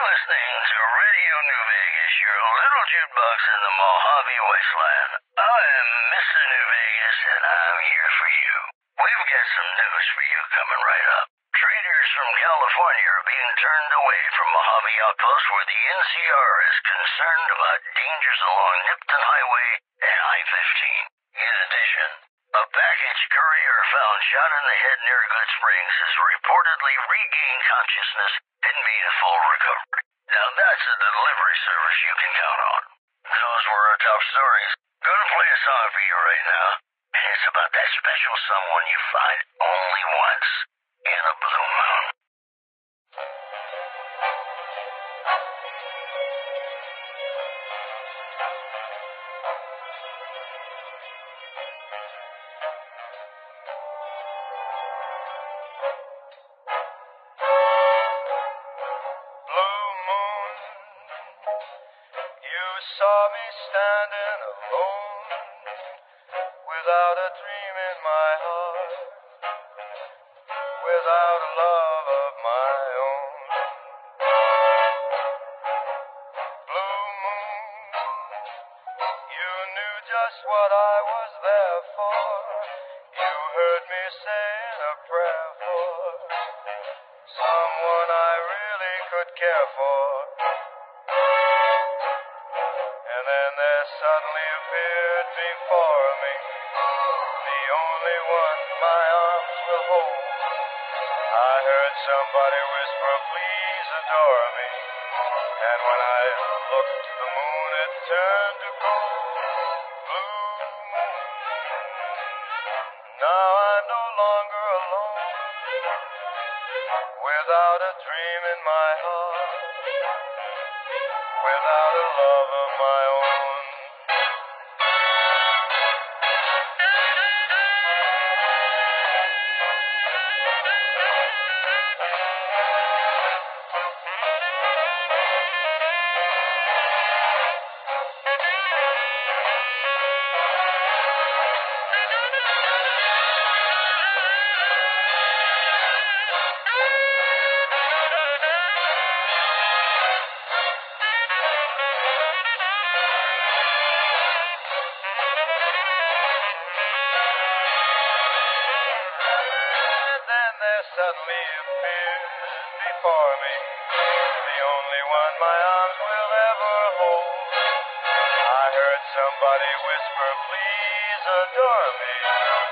listening to Radio New Vegas, your little jukebox in the Mojave wasteland. I'm Mr. New Vegas, and I'm here for you. We've got some news for you coming right up. Traders from California are being turned away from Mojave Outpost where the NCR is concerned about dangers along Nipton Highway and I-15. In addition, a package courier found shot in the head near Good Springs has reportedly regained consciousness and made a full recovery. Now that's a delivery service you can count on. Those were our top stories. Gonna play a song for you right now, and it's about that special someone you find only once in a blue moon. Saw me standing alone, without a dream in my heart, without a love of my own. Blue moon, you knew just what I was there for. You heard me saying a prayer for someone I really could care for. And then there suddenly appeared before me the only one my arms will hold. I heard somebody whisper, please adore me. And when I looked, the moon had turned to gold. Blue moon, now I'm no longer alone, without a dream in my heart, without a love of my own. Suddenly appeared before me the only one my arms will ever hold. I heard somebody whisper, please adore me.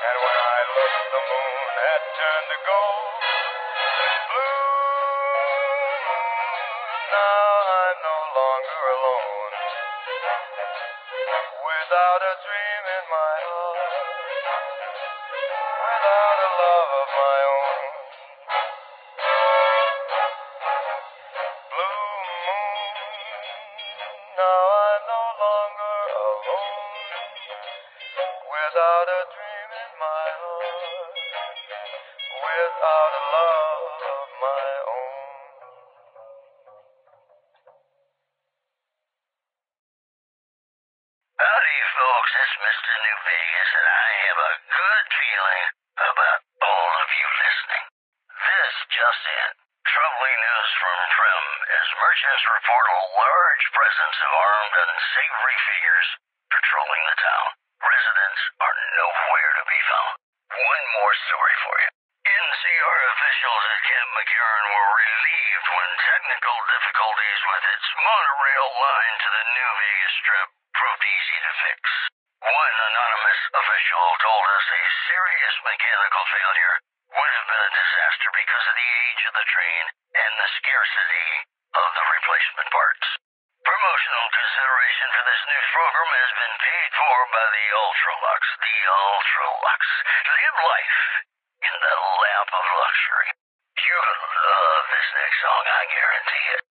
And when I looked, the moon had turned to gold. Blue moon, now I'm no longer alone, without a dream in my heart, without a love of my own. Without a dream in my heart, without a love of my own. Howdy, folks, it's Mr. New Vegas, and I have a good feeling about all of you listening. This just in. Troubling news from Trim as merchants report a large presence of armed, unsavory figures patrolling the town. Residents are nowhere to be found. One more story for you. NCR officials at Camp McCarran were relieved when technical difficulties with its monorail line to the New Vegas Strip proved easy to fix. One anonymous official told us a serious mechanical failure would have been a disaster because of the age of the train and the scarcity of the replacement parts. Promotional consideration for this news program has been paid for by the Ultralux. The Ultralux. Live life in the lap of luxury. You're gonna love this next song, I guarantee it.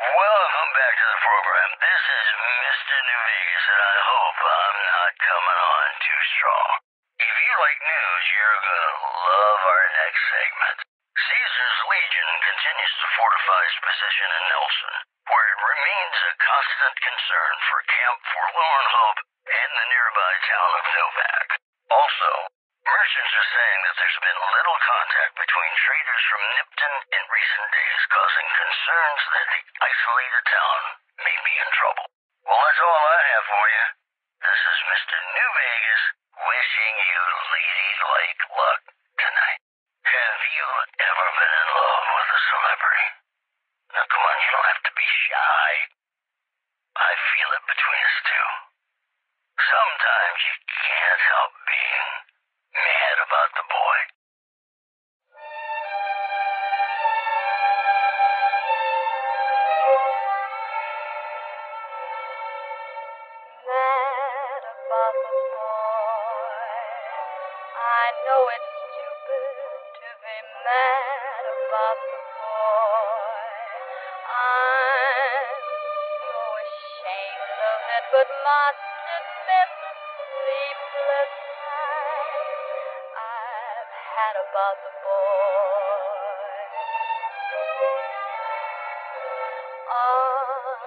Welcome back to the program. This is Mr. New Vegas, and I hope I'm not coming on too strong. If you like news, you're gonna love our next segment. Caesar's Legion continues to fortify its position in Nelson, where it remains a constant concern for Camp Forlorn Hope and the nearby town of Novak. Also, merchants are saying that there's been little contact between traders from Nipton in recent days, causing concerns that the isolated town may be in trouble. Well, that's all I have for you. This is Mr. New Vegas wishing you ladylike luck tonight. Have you ever been in love with a celebrity? Now, come on, you don't have to be shy. I feel it between us two. Sometimes you can't help being mad about the boy. Mad about the boy. I know it's stupid to be mad about the boy. I'm so ashamed of it, but must admit the sleepless nights I've had about the boy. On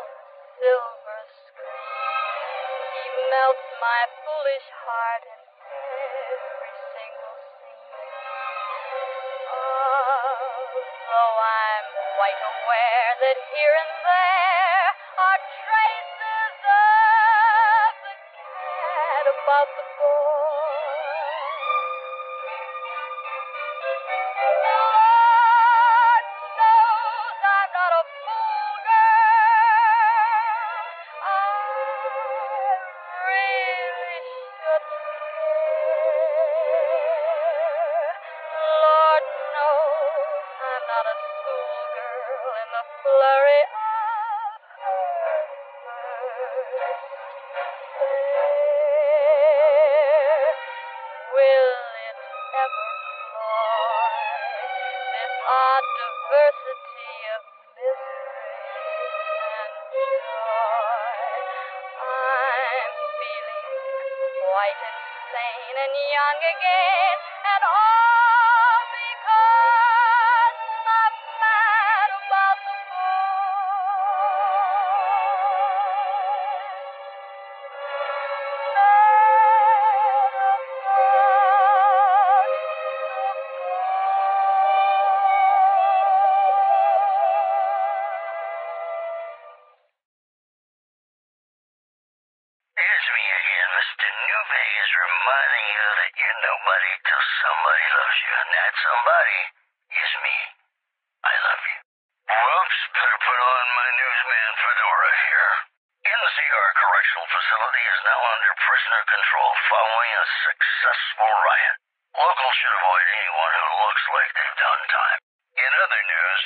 silver screen, he melts my foolish heart in every single scene. Although I'm quite aware that here and there are traces of the cat about the boy. Lord knows I'm not a fool girl. I really shouldn't care. Lord knows I'm not a schoolgirl in the flurry of her first stare. Will it ever cloy this odd diversity of misery and joy? I'm feeling quite insane and young again, and all because I'm mad about the Here's me again, Mr. New Vegas, reminding you that you're nobody till somebody loves you, and that somebody is me. I love you. Whoops, better put on my newsman fedora here. NCR Correctional Facility is now under prisoner control following a successful riot. Locals should avoid anyone who looks like they've done time. In other news,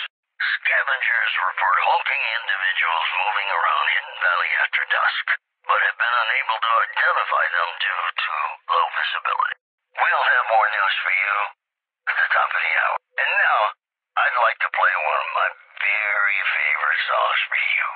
scavengers report hulking individuals moving around Hidden Valley after dusk, but have been unable to identify them due to low visibility. We'll have more news for you at the top of the hour. And now, I'd like to play one of my very favorite songs for you.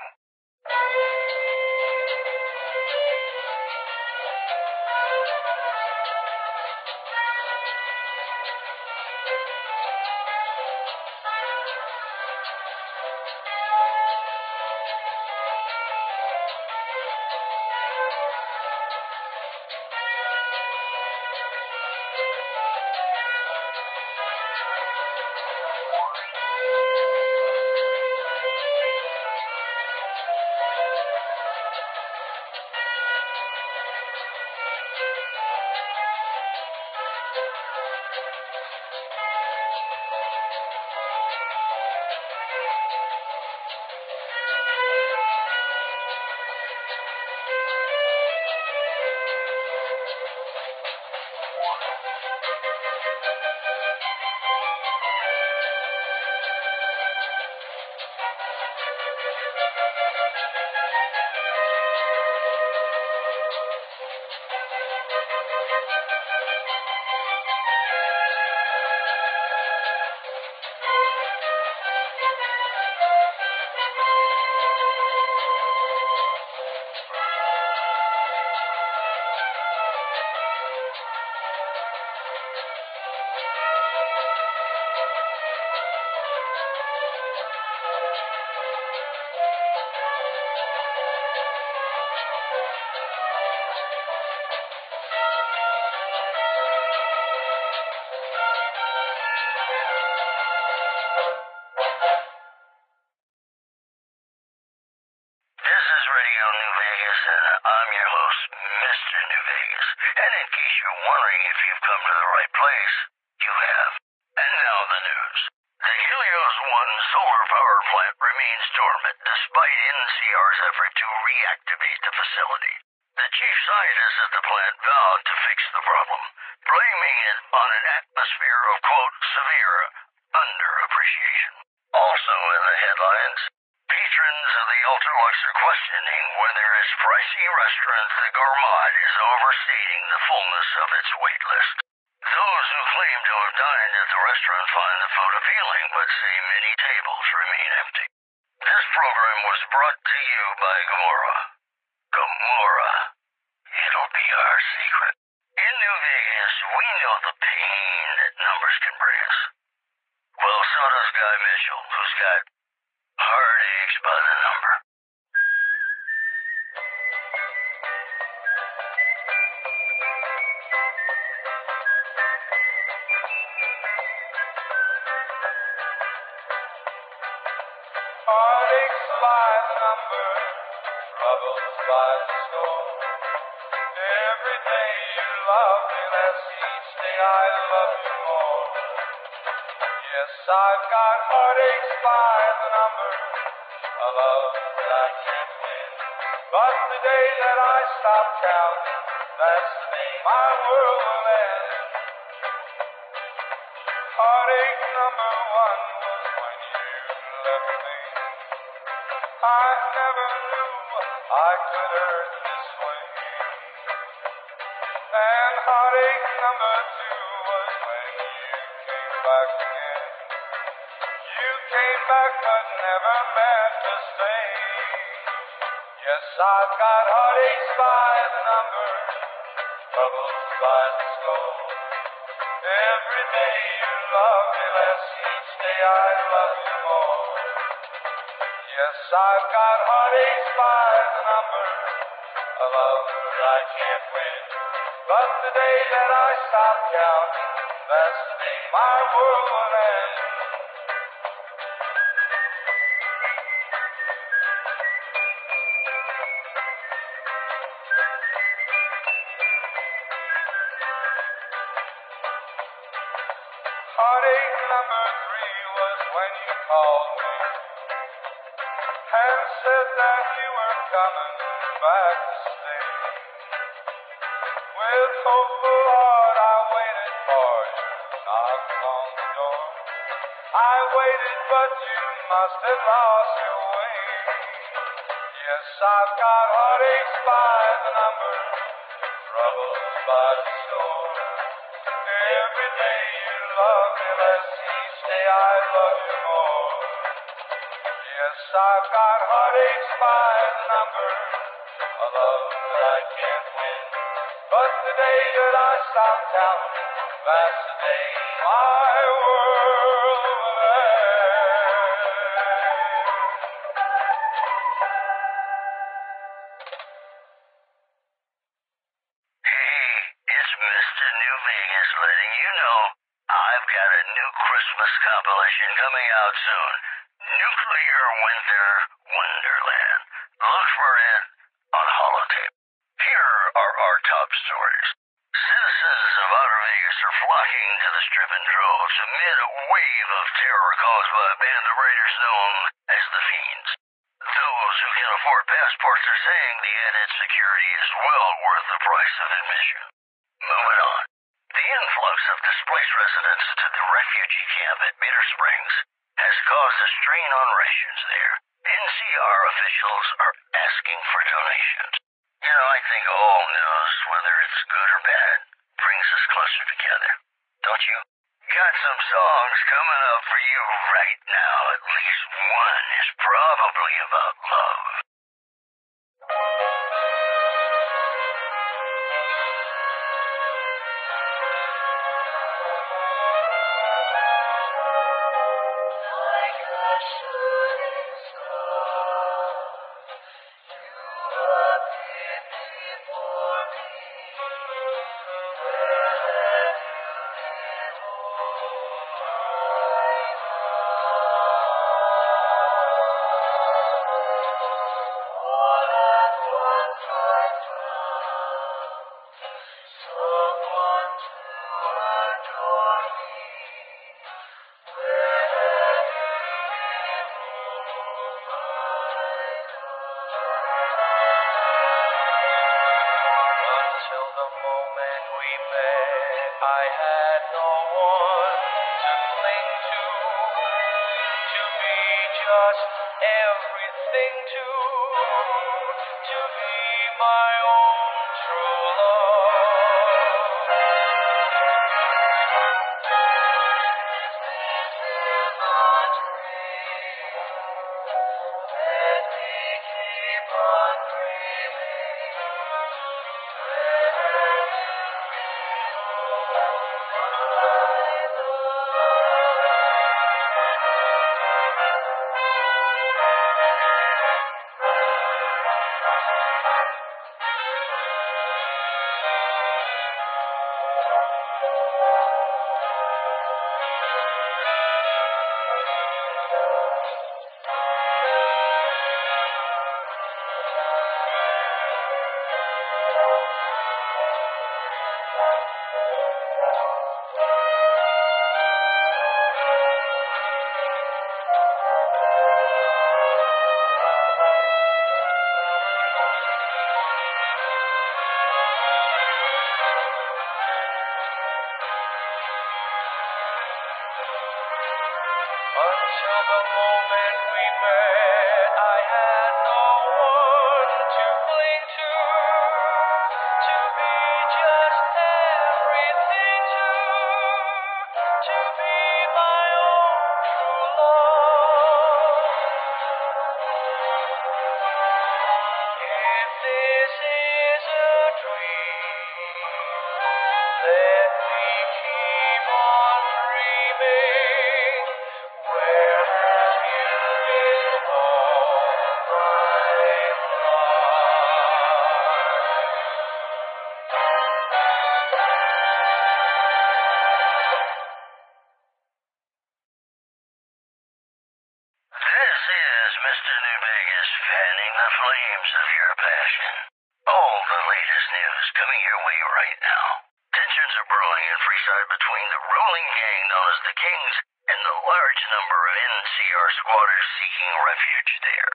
Vegas. And in case you're wondering if you've come to the right place, you have. And now the news. The Helios 1 solar power plant remains dormant despite NCR's effort to reactivate the facility. The chief scientist at the plant vowed to fix the problem, blaming it on an atmosphere of, quote, severe underappreciation. Also in the headlines, patrons of the Ultralux are questioning whether its pricey restaurant, the Gourmand, is overstating the fullness of its wait list. Those who claim to have dined at the restaurant find the food appealing, but say many tables remain empty. This program was brought to you by Gamora. Gamora. It'll be our secret. In New Vegas, we know the pain that numbers can bring us. Well, so does Guy Mitchell, who's got heartaches by the number. Heartaches by the number, troubles by the score. Every day you love me less, each day I love you more. Yes, I've got heartaches by the number, a love that I can't win. But the day that I stop counting, that's the day my world will end. Heartache number 1 was when you left me. I never knew I could hurt this way. And heartache number 2 was when you came back again. You came back but never meant to stay. Yes, I've got heartaches by the number, troubles by the score. Every day you love me less, each day I love you more. Yes, I've got heartaches by the number, a love that I can't win. But the day that I stop counting, that's the day my world will end. Heartache number 3 was when you called me and said that you were coming back to stay. With hopeful heart I waited for you, knocked on the door. I waited but you must have lost your way. Yes, I've got heartaches by the number, troubles by the score. Every day you love me less, each day I love you more. Yes, I've got heartaches by the number, a love that I can't win. But the day that I stop counting, that's the day my world will end. Hey, it's Mr. New Vegas letting you know I've got a new Christmas compilation coming out soon. Nuclear Winter Wonderland. Look for it on holotape. Here are our top stories. Citizens of Outer Vegas are flocking to the Strip in droves amid a wave of terror caused by a band of raiders known as the Fiends. Those who can afford passports are saying the added security is well worth the price of admission. Moving on. The influx of displaced residents to the refugee camp at Bitter Springs has caused a strain on rations there. NCR officials are asking for donations. You know, I think all news, whether it's good or bad, brings us closer together. Don't you? Got some songs coming up for you right now. At least one is probably about love. Like a shooting star, you appeared before me. Where have you been all my life? I had no one to cling to be just everything to be my own true love. This is a dream. Let me keep on dreaming. Until the moment we met, I had no one to cling to be just everything to be my own true love. If this is a dream, let me keep on dreaming. Where have you been all my This is Mr. New Vegas fanning the flames of your passion. All the latest news coming your way right now. Tensions are brewing in Freeside between the ruling gang known as the Kings and the large number of NCR squatters seeking refuge there.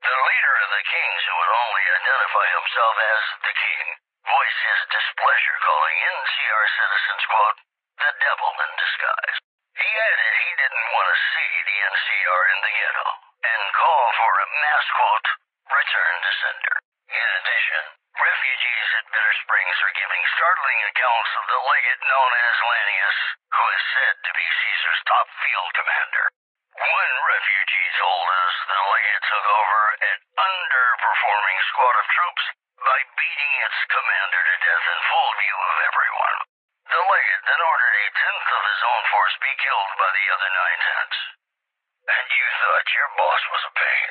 The leader of the Kings, who would only identify himself as the King, voiced his displeasure, calling NCR citizens, quote, the devil in disguise. He added he didn't want to see the NCR in the ghetto and called for a mass, quote, return to sender. In addition, refugees at Bitter Springs are giving startling accounts of the legate known as Lanius, who is said to be Caesar's top field commander. One refugee told us the legate took over an underperforming squad of troops by beating its commander to death in full view of everyone. The legate then ordered a tenth of his own force be killed by the other 9/10. And you thought your boss was a pain.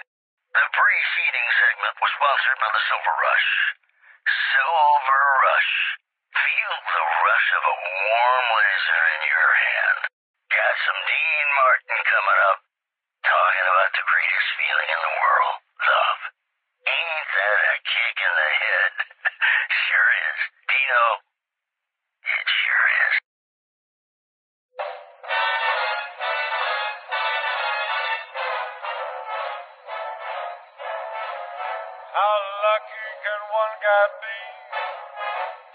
The preceding segment was sponsored by the Silver Rush. Silver Rush. Feel the rush of a warm laser in your hand. Got some Dean Martin coming up, talking about the greatest feeling in the world, love. Ain't that a kick in the head? Sure is. Dino, it sure is. How lucky can one guy be?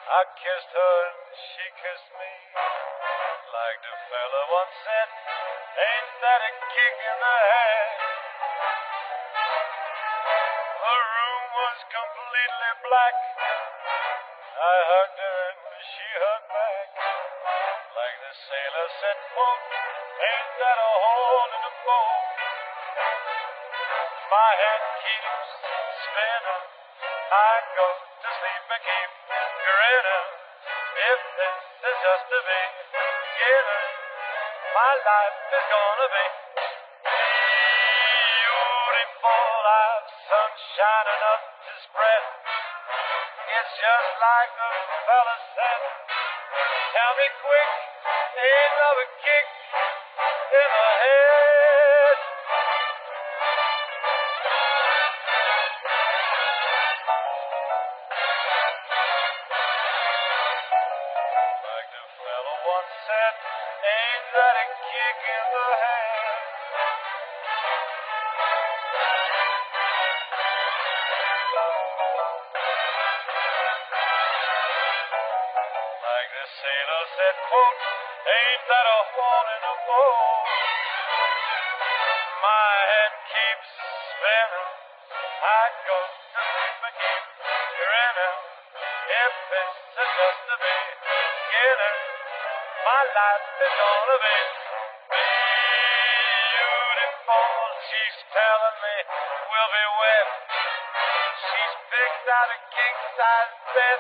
I kissed her and she kissed me. Like the fella once said, ain't that a kick in the head? The room was completely black. I hugged her and she hugged back. Like the sailor said, quote, ain't that a hole in the boat? My head keeps spinning. I go to sleep and keep grinning. If this is just the beginning, my life is gonna be beautiful. I've sun shining up to spread. It's just like the fella said. Tell me quick, ain't love a kick in the head? Like the fella once said, ain't that a kick in the head? Like the sailor said, quote, ain't that a hole in a boat? My head keeps spinning. I go to sleep and keep grinning. If this is just the beginning, my life is gonna be beautiful. She's telling me we'll be wet. She's picked out a king-size bed.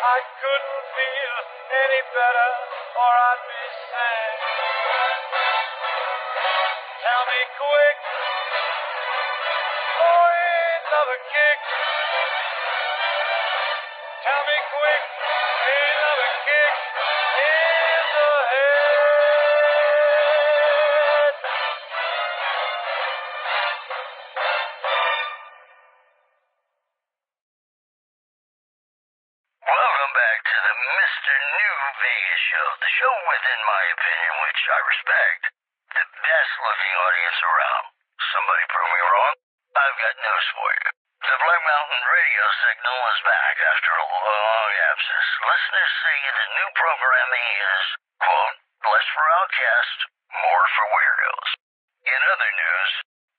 I couldn't feel any better or I'd be sick. Tell me quick, oh, ain't love a kick? Tell me quick, ain't love a kick in the head? Welcome back to the Mr. New Vegas show, the show with, in my opinion, which I respect, the best-looking audience around. Somebody prove me wrong? I've got news for you. The Black Mountain radio signal is back after a long absence. Listeners say the new programming is, quote, less for outcasts, more for weirdos. In other news,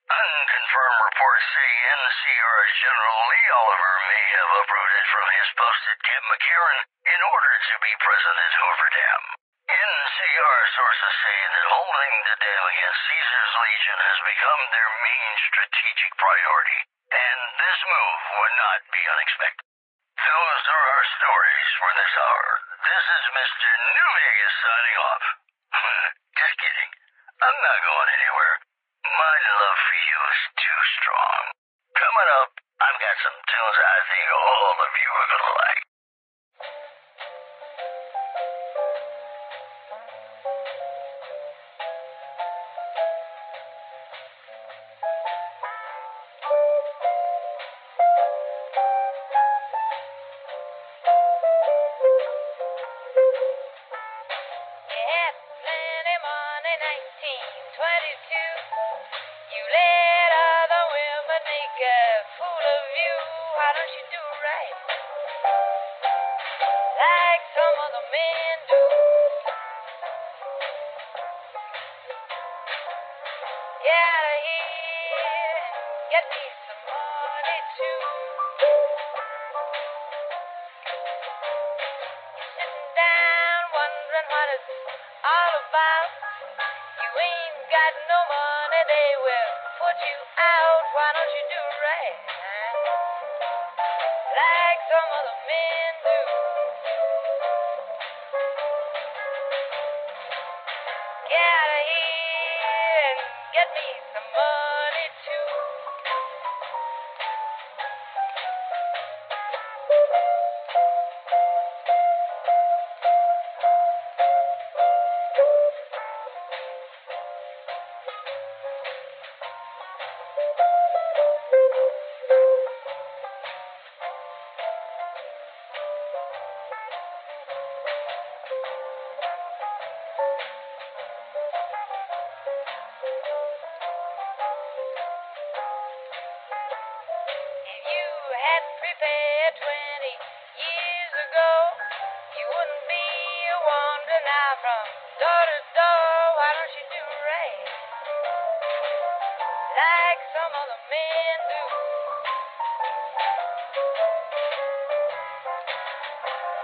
unconfirmed reports say NCR's General Lee Oliver may have uprooted from his post at Camp McCarran in order to be present at Hoover Dam. NCR sources say that holding the dam against Caesar's Legion has become their main strategic priority, and this move would not be unexpected. Those are our stories for this hour. This is Mr. New Vegas signing off. Just kidding. I'm not going anywhere. My love for you is too strong. Coming up, I've got some tunes I think all of you are gonna like. You had plenty money, 1922. You let other women make a fool of you. Why don't you do right like some other men do? Get out of here and get me some money too. You're sitting down wondering what it's all about. You ain't got no money, they will put you out. Why don't you do right like some other men do? Get out of here and get me some money too. If you had prepared 20 years ago, you wouldn't be wandering out from door to door. Why don't you do right like some other men do?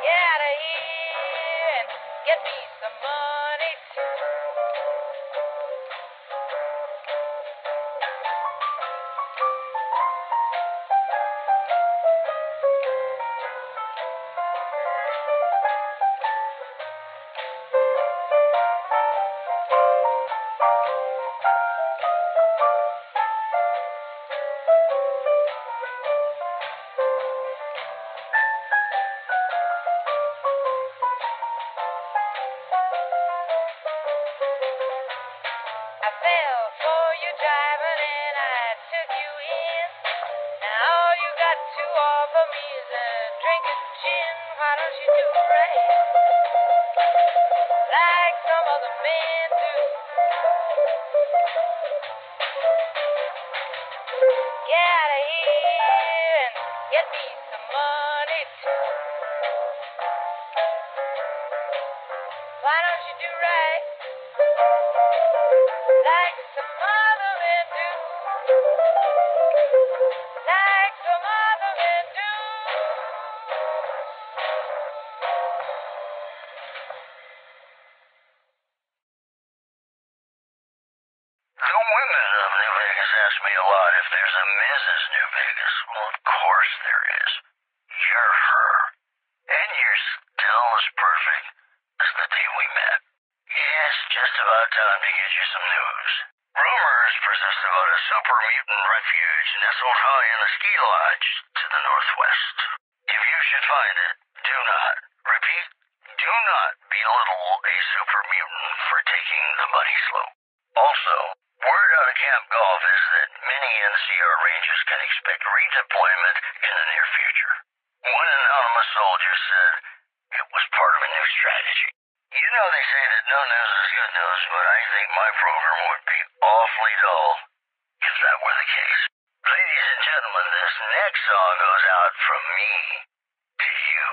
Get out of here. Get me some money too. I fell for your driving and I took you in. Now all you got to offer me is a drink of gin. Why don't you do right like some other men do? Get out of here and get me some money too. you right, like some other men do, like some other men do. The women of New Vegas ask me a lot if there's a Mrs. New Vegas. Well, of course there is. You're her. And you're still as perfect as the day we met. It's just about time to get you some news. Rumors persist about a super mutant refuge nestled high in the ski lodge to the northwest. If you should find it, do not, repeat, do not belittle a super mutant for taking the bunny slope. Also, word out of Camp Golf is that many NCR Rangers can expect redeployment in the near future. One anonymous soldier said it was part of a new strategy. You know they say that no news is good news, but I think my program would be awfully dull if that were the case. Ladies and gentlemen, this next song goes out from me to you.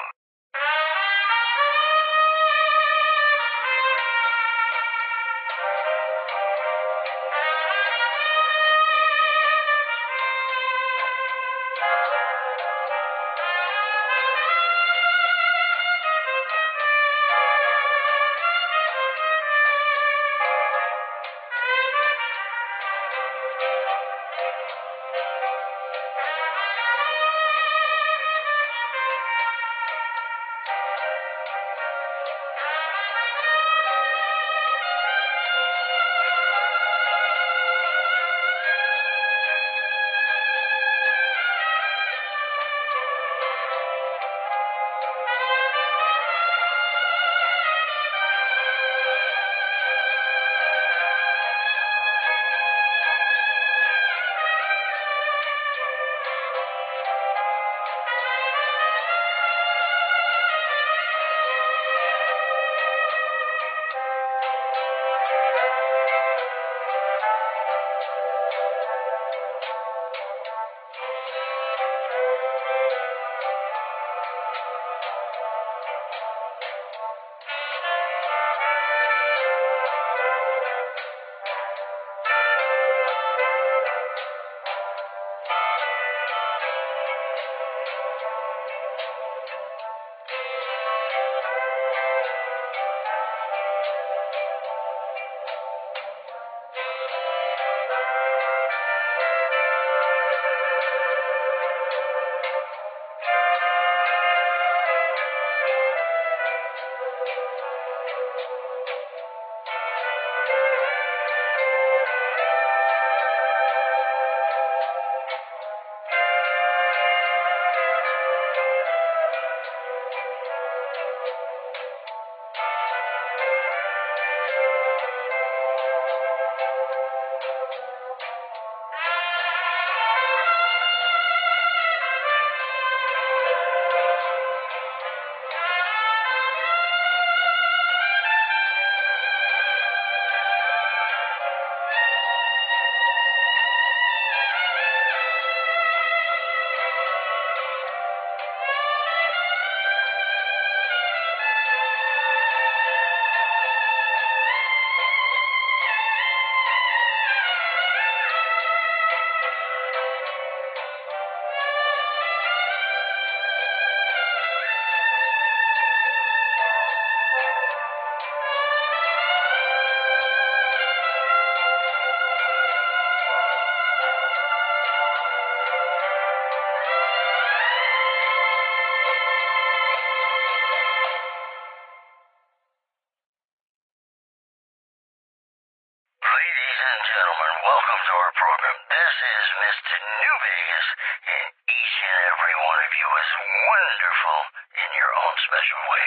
Welcome to our program. This is Mr. New Vegas, and each and every one of you is wonderful in your own special way.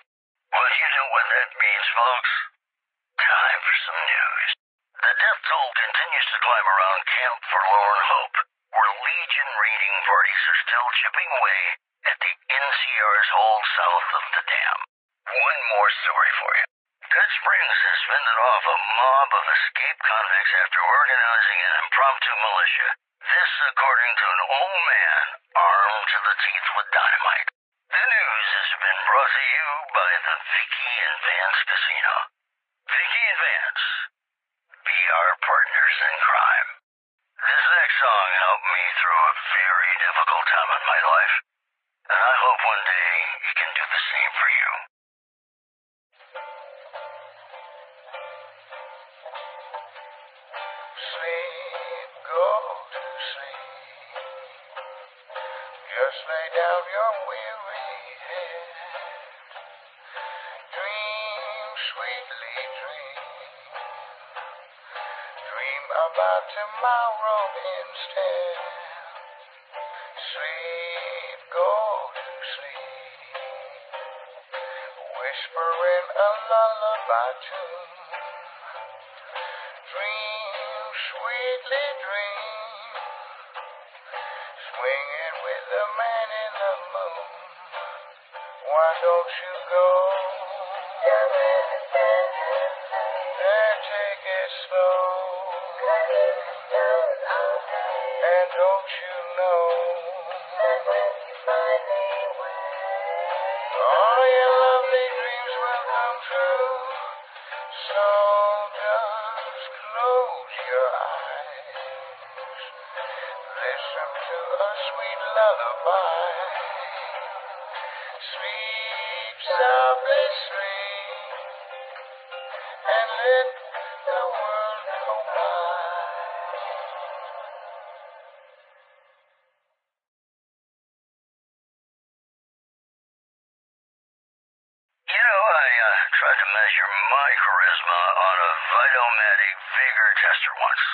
Well, you know what that means, folks. Time for some news. The death toll continues to climb around Camp Forlorn Hope, where Legion raiding parties are still chipping away at the NCR's hold south of the dam. One more story for you. Good Springs has fended off a mob of escaped convicts after organizing an impromptu militia. This according to an old man armed to the teeth with dynamite. The news has been brought to you by the Vicky and Vance Casino. partners in crime. This next song helped me through a very difficult time in my life, and I hope one day it can do the same for you. Sleep, go to sleep. Just lay down your weary head. Dream, sweetly dream. Dream about tomorrow instead. Sleep, go to sleep. Whispering a lullaby tune. Dream, sweetly dream. Swinging with the man in the moon. Why don't you go? And take it slow. And don't you know? All your lovely dreams will come true. So just close your eyes. Listen to a sweet lullaby. Sleep softly, sleep, and let the world go by. You know, I tried to measure my charisma on a Vitomatic vigor tester once.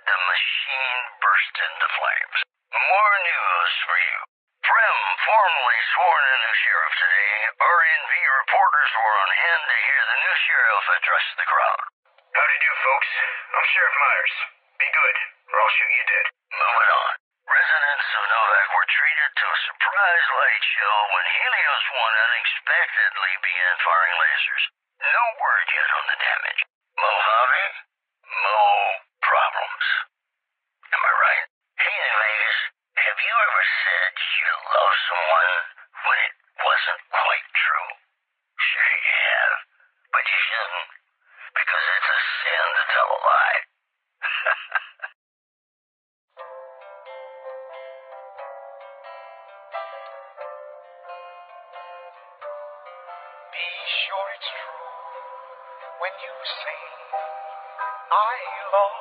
The machine burst into flames. More news for you. Prem formally sworn in new sheriff today. RNV reporters were on hand to hear the new sheriff address the crowd. Howdy do, folks. I'm Sheriff Myers. Be good, or I'll shoot you dead. Moving on. Residents of Novak were treated to a surprise light show when Helios 1 unexpectedly began firing lasers. No word yet on the damage. Mojave? Mo problems. Am I right? Hey, in Vegas, have you ever said you love someone when it wasn't quite true? Sure you have, but you shouldn't, because it's a sin to tell a lie. Be sure it's true when you say I love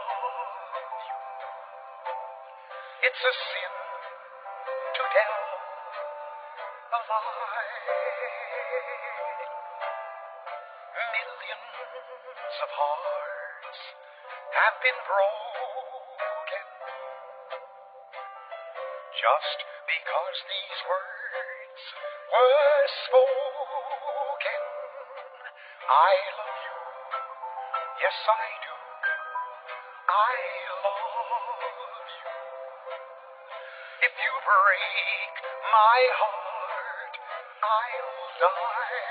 you. It's a sin to tell a lie. Millions of hearts have been broken just because these words were spoken. I love you, yes I do. I love you. If you break my heart, I'll die.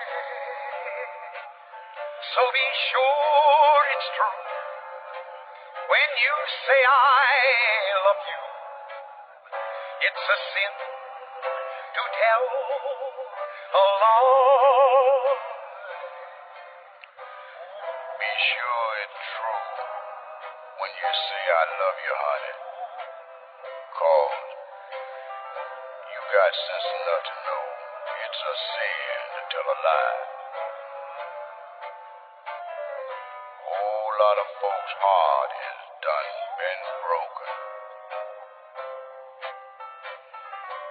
So be sure it's true when you say I love you. It's a sin to tell a lie. Be sure it's true when you say I love you, honey. 'Cause you got sense enough to know it's a sin to tell a lie. Whole lot of folks' heart is done been broken.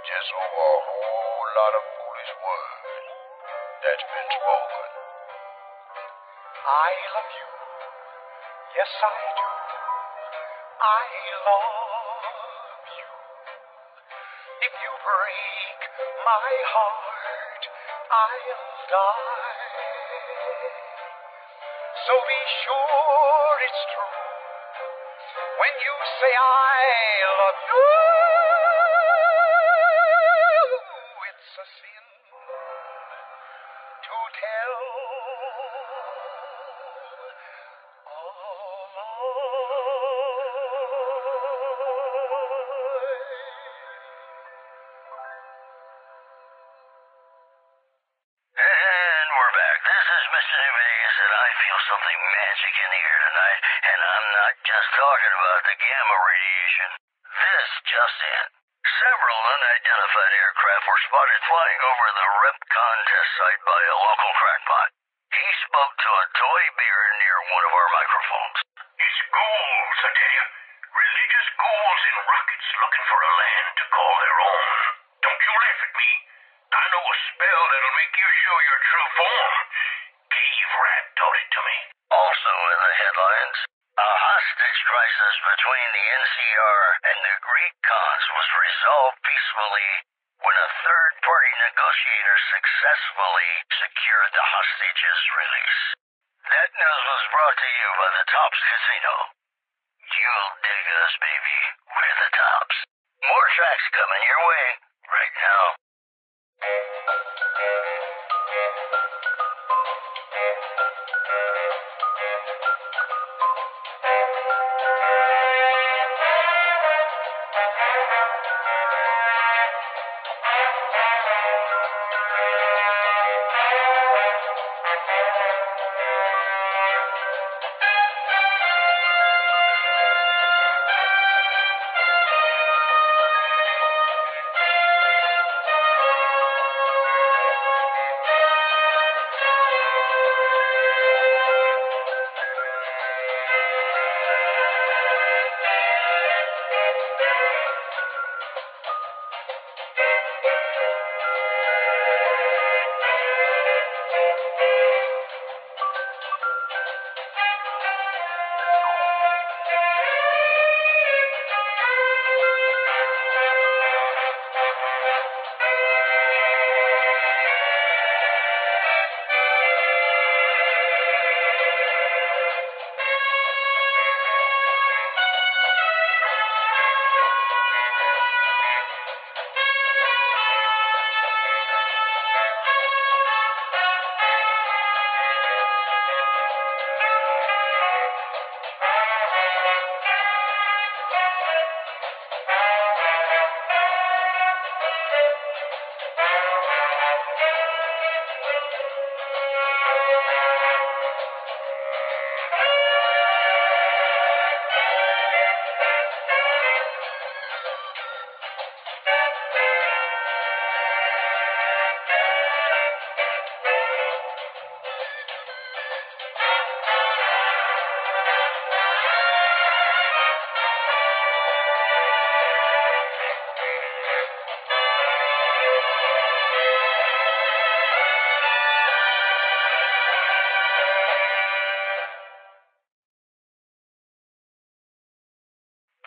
Just over a whole lot of foolish words that's been spoken. I love you, yes I do. I love you. If you break my heart, I'll die. So be sure it's true when you say I love you. It's a sin to tell a And we're back. Look, this is Mr. New Vegas, and I feel something magic in the air tonight, and I'm not just talking about the gamma radiation. This just in. Several unidentified aircraft were spotted flying over the REPCON test site by a local crackpot. He spoke to a toy bear near one of our microphones. It's ghouls, I tell you. Religious ghouls in rockets looking for a land to call their own. Don't you laugh at me. I know a spell that'll make you show your true form. Cave Rat taught it to me. Also in the headlines, a hostage crisis between the NCR and the Greek cons was resolved peacefully when a third-party negotiator successfully secured the hostages' release. That news was brought to you by the Tops Casino. You'll dig us, baby. We're the Tops. More tracks coming your way right now.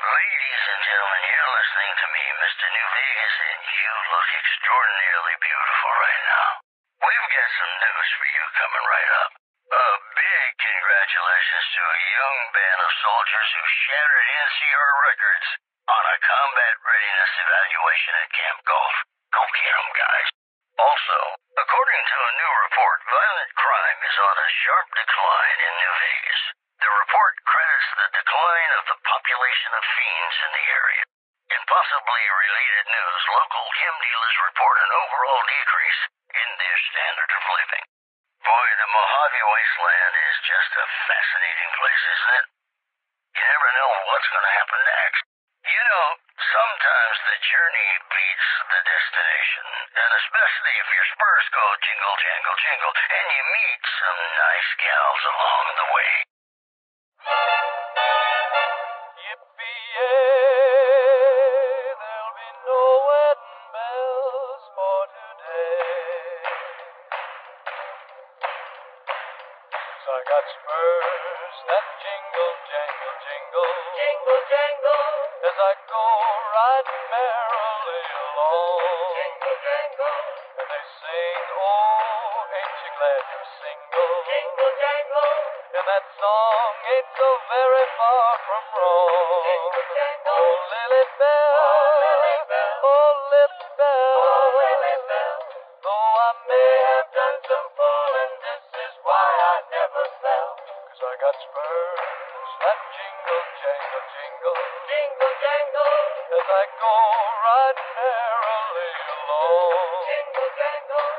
Ladies and gentlemen, you're listening to me, Mr. New Vegas, and you look extraordinarily beautiful right now. We've got some news for you coming right up. A big congratulations to a young band of soldiers who shattered NCR records on a combat readiness evaluation at Camp Golf. Go get 'em, guys. Also, according to a new report, violent crime is on a sharp decline in New Vegas. The report credits the decline of the population of fiends in the area. In possibly related news, local chem dealers report an overall decrease in their standard of living. Boy, the Mojave wasteland is just a fascinating place, isn't it? You never know what's going to happen next. You know, sometimes the journey beats the destination, and especially if your spurs go jingle, jangle, jingle, and you meet some nice gals along the way. Yippee-yay, there'll be no wedding bells for today. 'Cause I got spurs that jingle, jangle, jingle. Jingle, jangle, As I go riding merrily along. jingle, jangle, And they sing, oh, ain't you glad you're single? jingle, jangle, And that song ain't so very far from wrong. jingle, jangle. Oh, Lily Bell, Oh, Lily Bell. oh, Lily Bell. Oh, Lily Bell. Though I may have done some fooling, this is why I never fell. 'Cause I got spurs that jingle, jangle, jingle. Jingle, jangle, As I go riding merrily along. jingle, jangle,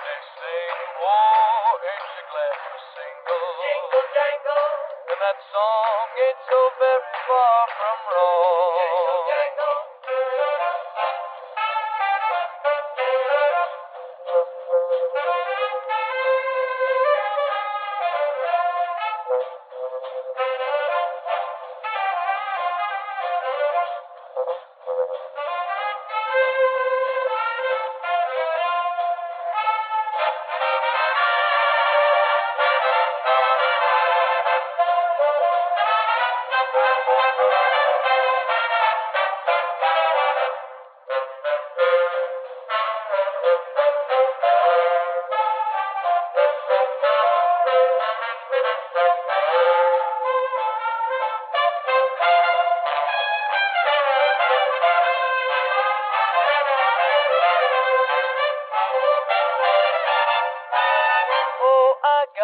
They sing, oh, ain't that song ain't so very far from wrong.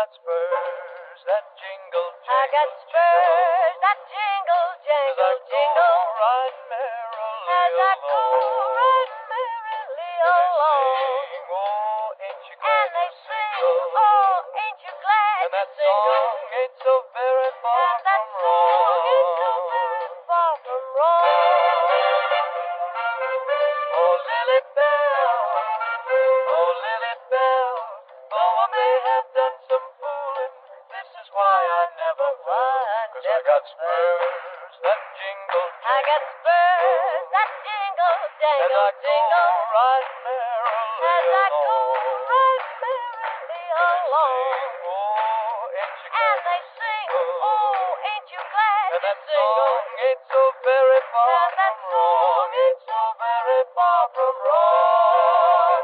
Spurs that jingle, jingle. I got spurs that jingle, jingle, jingle. Right merrily as I go along. right merrily along. Oh, ain't you glad And they to sing, single? oh, ain't you glad And to that single? song ain't so very far And that from song ain't so wrong. very far from wrong. Oh, Lily Bell, oh, Lily Bell, though I may have done some fooling, this is why I never fell. 'Cause I got spurs that jingle, I got spurs that jingle, as I jingle, go jingle. right merrily As I go along. right merrily along. Oh, ain't you And glad they to sing, single? oh, ain't you glad And to that single? song ain't so very far And that from wrong. song Ain't so very far from wrong.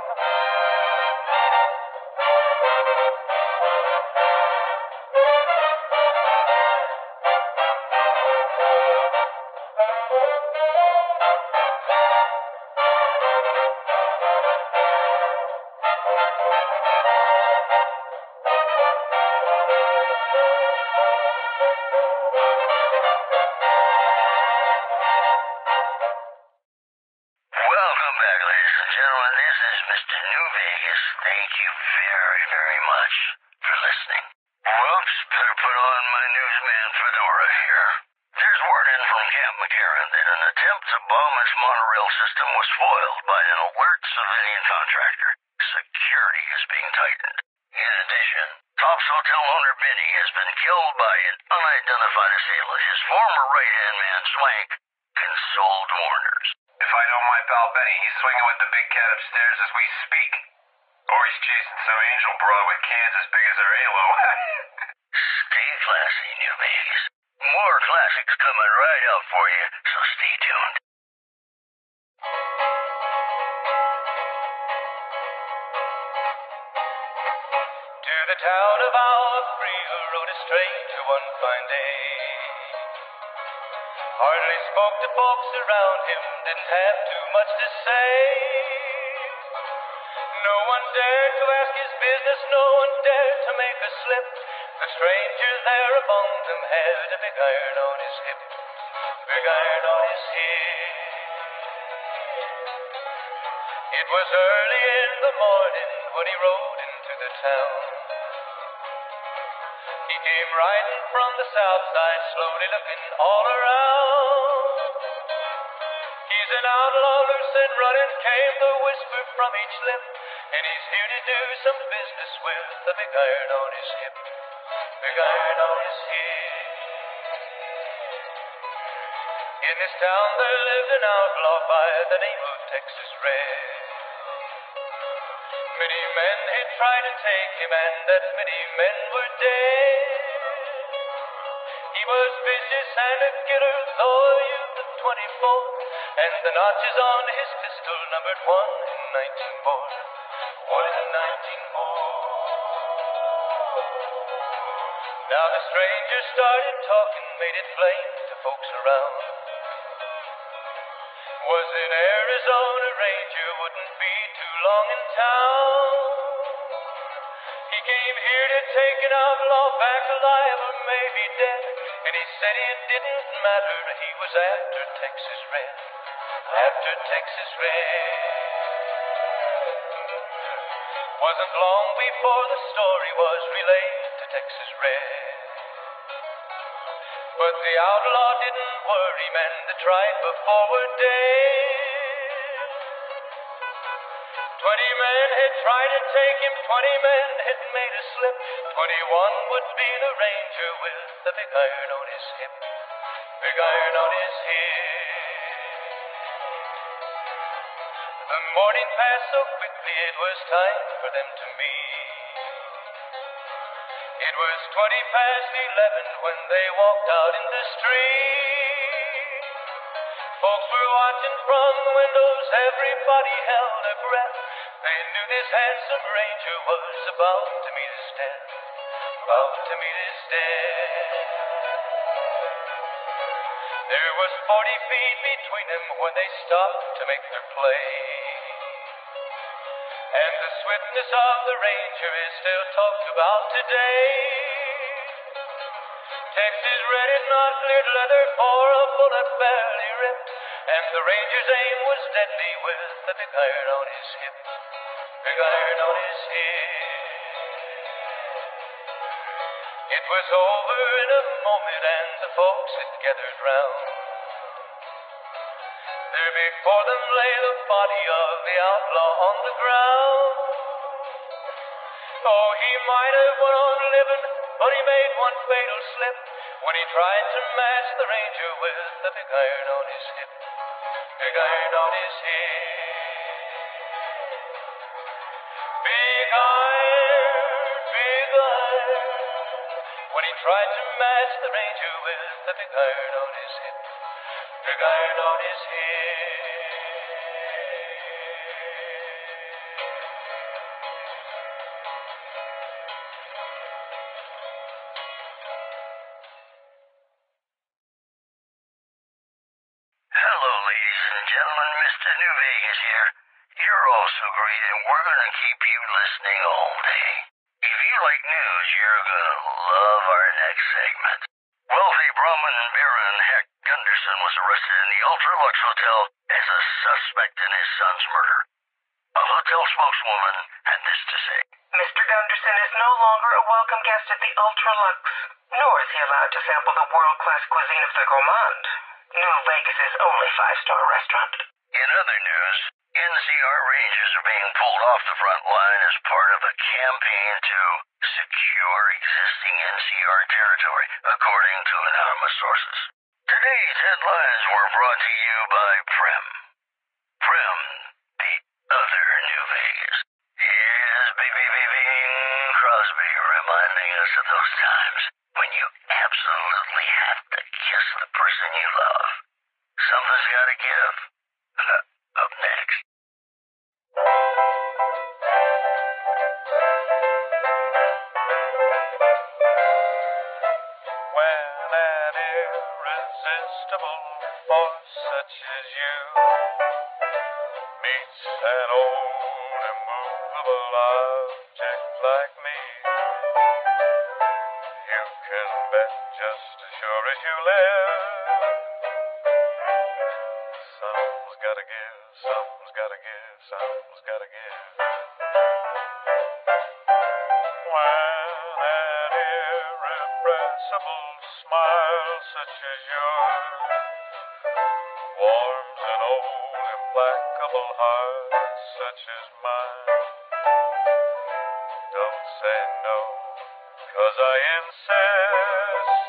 Welcome back, ladies and gentlemen. This is Mr. New Vegas. Thank you very, very much for listening. Whoops, better put on my newsman fedora here. There's word in from Camp McCarran that an attempt to bomb its monorail system was foiled by an alert civilian contractor. Security is being tightened. In addition, Top's hotel owner Benny has been killed by an unidentified assailant. His former right-hand man, Swank, consoled mourners. If I know my pal Benny, he's swinging with the big cat upstairs as we speak. Or he's chasing some angel broad with cans as big as her halo. Stay classy, New Vegas. More classics coming right up for you, so stay tuned. To the town of Alfreel rode a stranger one fine day. Hardly spoke to folks around him, didn't have too much to say. No one dared to ask his business, no one dared to make a slip. The stranger there among them had a big iron on his hip, big iron on his hip. It was early in the morning when he rode into the town. He came riding from the south side, slowly looking all around. He's an outlaw, loose and running, came the whisper from each lip, and he's here to do some business with the big iron on his hip, big iron on his hip. In this town there lived an outlaw by the name of Texas Red. Many men had tried to take him, and that many men were dead. He was vicious and a killer, though a youth of 24, and the notches on his pistol numbered 1 in 19 more, 1 in 19 more. Now the stranger started talking, made it plain to folks around. Was an Arizona Ranger, wouldn't be too long in town. He came here to take an outlaw back alive or maybe dead, and he said it didn't matter, he was after Texas Red, after Texas Red. Wasn't long before the story was relayed to Texas Red. But the outlaw didn't worry, men that tried before were dead. 20 men had tried to take him, 20 men had made a slip. 21 would be the ranger with the big iron on his hip. Big iron on his hip. The morning passed so quickly it was time for them to meet. It was 11:20 when they walked out in the street. Folks were watching from the windows, everybody held their breath. They knew this handsome ranger was about to meet his death. About to meet his death. There was 40 feet between them when they stopped to make their play. And the swiftness of the ranger is still talked about today. Texas red and not cleared leather for a bullet barely ripped. And the ranger's aim was deadly with the big iron on his hip. Big iron on his hip. It was over in a moment and the folks had gathered round. There before them lay the body of the outlaw on the ground. Oh, he might have went on living, but he made one fatal slip when he tried to match the ranger with the big iron on his hip. Big iron on his hip. Big iron, when he tried to match the ranger with the big iron on his hip. Big iron on his hip. Hello, ladies and gentlemen. Mr. New Vegas here. You're all so great, and we're going to keep you listening all day. If you like news, you're going to love our next segment. Wealthy Brahmin Baron Heck Gunderson was arrested in the Ultra-Lux Hotel as a suspect in his son's murder. A hotel spokeswoman had this to say. Mr. Gunderson is no longer a welcome guest at the Ultra-Lux, nor is he allowed to sample the world-class cuisine of the Gourmand, New Vegas' only five-star restaurant. In other news, NCR Rangers are being pulled off the front line as part of a campaign to secure existing NCR territory, according to anonymous sources. Today's headlines were brought to you by Prem. Prem, the other New Vegas. Here's Bing Crosby reminding us of those times when you absolutely have to kiss the person you love. Something's gotta give. Up next. When an irresistible force such as you meets an old immovable object like me, you can bet just as sure as you live, something's gotta give, something's gotta give, something's gotta give. When an irrepressible smile such as yours warms an old implacable heart such as mine, don't say no, 'cause I insist.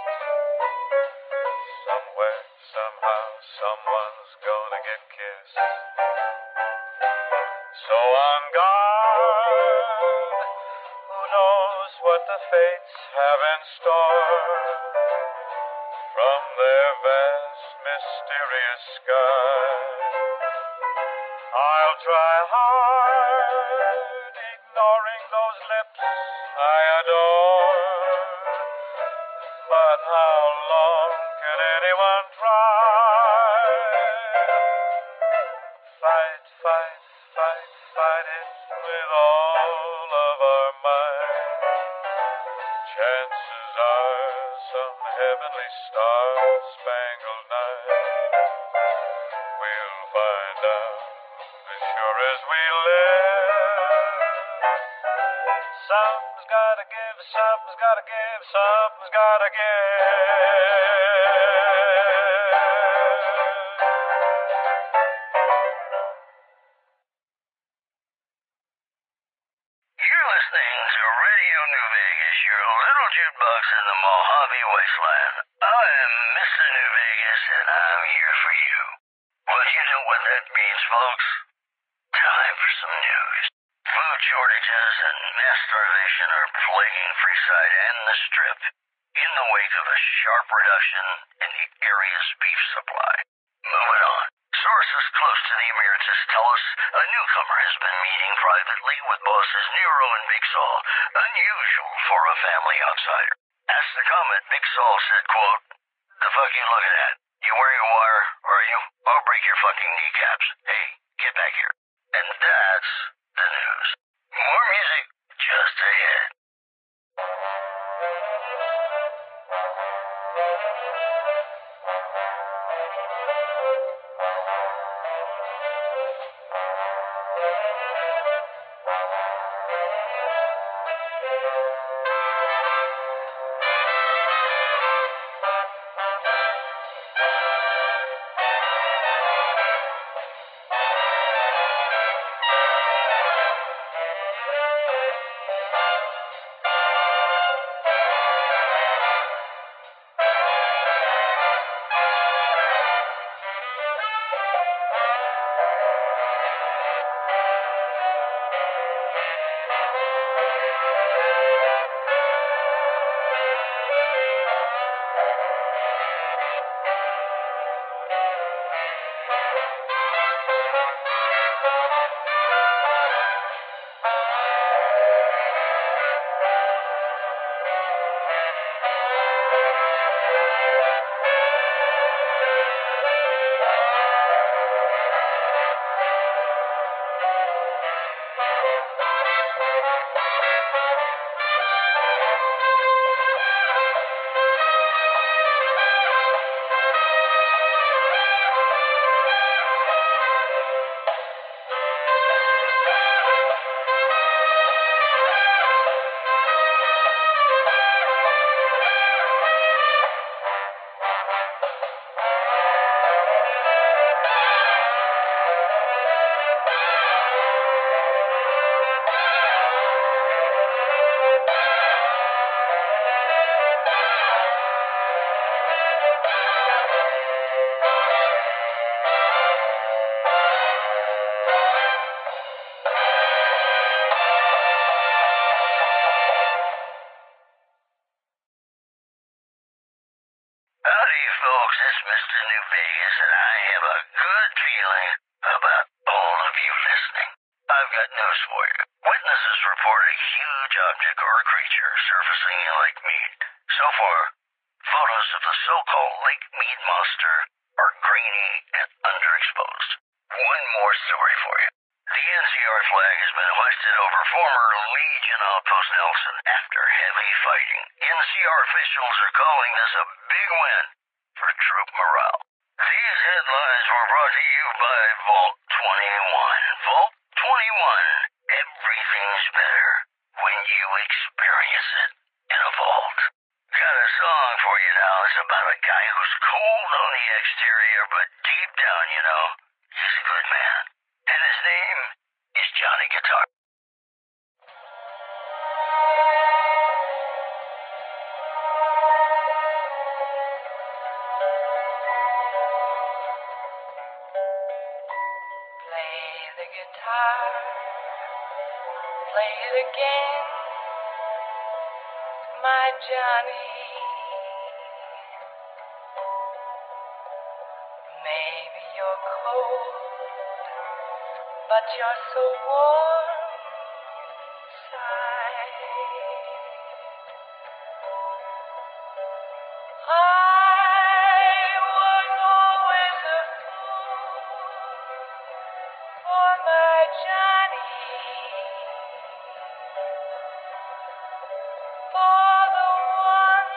Somewhere, somehow, someone's gonna get kissed. So on guard, who knows what the fates have in store from their vast, mysterious sky. I'll try hard, ignoring those lips I adore. But how long can anyone try? Fight, fight, fight, fight it with all of our might. Chances are some heavenly star-spangled night we'll find out as sure as we live. Something's gotta give, something's gotta give, something's gotta give. little jukebox in the Mojave wasteland. I am Mr. New Vegas, and I'm here for you. Well, you know what that means, folks. Time for some news. Food shortages and mass starvation are plaguing Freeside and the Strip in the wake of a sharp reduction in the area's beef supply. Moving on. Sources close to the Emeritus tell us a newcomer has been meeting privately with bosses Nero and Big Saul, unusual for a family outsider. Asked the comment, Big Saul said, quote, "The fuck you looking at? You wearing a wire, are you? I'll break your fucking kneecaps. Hey, get back here." And that's the news. More music just ahead. Howdy, folks. It's Mr. New Vegas, and I have a good feeling about all of you listening. I've got news for you. Witnesses report a huge object or creature surfacing in Lake Mead. So far, photos of the so-called Lake Mead monster are grainy and underexposed. One more story for you. The NCR flag has been hoisted over former Legion Outpost Nelson after heavy fighting. NCR officials are calling this a big win for troop morale. These headlines were brought to you by Vault 21. Vault 21. Everything's better when you experience it in a vault. Got a song for you now. It's about a guy who's cold on the exterior, but deep down, you know, he's a good man. And his name is Johnny Guitar. Play the guitar, play it again, my Johnny. Maybe you're cold, but you're so warm inside. I was always a fool for my Johnny, for the one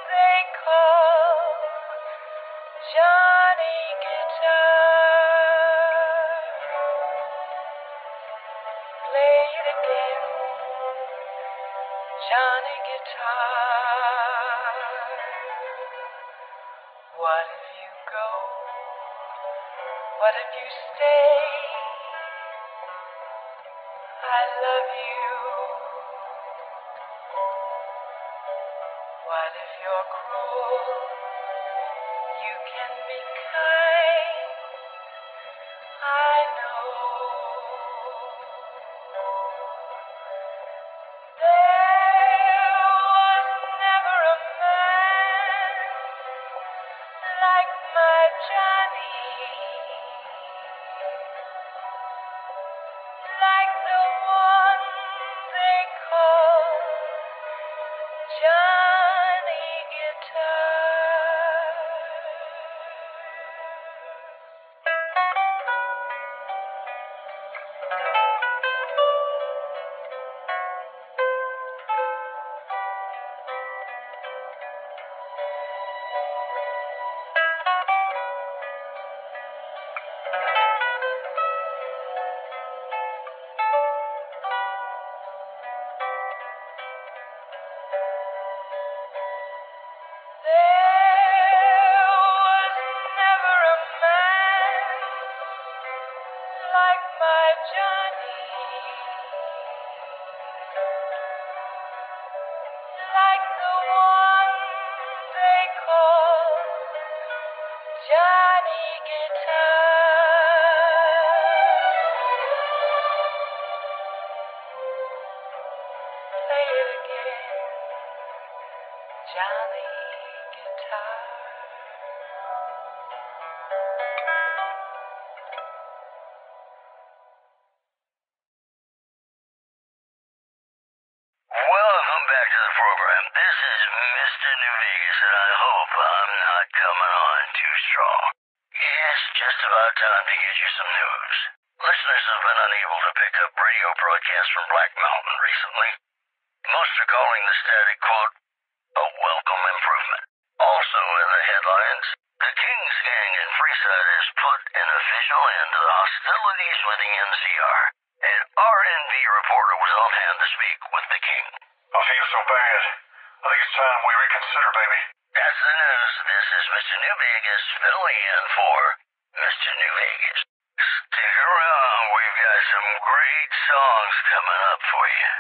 they call Johnny Guitar. Play it again, Johnny Guitar. What if you go? What if you stay? I love you. What if you're cruel? You can be kind. I know. There was never a man like my Johnny, like the one they call Johnny Guitar. There was never a man like my Johnny, like the one they call Johnny Guitar. Play it again, Johnny Guitar. Welcome back to the program. This is Mr. New Vegas, and I hope I'm not coming on too strong. It's just about time to get you some news. Listeners have been unable to pick up radio broadcasts from Black Mountain recently. Most are calling the static, quote, a welcome improvement. Also in the headlines, the Kings Gang in Freesiders put an official end to the hostilities with the NCR. An R&B reporter was on hand to speak with the King. I feel so bad. I think it's time we reconsider, baby. That's the news. This is Mr. New Vegas filling in for Mr. New Vegas. Stick around. We've got some great songs coming up for you.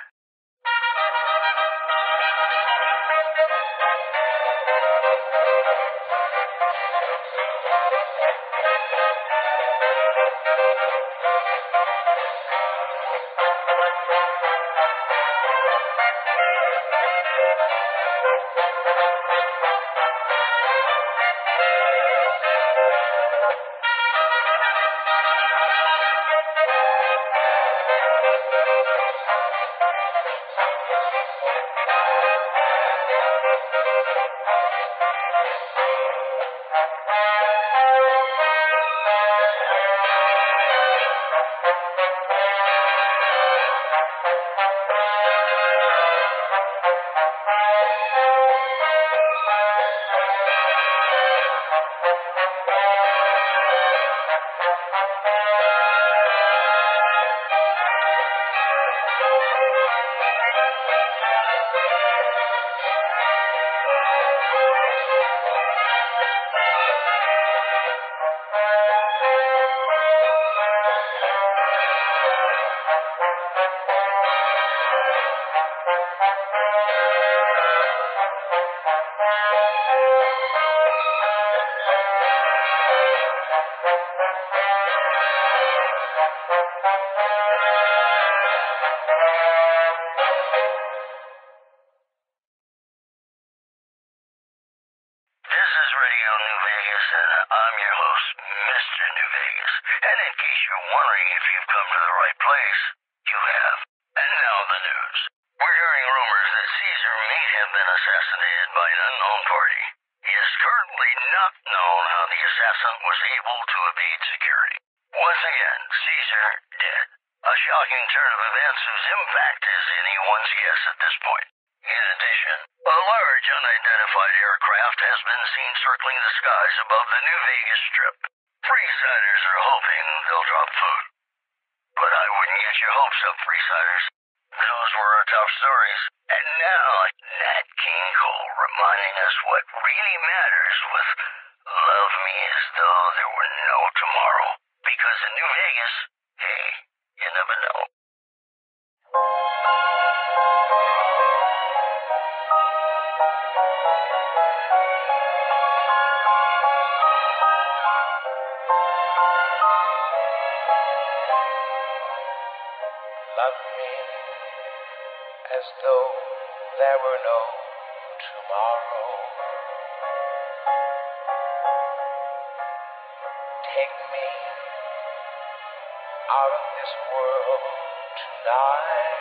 This is Radio New Vegas, and I'm your host, Mr. New Vegas. And in case you're wondering if you've come to the right place, you have. And now the news. We're hearing rumors that Caesar may have been assassinated by an unknown party. It is currently not known how the assassin was able to evade security. Once again, Caesar dead. A shocking turn of events whose impact is anyone's guess at this point. In addition, a large unidentified aircraft has been seen circling the skies above the New Vegas Strip. Freesiders are hoping they'll drop food. But I wouldn't get your hopes up, Freesiders. Those were our top stories. And now, Nat King Cole reminding us what really matters with Love Me As Though There Were No Tomorrow. Because in New Vegas, hey, you never know. Love me as though there were no tomorrow. Take me out of this world tonight.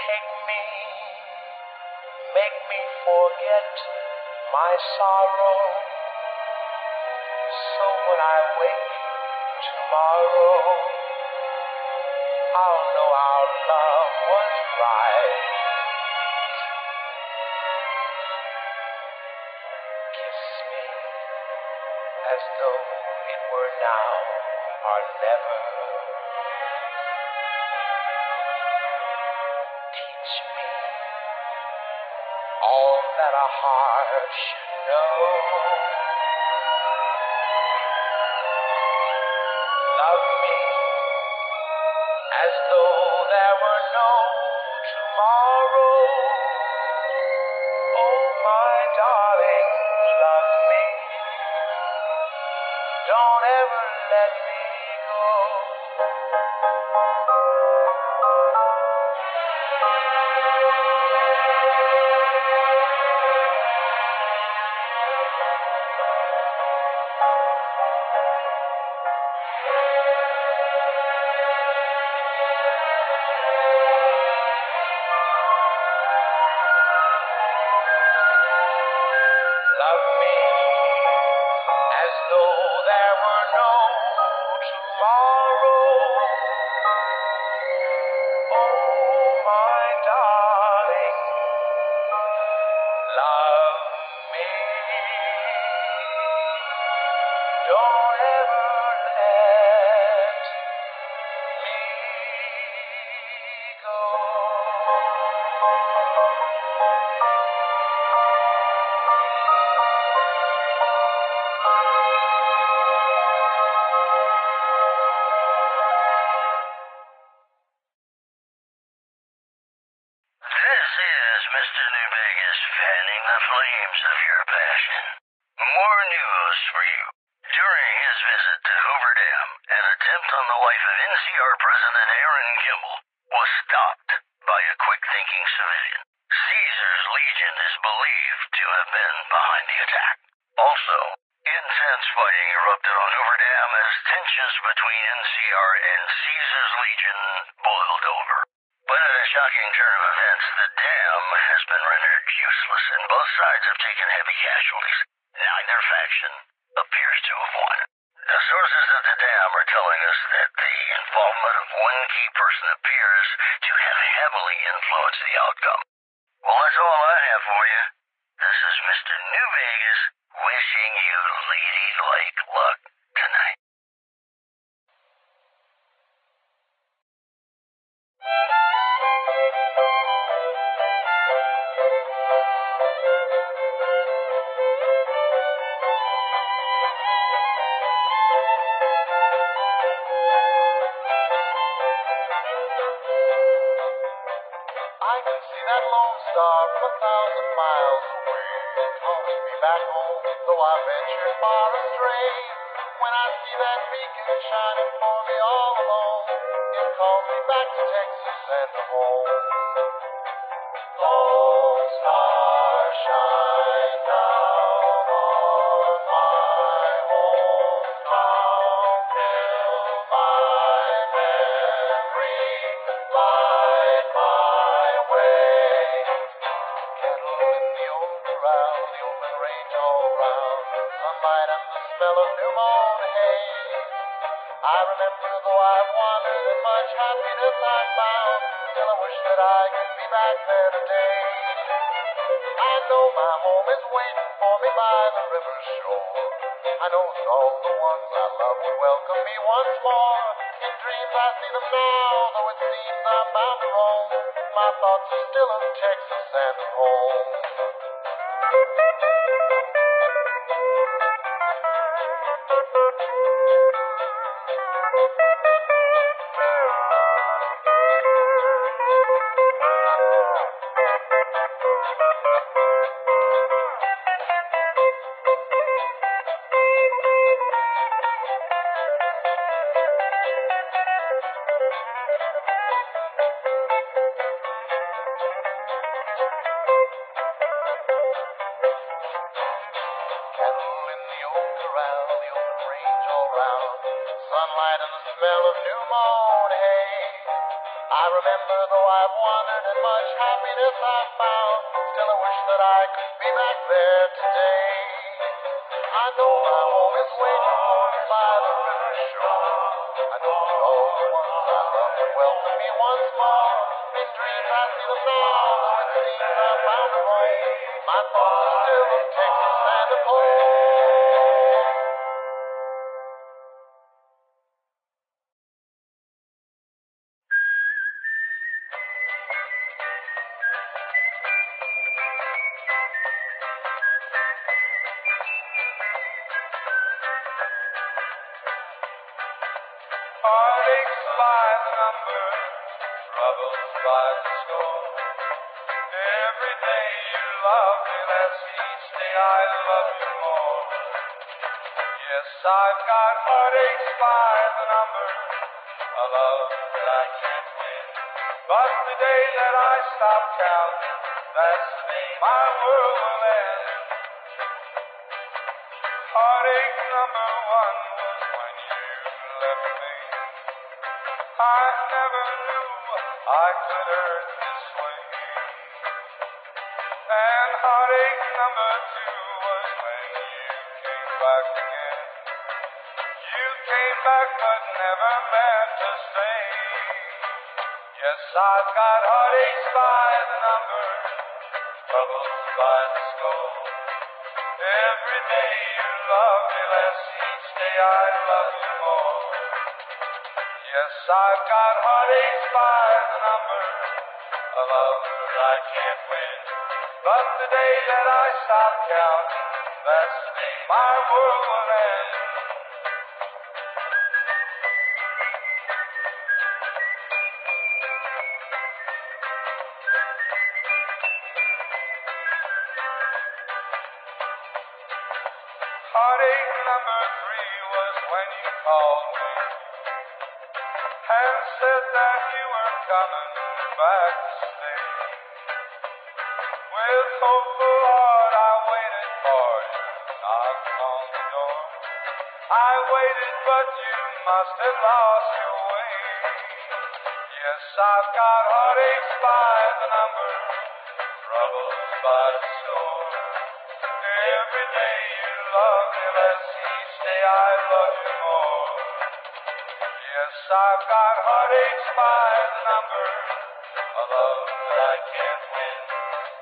Take me, make me forget my sorrow. So when I wake tomorrow, I'll know our love was right. Kiss me as though it were now or never. Teach me all that a heart should know. Love me as though there were no tomorrow. Oh, my darling, love me. Don't ever let me go. Love me as though there were no tomorrow. Oh, my darling, love me. Don't ever let me go. This is Mr. New Vegas fanning the flames of your passion. More news for you. During his visit to Hoover Dam, an attempt on the life of NCR President Aaron Kimball was stopped by a quick-thinking civilian. Caesar's Legion is believed to have been behind the attack. Also, intense fighting erupted on Hoover Dam as tensions between NCR and Caesar's Legion boiled over. But in a shocking turn of events, the dam has been rendered useless, and both sides have taken heavy casualties. Neither faction appears to have won. The sources at the dam are telling us that the involvement of one key person appears to have heavily influenced the outcome. Well, that's all I have for you. This is Mr. New Vegas wishing you ladylike luck tonight. I can see that lone star from 1,000 miles away, calling me back home, though I ventured far astray. When I see that beacon shining for me all alone, it calls me back to Texas and to home. Lone star, shine down on my hometown, fill my memory, light my way. Kettle in the old corral, the open range all round, sunlight and the smell of new mown hay. I remember though I've wandered and much happiness I found, still I wish that I could be back there today. I know my home is waiting for me by the river's shore. I know that all the ones I love would welcome me once more. In dreams I see them now, though it seems I'm bound to roam. My thoughts are still of Texas and home. remember, though I've wandered and much happiness I've found, still I wish that I could be back there today. I know my home is waiting for me by the river shore. I know that all the ones I love would welcome me once more. In dreams I see them now, though it seems I'm bound to roam. My thoughts are still of Texas and of home. Heartaches by the number, troubles by the score. Every day you love me less, each day I love you more. Yes, I've got heartaches by the number, a love that I can't win. But the day that I stop counting, that's the day my world will end. Heartache number one was when you left me. I never knew I could hurt this way. And heartache number two was when you came back again. You came back but never meant to stay. Yes, I've got heartaches by the number, troubles by the score. Every day you love me less, each day I love you more. Yes, I've got heartaches by the number, a love that I can't win. But the day that I stop counting, that's the day my world will end. Heartache number three was when you called me and said that you were coming back to stay. With hopeful heart I waited for you, knocked on the door. I waited but you must have lost your way. Yes, I've got heartaches by the number, troubles by the score. Every day you love me less, each day I love you more. Yes, I've got heartaches by the number, a love that I can't win.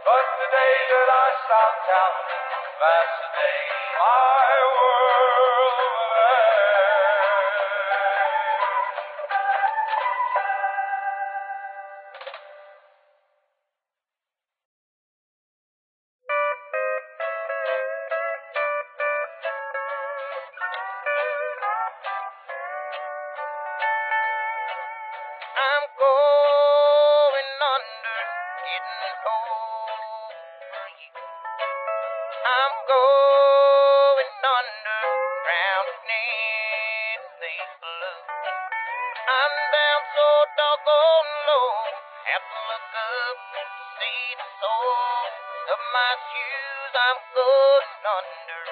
But the day that I stop counting, that's the day my world will end. I'm going under, getting over you. I'm going under, drowning in these blues. I'm down so doggone low, have to look up to see the soles of my shoes. I'm going under,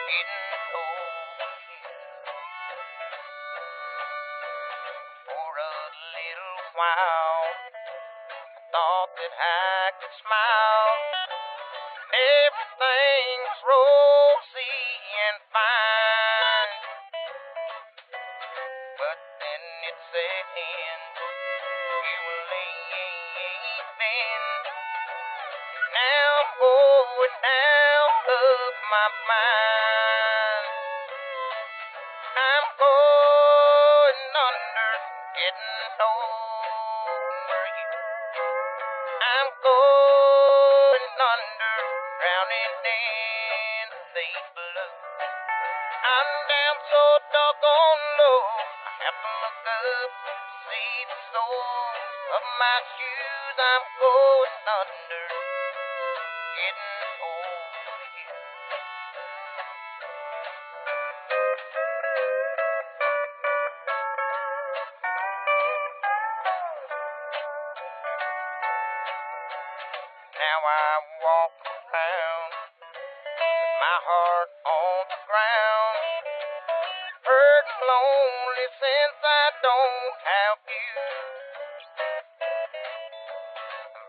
getting over you. For a little while, I thought that I could smile. Everything's rosy and fine. But then it set in, you were leaving. Now I'm going out of my mind. I'm going under, getting over you. I'm going under, drowning in the blue. I'm down so doggone low, I have to look up to see the soles of my shoes. I'm going under, getting over you. Now I walk around with my heart on the ground, hurt and lonely since I don't have you.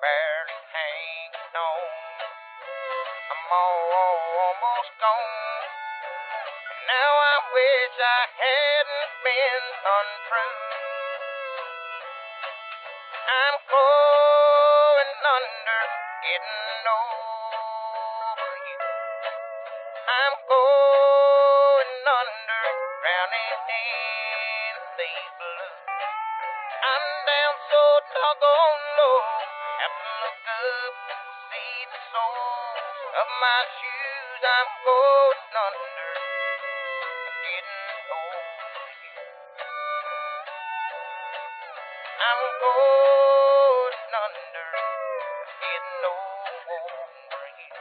barely hanging on. I'm almost gone. Now I wish I hadn't been untrue. I'm going under, getting over you. I'm going under, drowning in these blues. I'm down so doggone low, have to look up to see the soles of my shoes. I'm going under, getting over you. I'm going under, getting over you.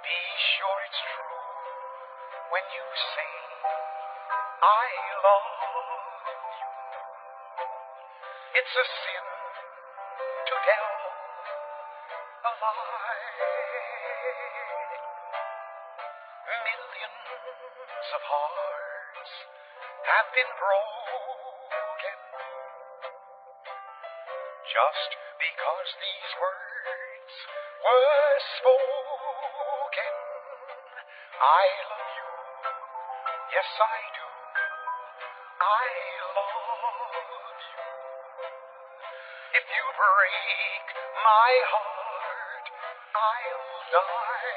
Be sure it's true when you say I love you. It's a sin to tell a lie. Millions of hearts have been broken just because these words were spoken. I love you, yes I do, I love you. If you break my heart, I'll die.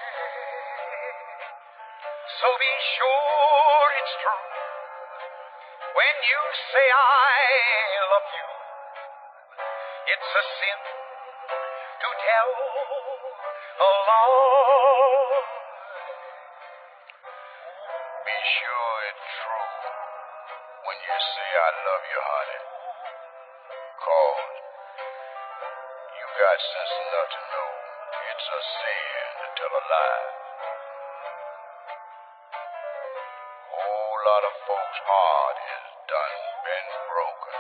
So be sure it's true when you say I love you. It's a sin to tell a lie. Be sure it's true when you say I love you, honey. 'Cause you got sense enough to know it's a sin to tell a lie. Whole lot of folks' heart is done been broken.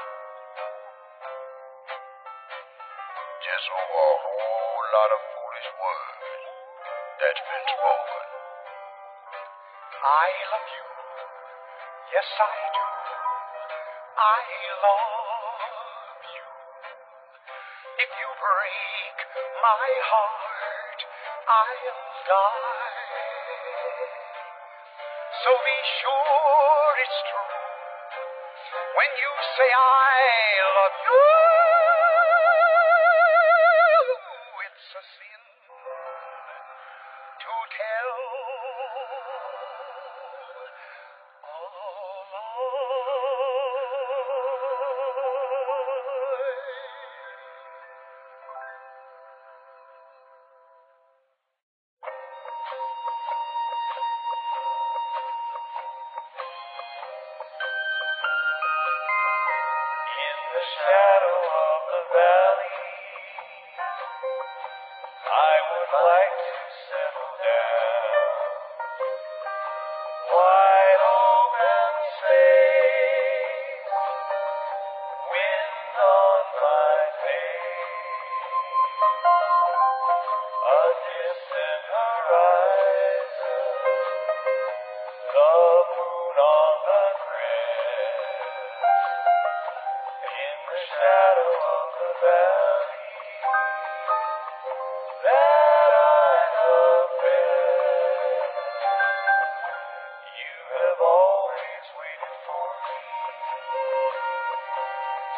Just over a whole lot of foolish words that's been spoken. I love you, yes I do. I love you. If you break my heart, I'll die. So be sure it's true when you say I love you. It's a sin to tell a In the shadow of the valley, I would like to settle down. Wide open space, wind on my face, a distant horizon, the moon on the crest. In the shadow of the valley that I love best, you have always waited for me,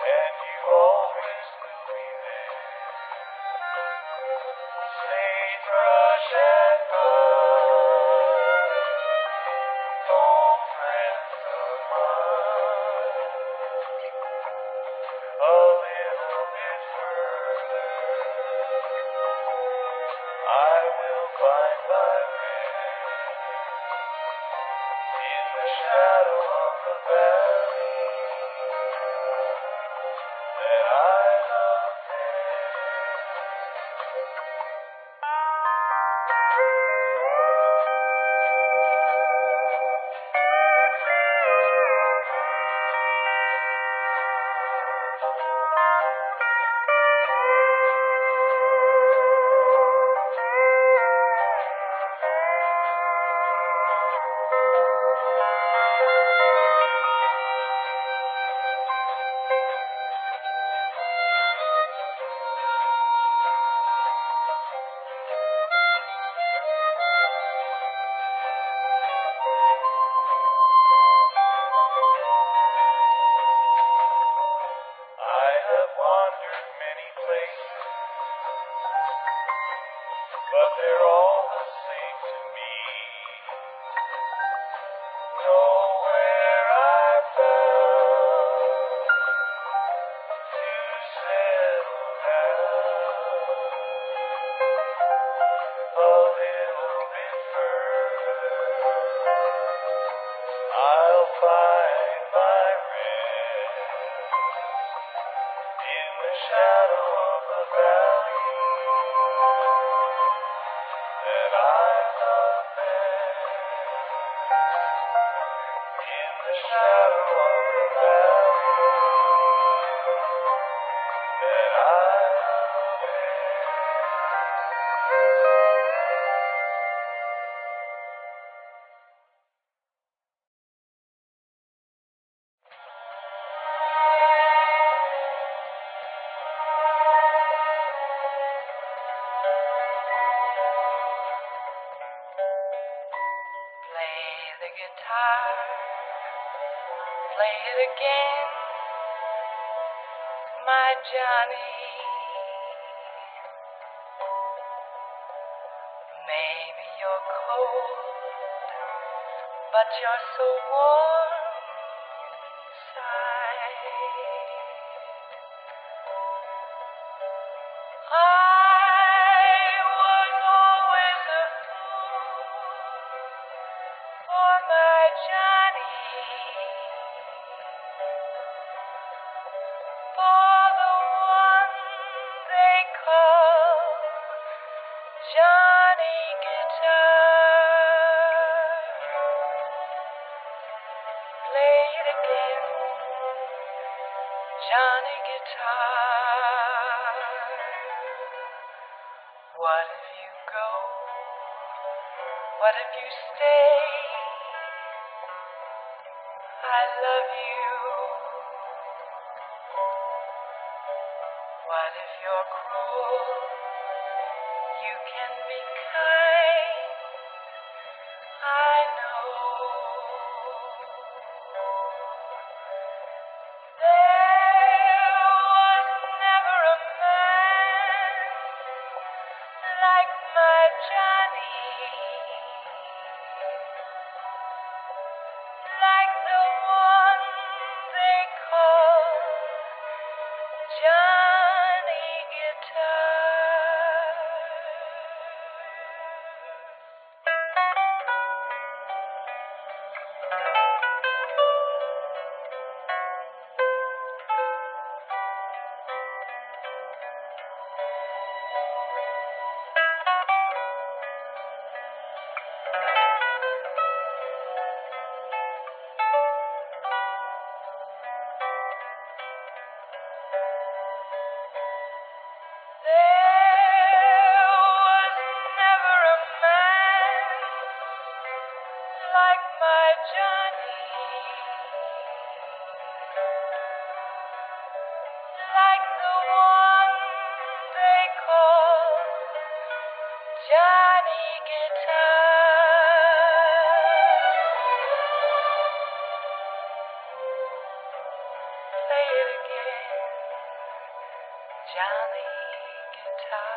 and you always will be there. Sagebrush and bud, old friends of mine. A little bit further, I will find my rest in the shadow of the valley that I love best. I have wandered many places, but they're all the same to me. Nowhere I found to settle down. A little bit further, I'll find my rest in the shadow of the valley that I love best. In the shadow of the valley that I love best. Play the guitar, play it again, my Johnny. Maybe you're cold, but you're so warm inside. I was always a fool for my Johnny, for the one they call What if you go? What if you stay? I love you. What if you're cruel? You can be kind. I know. There was never a man like my Johnny, like the one they call Johnny Guitar. There was never a man like my Johnny, like the one they call Johnny Guitar. Play it again, Johnny Guitar.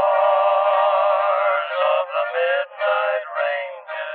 Stars of the midnight ranges,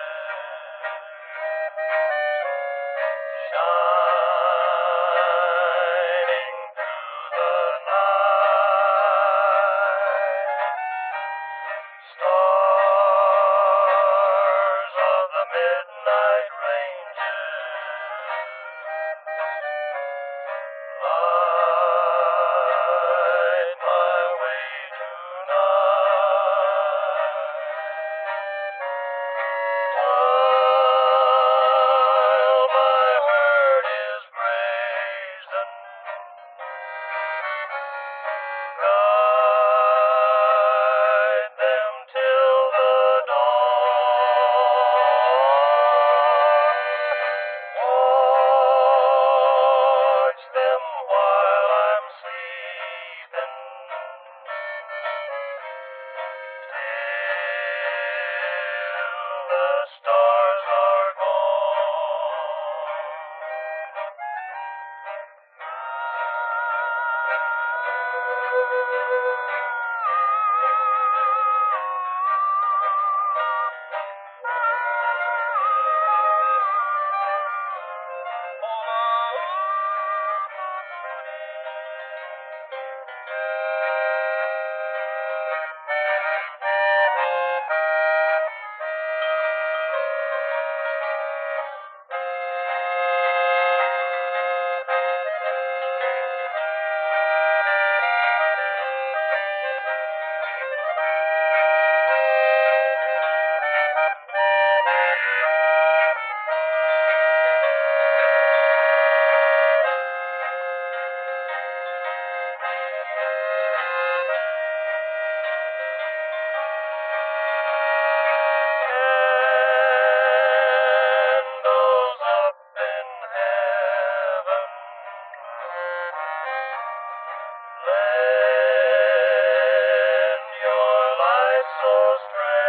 so strange.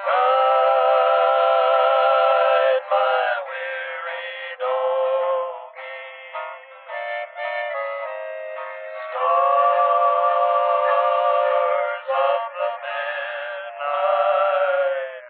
Guide my weary donkey. Stars of the midnight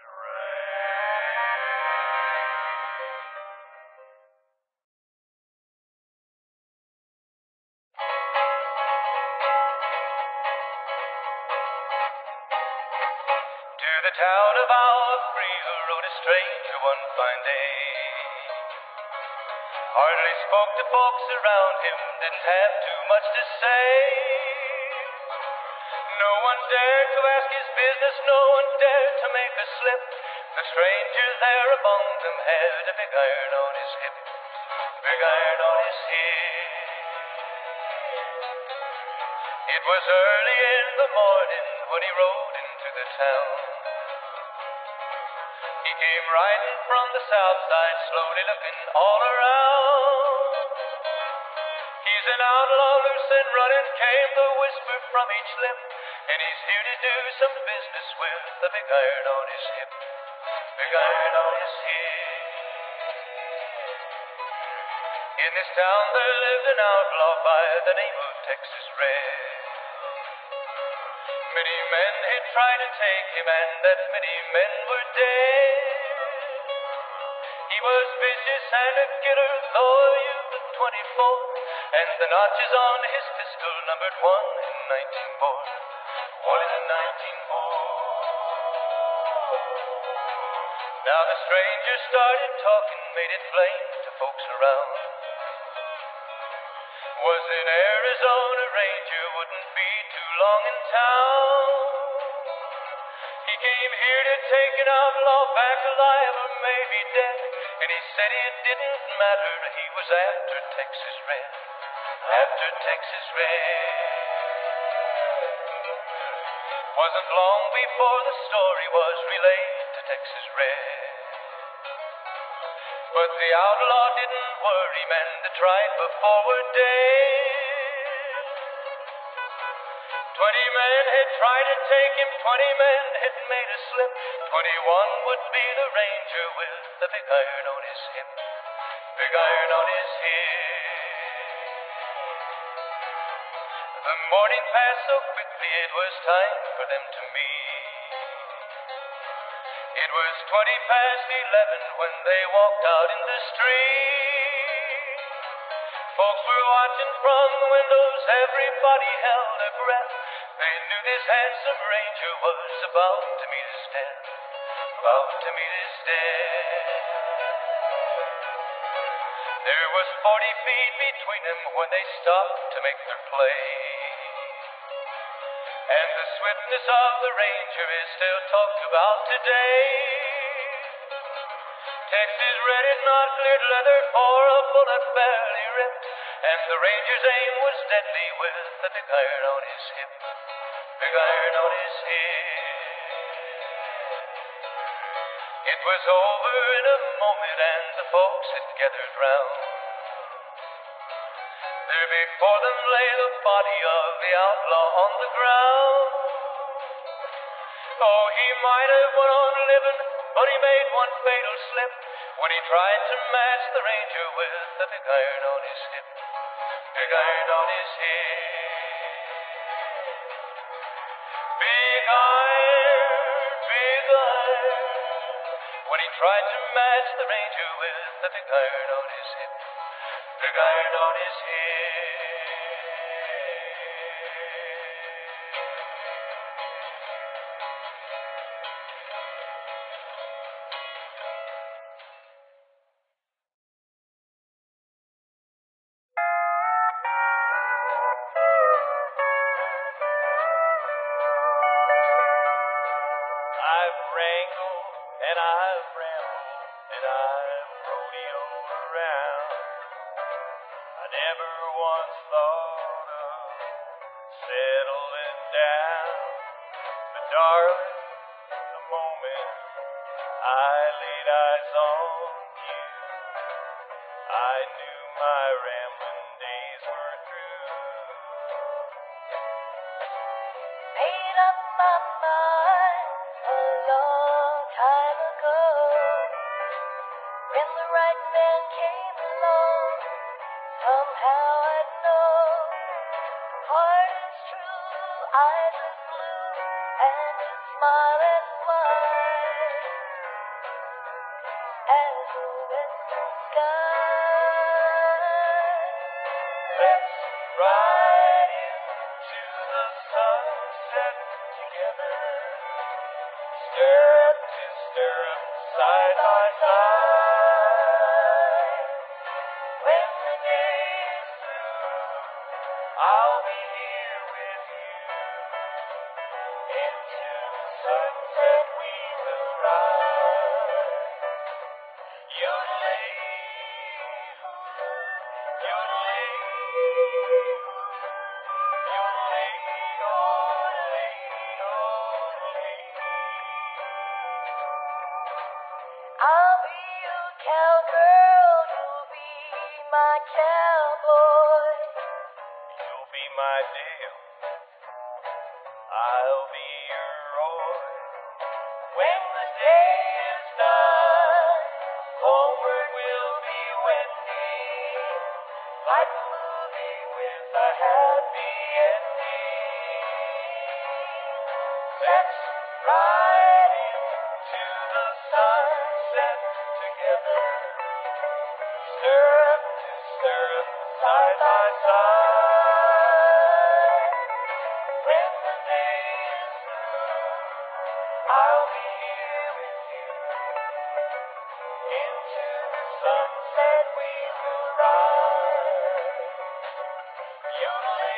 To the town of Alfreda rode a stranger one fine day. Hardly spoke to folks around him, didn't have too much to say. No one dared to ask his business, no one dared to make a slip. The stranger there among them had a big iron on his hip, big iron on his hip. It was early in the morning when he rode into the town. He came riding from the south side, slowly looking all around. He's an outlaw, loose and running, came the whisper from each lip, and he's here to do some business with the big iron on his hip, big iron on his hip. In this town there lived an outlaw by the name of Texas Red. Many men had tried to take him, and that many men were dead. He was vicious and a killer, though a youth of 24, and the notches on his pistol numbered 1 in 19 more, 1 in 19 more. Now the stranger started talking, made it plain to folks around. Was an Arizona ranger, wouldn't be too long in town. He came here to take an outlaw back alive or maybe dead, and he said it didn't matter, he was after Texas Red, after Texas Red. Wasn't long before the story was relayed to Texas Red. But the outlaw didn't worry, man, the tried before were dead. 20 men had tried to take him, 20 men had made a slip. 21 would be the ranger with the big iron on his hip, big iron on his hip. The morning passed so quickly, it was time for them to meet. It was 20 past 11 when they walked out in the street. Folks were watching from the windows, everybody held their breath. They knew this handsome ranger was about to meet his death, about to meet his death. There was 40 feet between them when they stopped to make their play. And the swiftness of the ranger is still talked about today. Texas Red had not cleared leather for a bullet barely ripped, and the ranger's aim was deadly with the big iron on his hip, big iron on his hip. It was over in a moment and the folks had gathered round. There before them lay the body of the outlaw on the ground. Oh, he might have went on living, but he made one fatal slip when he tried to match the ranger with the big iron on his hip, big iron on his hip. Big iron, when he tried to match the ranger with the big iron on his hip, big iron on his hip. I've wrangled and I've rambled and I've rodeoed around. I never once thought of settling down. But darling, the moment I laid eyes on you, I knew my rambling days were through. made up my mind a long time ago. When the right man came along, somehow I'd know. Heart is true, eyes is blue, and his smile as wide as the western sky. Let's ride into the sunset together, stirrup to stirrup, side by side. When the day is through, I'll be here with you. Into the sunset we will ride. Yodeling, yodeling, yodeling, yodeling, yodeling. I'll be your cowgirl, you'll be my cowboy. You'll be my Dale, I'll be your Roy. When the day is done, homeward we'll be wending, like a movie with a happy ending. Let's ride into the sunset together, stirrup to stirrup, side by side. When the day is through, I'll be here with you. Into the sunset we will ride. Yodeling,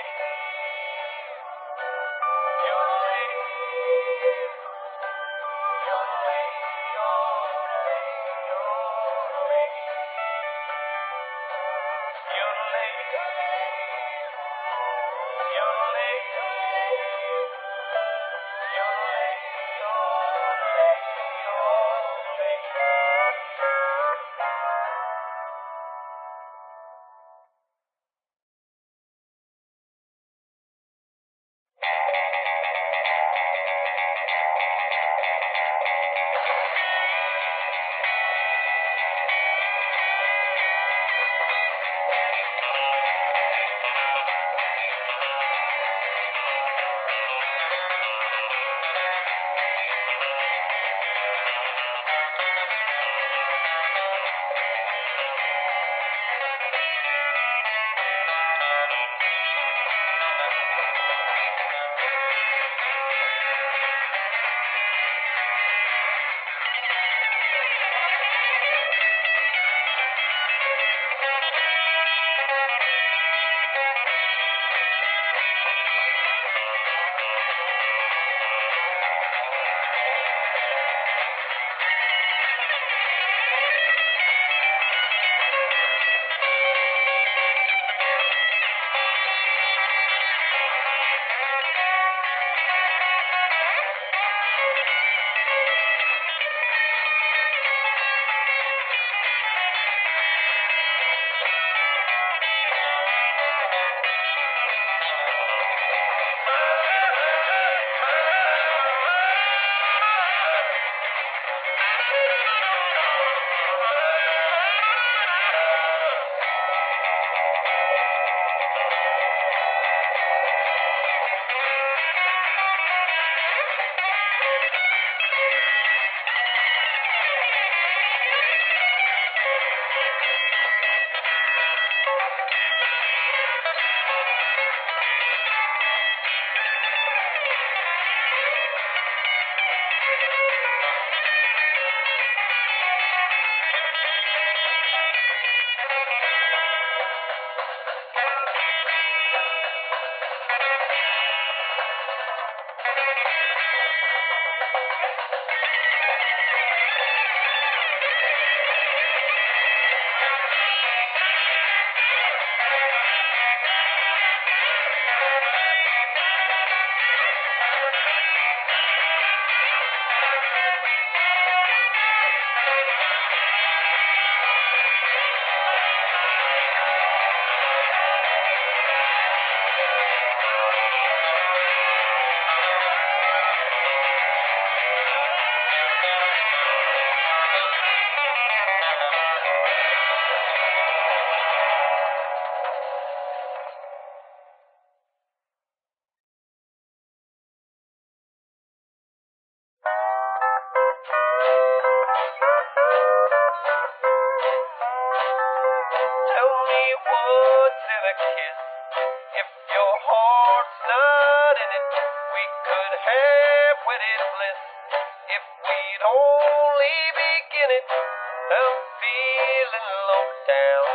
only beginning. I'm feeling low down.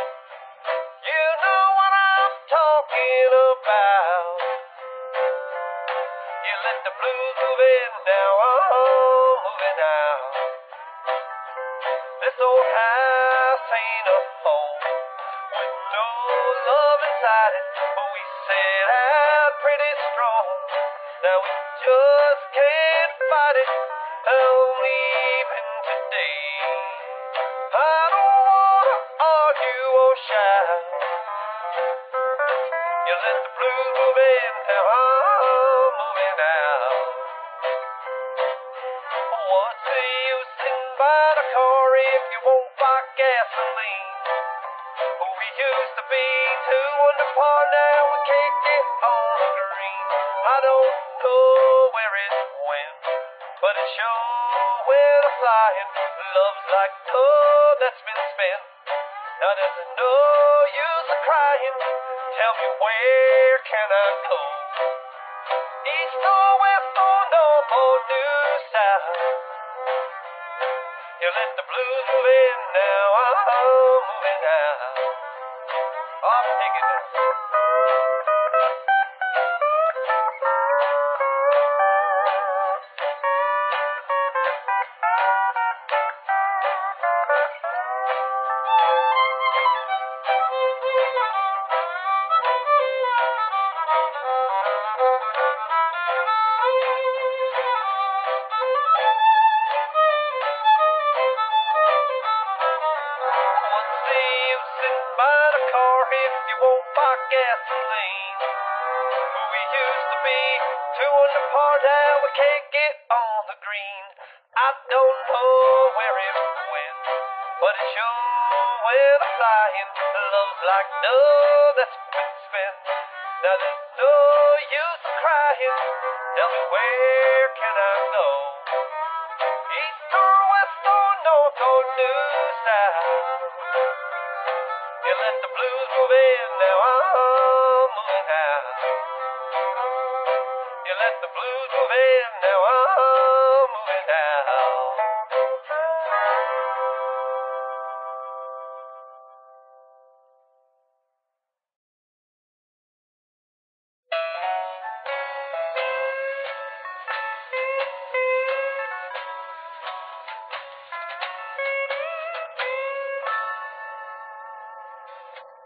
You know what I'm talking about. You let the blues move in, now I'm moving out. This old house ain't a home with no love inside it, but we set out pretty strong. Now we just can't fight it. I'm leaving today. I don't wanna argue or shout. You let the blues move in, now I'm moving out. What's the use sitting by the car if you won't buy gasoline? We used to be two under par, now we can't get on the green. I don't know where it went, but it sure went a-flying. Love's like love that's been spent. Now there's no use of crying. Tell me, where can I go? East or west or north or due south? You let the blues move in, now I'm moving out. I'm taking it. What's the use sitting by the car if you won't buy gasoline? We used to be two under par, now we can't get on the green. I don't know where it went, but it sure went a-flying. Love's like love that's been spent. Now there's no use of crying. Tell me, where can I go? East or west or north or due south? You let the blues move in, now I'm moving out. You let the blues move in, now I'm moving out.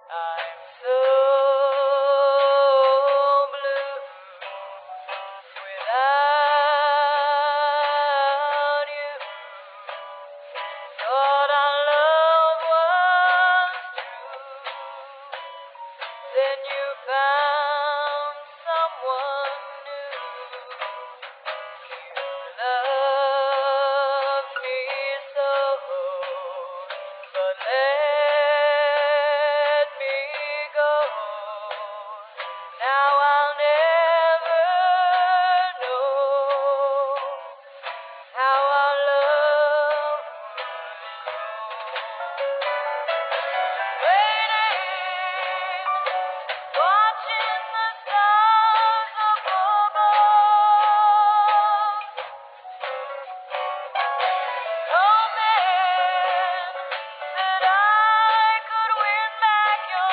I'm so blue without you. Thought our love was true. Then you found someone new. You loved me so, but let me go. Now I'll never know how our love waiting, watching the stars up above, hoping that I could win back your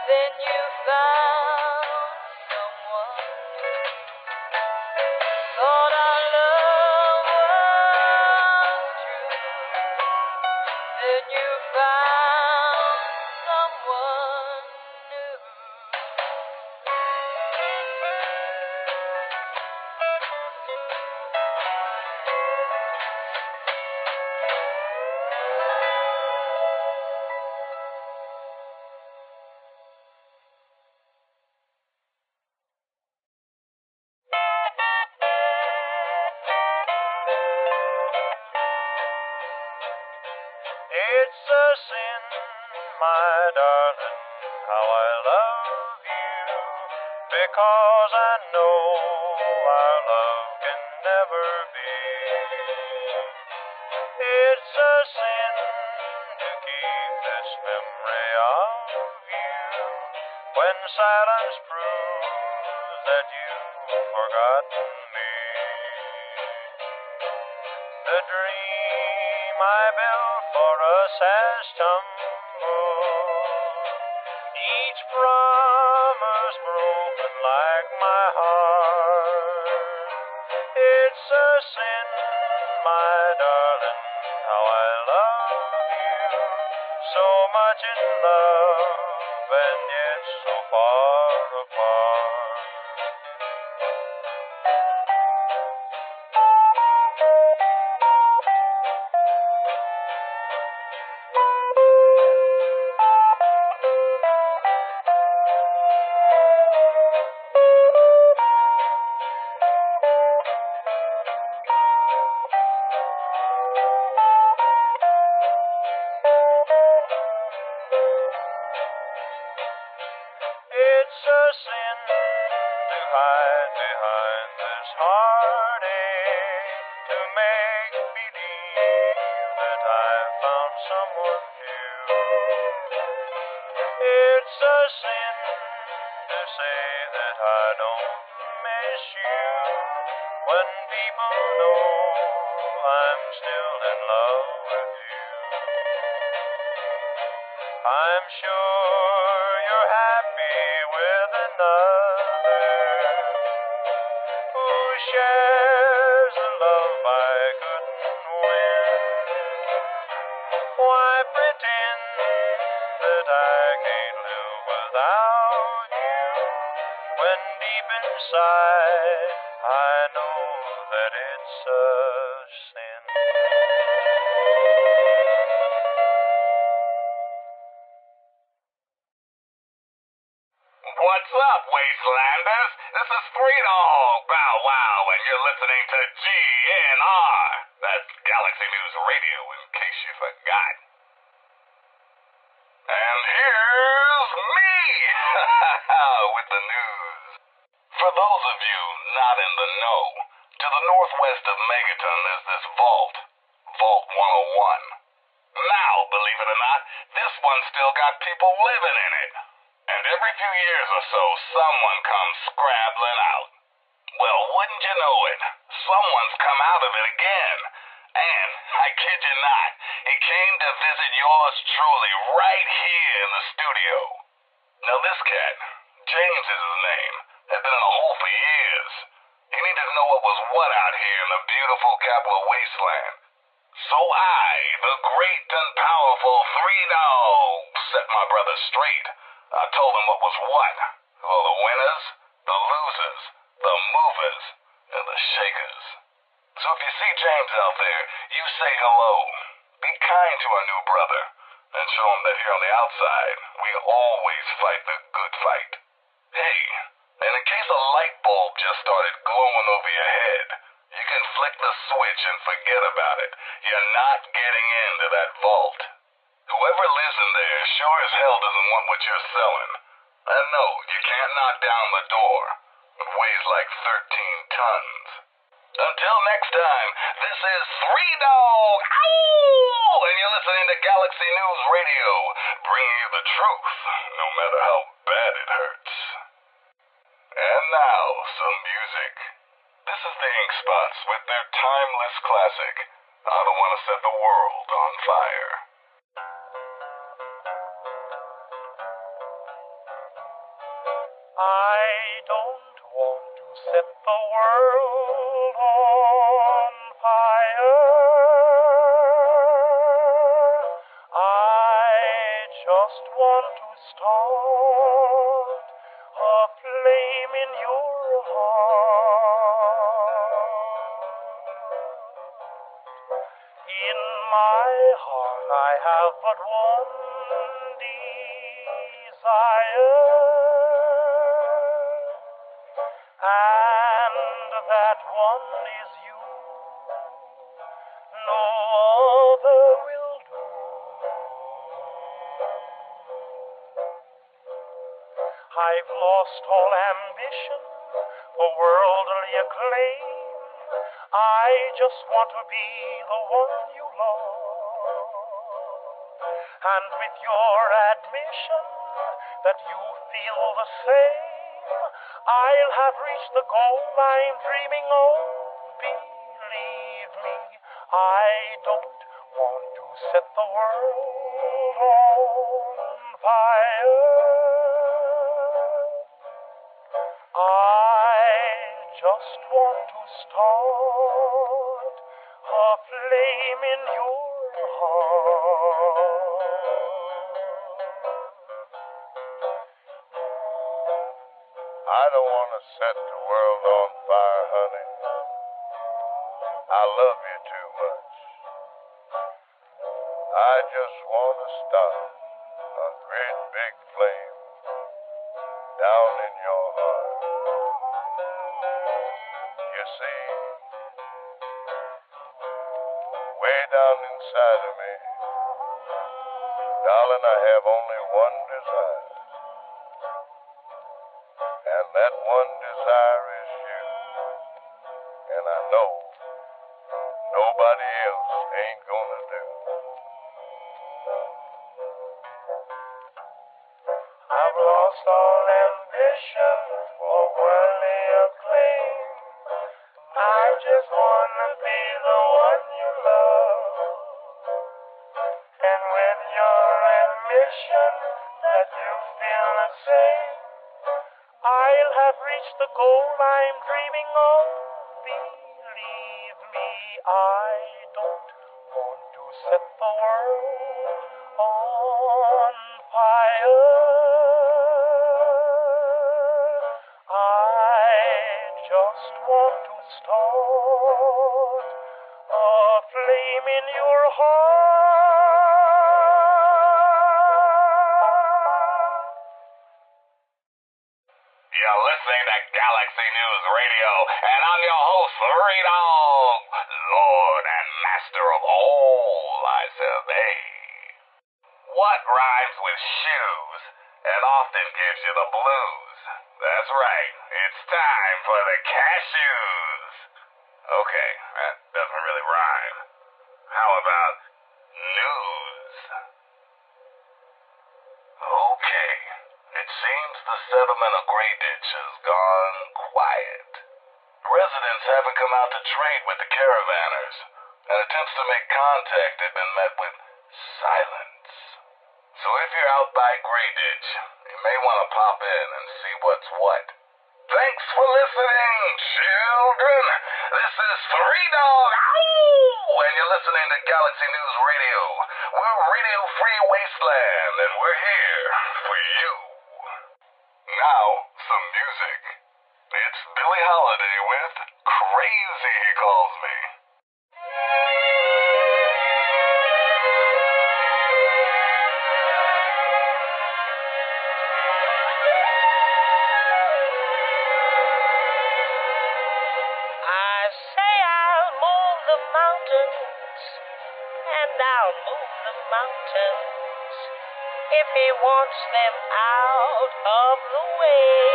Then you found someone new. Thought our love was true. Then you found someone new. It's a sin, my darling, how I love you, because I know our love can never be. It's a sin to keep this memory of you, when silence proves that you've forgotten me. The dream I built for us has tumbled, each promise broken like my heart. It's a sin, my darling, how I love you, so much in love and yet so far apart. It's a sin to hide behind this heartache, to make believe that I've found someone new. It's a sin to say that I don't miss you, when people know I'm still in love with you. I'm sure you're happy with another who shares the love I couldn't win. Why pretend that I can't live without you, when deep inside I know that it's a sin. What's up, Wastelanders? This is Three Dog Bow Wow, and you're listening to GNR. That's Galaxy News Radio, in case you forgot. And here's me with the news. For those of you not in the know, to the northwest of Megaton is this vault, Vault 101. Now, believe it or not, this one's still got people living in it. And every few years or so, someone comes scrabbling out. Well, wouldn't you know it, someone's come out of it again. And, I kid you not, he came to visit yours truly right here in the studio. Now this cat, James is his name, had been in a hole for years. He needed to know what was what out here in the beautiful capital wasteland. So I, the great and powerful Three Dogs, set my brother straight. I told him what was what. All the winners, the losers, the movers, and the shakers. So if you see James out there, you say hello. Be kind to our new brother, and show him that here on the outside, we always fight the good fight. Hey, and in case a light bulb just started glowing over your head, you can flick the switch and forget about it. You're not getting into that vault. Whoever lives in there sure as hell doesn't want what you're selling. And no, you can't knock down the door. It weighs like 13 tons. Until next time, this is Three Dog, ow! And you're listening to Galaxy News Radio, bringing you the truth, no matter how bad it hurts. And now, some music. This is the Ink Spots with their timeless classic, I Don't Want to Set the World on Fire. I don't want to set the world on fire. I just want to start a flame in your heart. In my heart I have but one desire, and that one is you. No other will do. I've lost all ambition for worldly acclaim. I just want to be the one you love. And with your admission that you feel the same, I'll have reached the goal I'm dreaming of. Believe me, I don't want to set the world on fire. I just want to start a flame in your heart. I don't want to set the world on fire, honey. I love you too much. I just want to start a great big flame down in your heart. You see, way down inside of me, darling, I have only one desire. And that one desire is you. And I know nobody else ain't gonna do. I've lost all ambition for worldly acclaim. I just wanna be the one you love. And with your admission that you feel the same, I'll have reached the goal I'm dreaming of. Believe me, I don't want to set the world on fire. I just want to start a flame in your heart. You're listening to Galaxy News Radio, and I'm your host, Three Dog, Lord and Master of all I survey. What rhymes with shoes and often gives you the blues? That's right, it's time for the cashews. Okay, that doesn't really rhyme. How about news? Okay, it seems the settlement of Grey Ditch has gone quiet. Residents haven't come out to trade with the caravanners, and attempts to make contact have been met with silence. So if you're out by Grey Ditch, you may want to pop in and see what's what. Thanks for listening, children. This is Three Dog, and you're listening to Galaxy News Radio. We're Radio Free Wasteland, and we're here for you. Now, some music. It's Billie Holiday with Crazy, He Calls Me. I say I'll move the mountains, and I'll move the mountains if he wants them out of the way.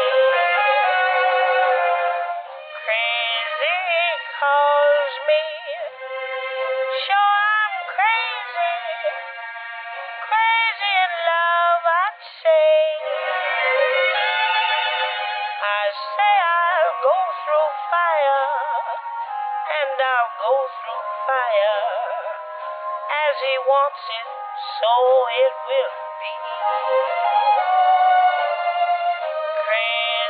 Crazy calls me, sure I'm crazy, crazy in love I'd say. I say I'll go through fire, and I'll go through fire, as he wants it, so it will be. Crazy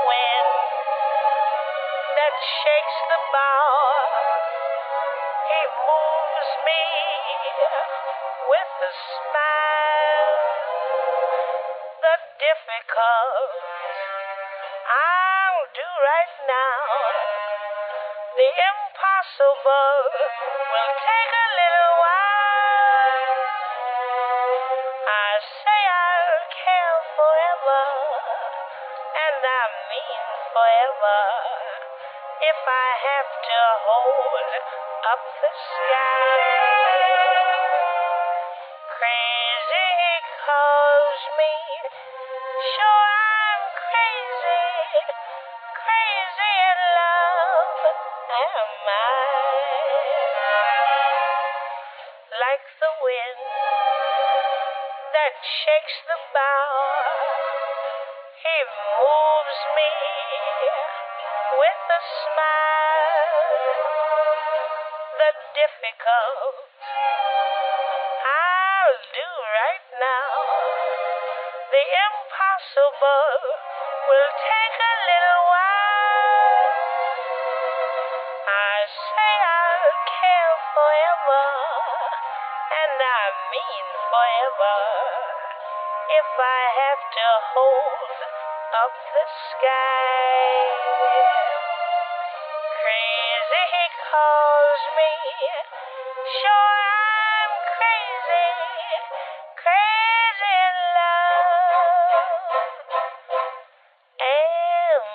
wind that shakes the bough. He moves me with a smile. The difficult I'll do right now. The impossible will take a little while. I say I'll care forever, and I mean forever, if I have to hold up the sky. Crazy he calls me, sure I'm crazy, crazy in love am I. Like the wind that shakes the bough, he moves me with a smile. The difficult I'll do right now. The impossible will take a little while. I say I'll care forever, and I mean forever, if I have to hold up the sky. Crazy he calls me, sure I'm crazy, crazy in love am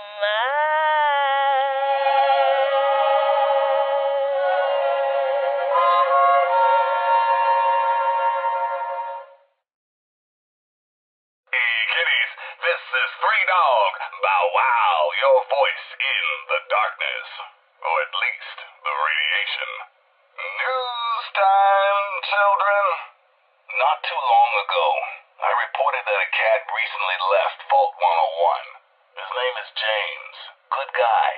Hey, kiddies, this is Three Dog. Bow wow, your voice in the darkness. Or at least the radiation. News time, children. Not too long ago, I reported that a cat recently left Fault 101. His name is James. Good guy.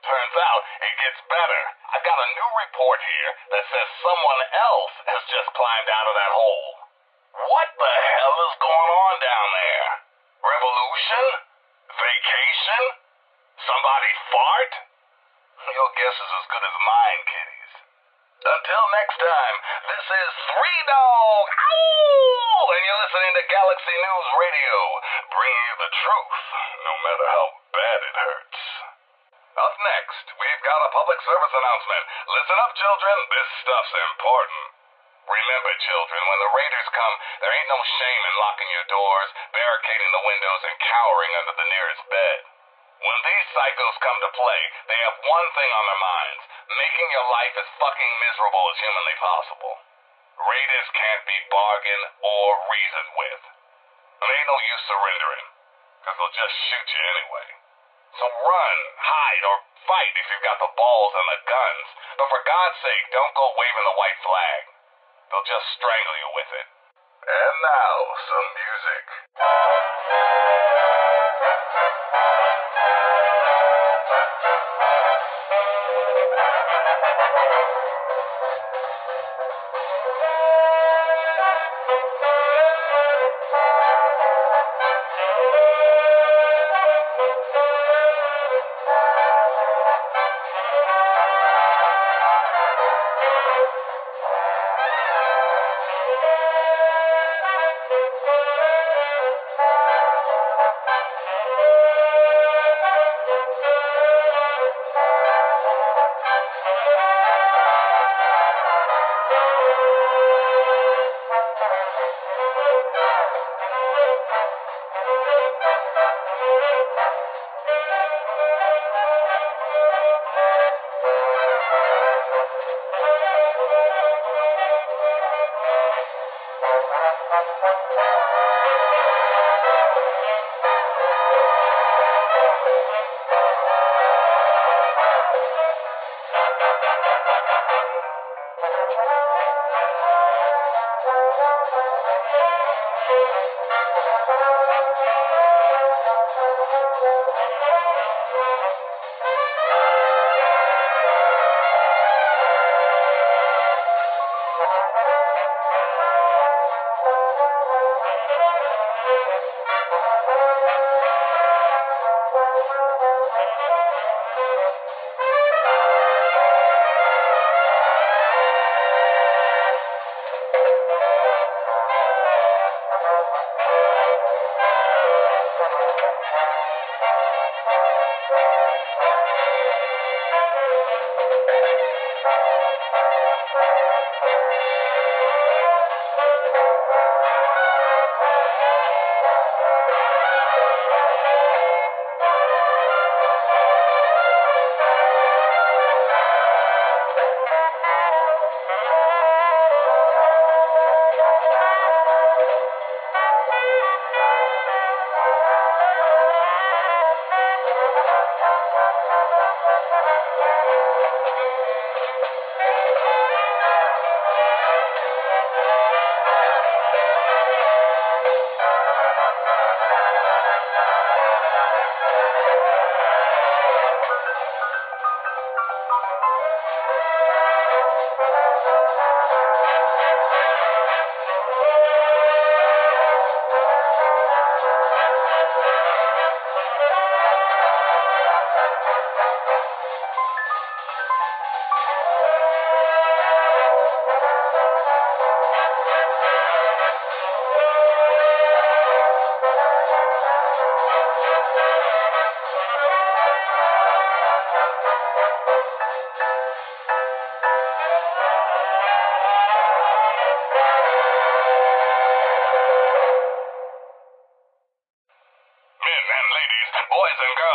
Turns out it gets better. I got a new report here that says someone else has just climbed out of that hole. What the hell is going on down there? Revolution? Vacation? Somebody fart? Your guess is as good as mine, kiddies. Until next time, this is Three Dog. Ow! And you're listening to Galaxy News Radio, bringing you the truth, no matter how bad it hurts. Up next, we've got a public service announcement. Listen up, children. This stuff's important. Remember, children, when the raiders come, there ain't no shame in locking your doors, barricading the windows, and cowering under the nearest bed. When these psychos come to play, they have one thing on their minds: making your life as fucking miserable as humanly possible. Raiders can't be bargained or reasoned with. There ain't no use surrendering, because they'll just shoot you anyway. So run, hide, or fight if you've got the balls and the guns. But for God's sake, don't go waving the white flag. They'll just strangle you with it. And now, some music.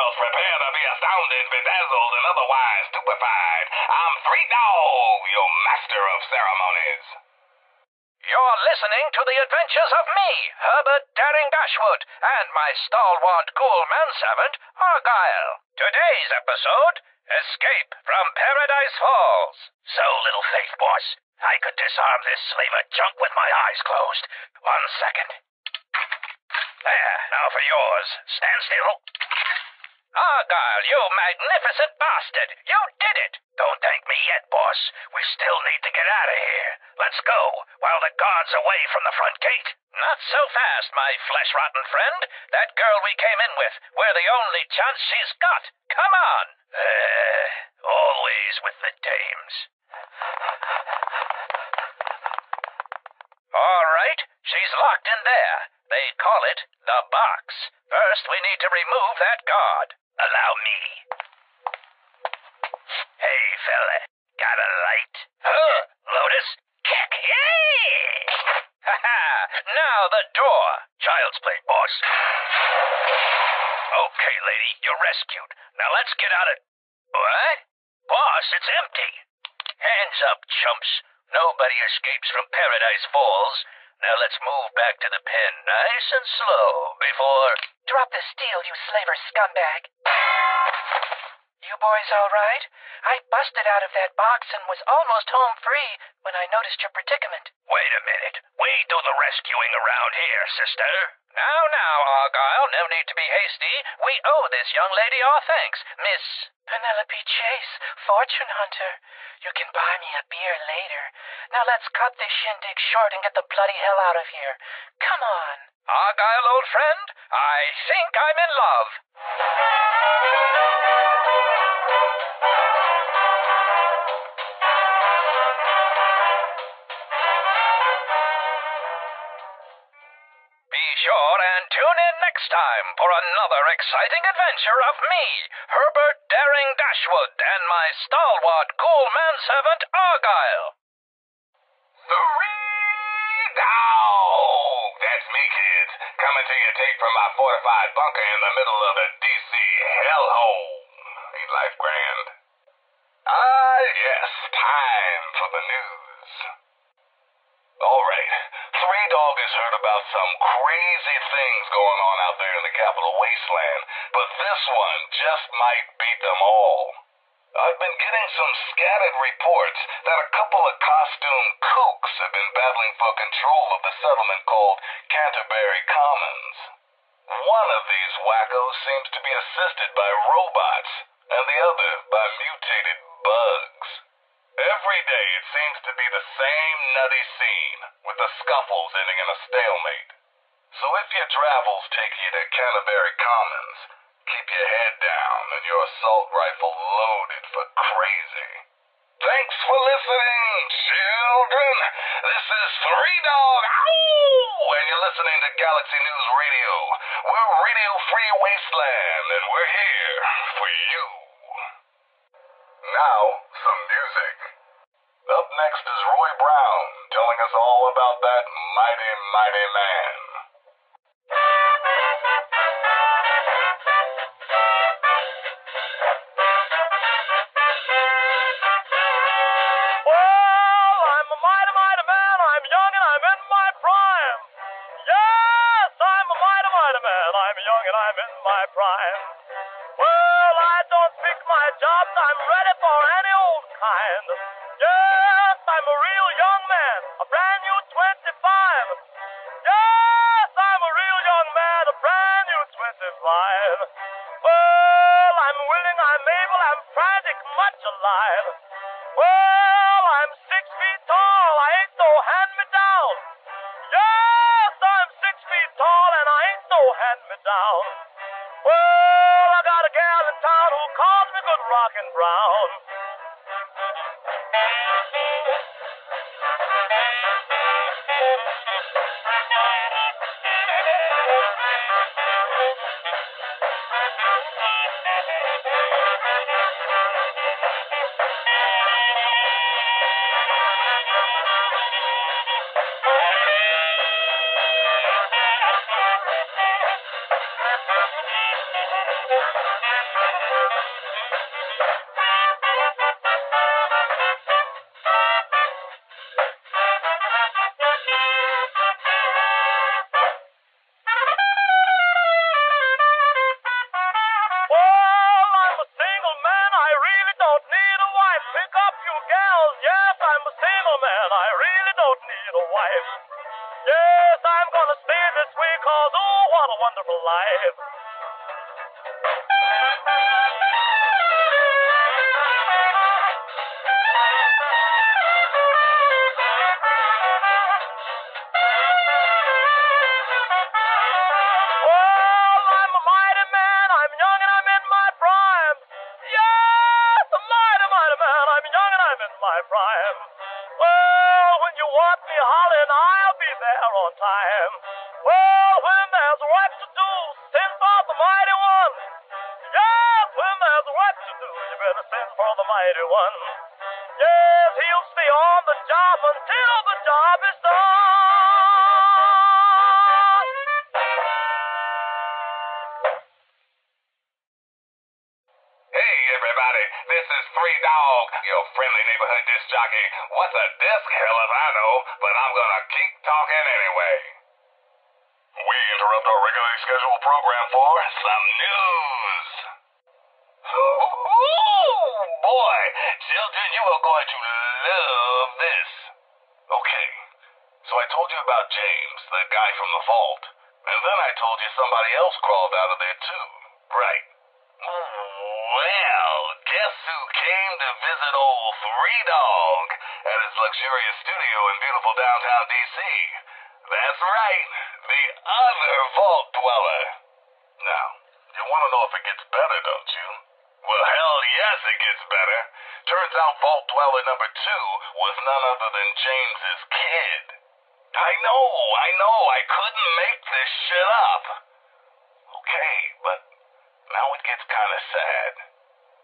yourselves prepare to be astounded, bedazzled, and otherwise stupefied. I'm Three Dog, your master of ceremonies. You're listening to the adventures of me, Herbert Daring Dashwood, and my stalwart ghoul manservant, Argyle. Today's episode, Escape from Paradise Falls. So, Little Faith Boss, I could disarm this slave of junk with my eyes closed. 1 second. There, now for yours. Stand still. Argyle, you magnificent bastard! You did it! Don't thank me yet, boss. We still need to get out of here. Let's go, while the guard's away from the front gate. Not so fast, my flesh-rotten friend. That girl we came in with, we're the only chance she's got. Come on! Always with the dames. All right, she's locked in there. They call it the box. First, we need to remove that guard. Allow me. Hey, fella, got a light? Lotus? Kick! Yay! Ha-ha! Now the door. Child's play, boss. Okay, lady, you're rescued. Now let's get out of... What? Boss, it's empty. Hands up, chumps. Nobody escapes from Paradise Falls. Now let's move back to the pen nice and slow before... Drop the steel, you slaver scumbag. You boys all right? I busted out of that box and was almost home free when I noticed your predicament. Wait a minute. We do the rescuing around here, sister. Now, Argyle, no need to be hasty. We owe this young lady our thanks, Miss... Penelope Chase, fortune hunter. You can buy me a beer later. Now let's cut this shindig short and get the bloody hell out of here. Come on. Argyle, old friend, I think I'm in love. Be sure and tune in next time for another exciting adventure of me, Herbert Daring Dashwood, and my stalwart ghoul manservant Argyle. Three Dog! That's me, kids. Coming to you tape from my fortified bunker in the middle of the D.C. hellhole. Ain't life grand? Yes, time for the news. All right, Three Dog has heard about some crazy things going on out there in the Capital Wasteland, but this one just might beat them all. I've been getting some scattered reports that a couple of costume kooks have been battling for control of the settlement called Canterbury Commons. One of these wackos seems to be assisted by robots, and the other by mutated bugs. Every day it seems to be the same nutty scene, with the scuffles ending in a stalemate. So if your travels take you to Canterbury Commons, keep your head down and your assault rifle loaded for crazy. Thanks for listening, children. This is Three Dog, and you're listening to Galaxy News Radio. We're Radio Free Wasteland, and we're here for you. Now, some music. Up next is Roy Brown, telling us all about that mighty, mighty man. Well, I'm a mighty, mighty man. I'm young and I'm in my prime. Yes, I'm a mighty, mighty man. I'm young and I'm in my prime. Well, I don't pick my jobs. I'm ready for any old kind. Yes, I'm a real young man, a brand new 25. Yes, I'm a real young man, a brand new 25. Well, I'm willing, I'm able, I'm frantic, much alive. Well, I'm 6 feet tall, I ain't no hand-me-down. Yes, I'm 6 feet tall and I ain't no hand-me-down. Well, I got a gal in town who calls me Good Rockin' Brown. life. Yes, I'm gonna stay this way, cause oh, what a wonderful life. Well, I'm a mighty man, I'm young and I'm in my prime. Yes, a mighty man, I'm young and I'm in my prime. Well, when you want me hollering, I'll be there on time. Well, when there's work to do, send for the mighty one. Yes, when there's work to do, you better send for the mighty one. Yes, he'll stay on the job until the job is done. Hey, everybody, this is Three Dog, your friendly neighborhood disc jockey. What's a disc? Hell if I know, but I'm gonna keep talking anyway. We interrupt our regularly scheduled program for some news. Ooh, boy, children, you are going to love this. Okay, so I told you about James, that guy from the vault, and then I told you somebody else crawled out of there too. Right. Well, guess who came to visit old Three Dog at his luxurious studio in beautiful downtown D.C.? That's right, the other vault dweller. Now, you want to know if it gets better, don't you? Well, hell yes, it gets better. Turns out vault dweller number 2 was none other than James's kid. I know, I couldn't make this shit up. Okay, but now it gets kind of sad.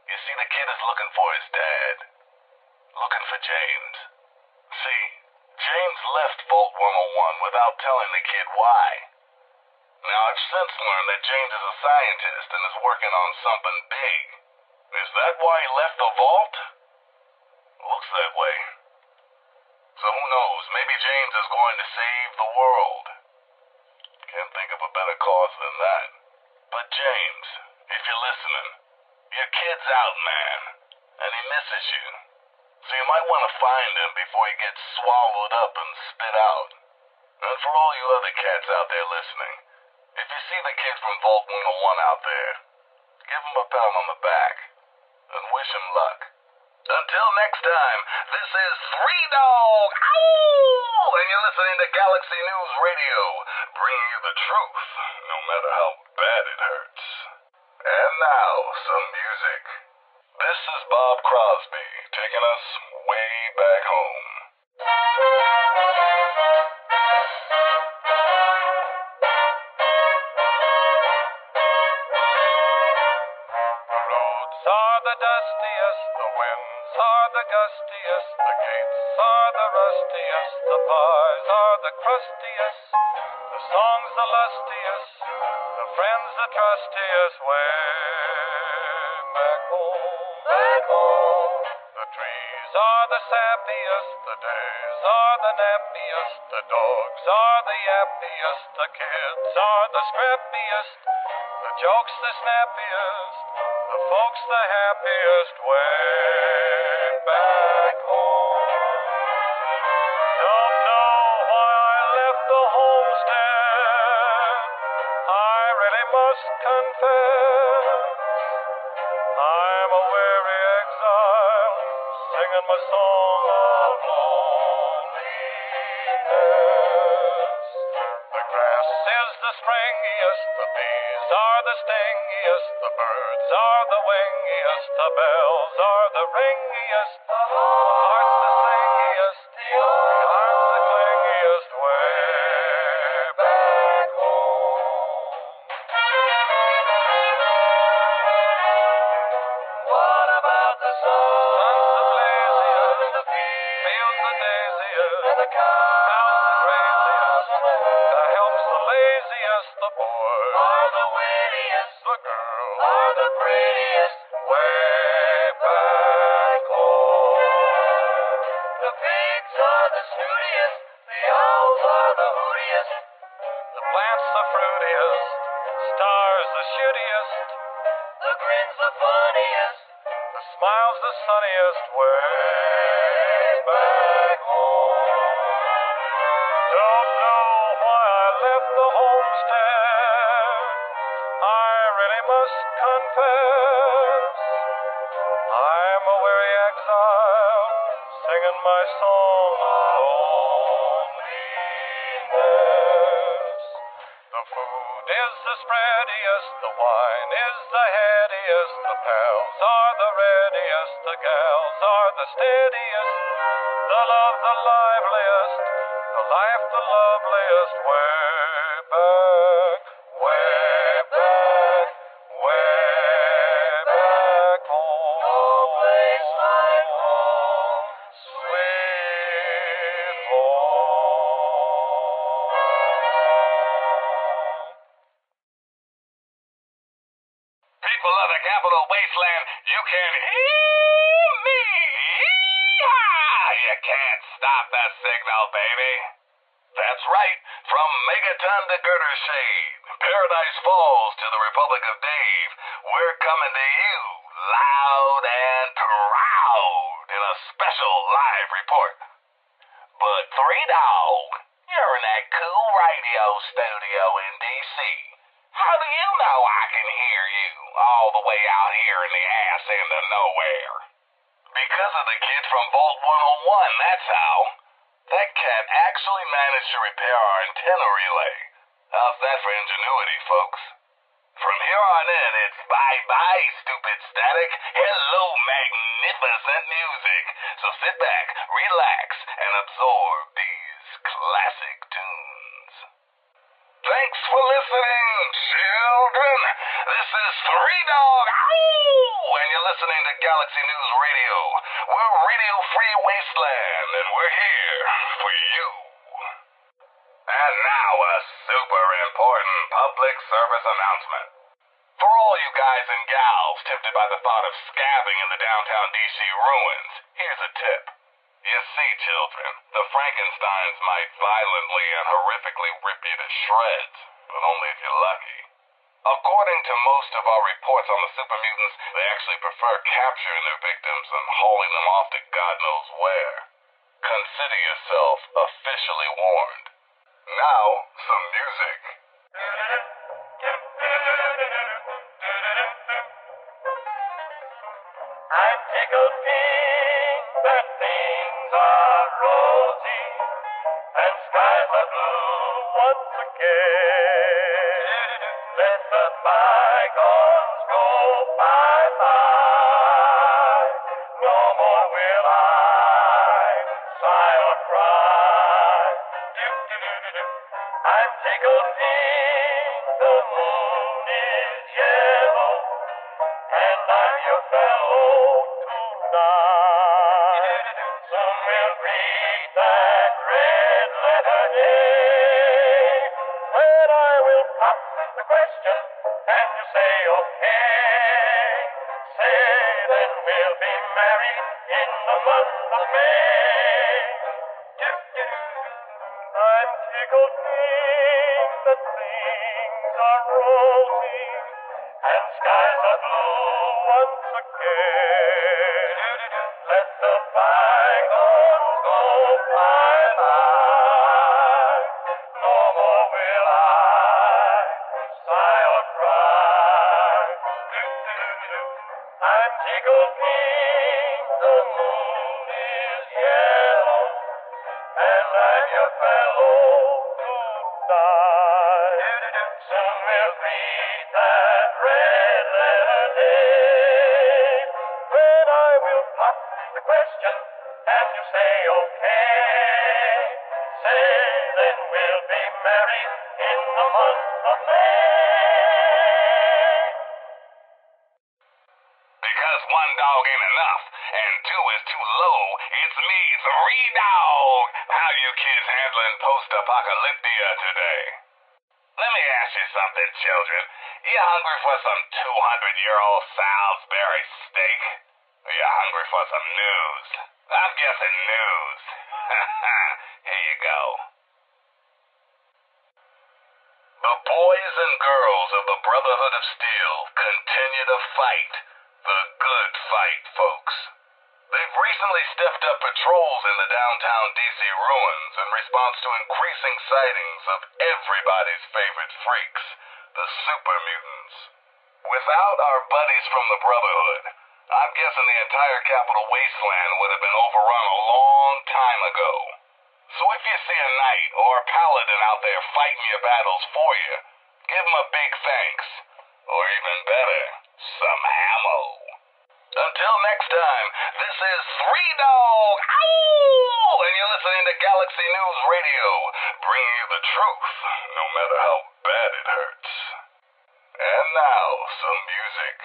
You see, the kid is looking for his dad. Looking for James. See, James left Vault 101 without telling the kid why. Now, I've since learned that James is a scientist and is working on something big. Is that why he left the vault? Looks that way. So who knows, maybe James is going to save the world. Can't think of a better cause than that. But James, if you're listening, your kid's out, man, and he misses you. So you might want to find him before he gets swallowed up and spit out. And for all you other cats out there listening, if you see the kid from Vault 101 out there, give him a pat on the back and wish him luck. Until next time, this is Three Dog, ow! And you're listening to Galaxy News Radio, bringing you the truth, no matter how bad it hurts. And now, some music. This is Bob Crosby, taking us way back home. The roads are the dustiest, the winds are the gustiest, the gates are the rustiest, the pies are the crustiest, the songs the lustiest, the friends the trustiest, way back home. Back home. The trees are the sappiest, the days are the nappiest, the dogs are the yappiest, the kids are the scrappiest, the jokes the snappiest, the folks the happiest, way back home. Don't know why I left the homestead, I really must confess. I'm a weary exile, singing my song of loneliness. The grass is the springiest, the bees are the stingiest, the birds are the wingiest, the bells are the ringiest, the heart's the singiest, the arms the clingiest, way back home. What about the sun? Sun's the blaziest, and the fields the daisiest, and the cows the craziest, the help's the laziest, the boys are the wittiest, the girls are the prettiest, way back home. The pigs are the snootiest, the owls are the hootiest, the plants the fruitiest, stars the shootiest, the grin's the funniest, the smile's the sunniest, way back home. must confess, I'm a weary exile, singing my song of loneliness. The food is the spreadiest, the wine is the headiest, the pals are the readiest, the gals are the steadiest, the love the liveliest, the life the loveliest, way back, way back, way back home. No place like home, sweet home. People of the capital wasteland, you can hear me. Yeehaw! You can't stop that signal, baby. That's right. From Megaton to Girder Shade, Paradise Falls to the Republic of Dave, we're coming to you loud and proud in a special live report. But Three Dog, you're in that cool radio studio in D.C. How do you know I can hear you all the way out here in the ass end of nowhere? Because of the kid from Vault 101, that's how. That cat actually managed to repair our antenna relay. How's that for ingenuity, folks? From here on in, it's bye-bye, stupid static. Hello, magnificent music. So sit back, relax, and absorb these classic tunes. Thanks for listening, children. This is Three Dog, ow! And you're listening to Galaxy News Radio. We're Radio Free Wasteland, and we're here for you. And now a super important public service announcement. For all you guys and gals tempted by the thought of scabbing in the downtown D.C. ruins, here's a tip. You see, children, the Frankensteins might violently and horrifically rip you to shreds, but only if you're lucky. According to most of our reports on the super mutants, they actually prefer capturing their victims and hauling them off to God knows where. Consider yourself officially warned. Now, some music. I'm tickled pink that things are rosy and skies are blue once again. Let the bygones go bye-bye. No more will I sigh or cry. I'm tickled pink, the moon is yellow, and I'm your fellow tonight. Soon we'll read that red letter day, when I will pop the question and you say okay. Say then we'll be married in the month of May. I'm tickled pink that things are rosy and skies are blue once again. Let the bygones go bye-bye. No more will I sigh or cry. I'm tickled pink, the moon is yellow, and I'm your fellow tonight. Soon we'll read that red letter day, when I will pop the question and you say okay. Say then we'll be married in the month of May. Because one dog ain't enough, and two is too low, it's me, Three Dog. How you kids handling post-apocalyptia today? Let me ask you something, children. You hungry for some 200-year-old Salisbury steak? Or you hungry for some news? I'm guessing news. Here you go. The boys and girls of the Brotherhood of Steel continue to fight. The good fight, folks. They've recently stepped up patrols in the downtown D.C. ruins in response to increasing sightings of everybody's favorite freaks, the super mutants. Without our buddies from the Brotherhood, I'm guessing the entire Capital Wasteland would have been overrun a long time ago. So if you see a knight or a paladin out there fighting your battles for you, give them a big thanks. Or even better, some ammo. Until next time, this is Three Dog, ow! And you're listening to Galaxy News Radio, bringing you the truth, no matter how bad it hurts. And now, some music.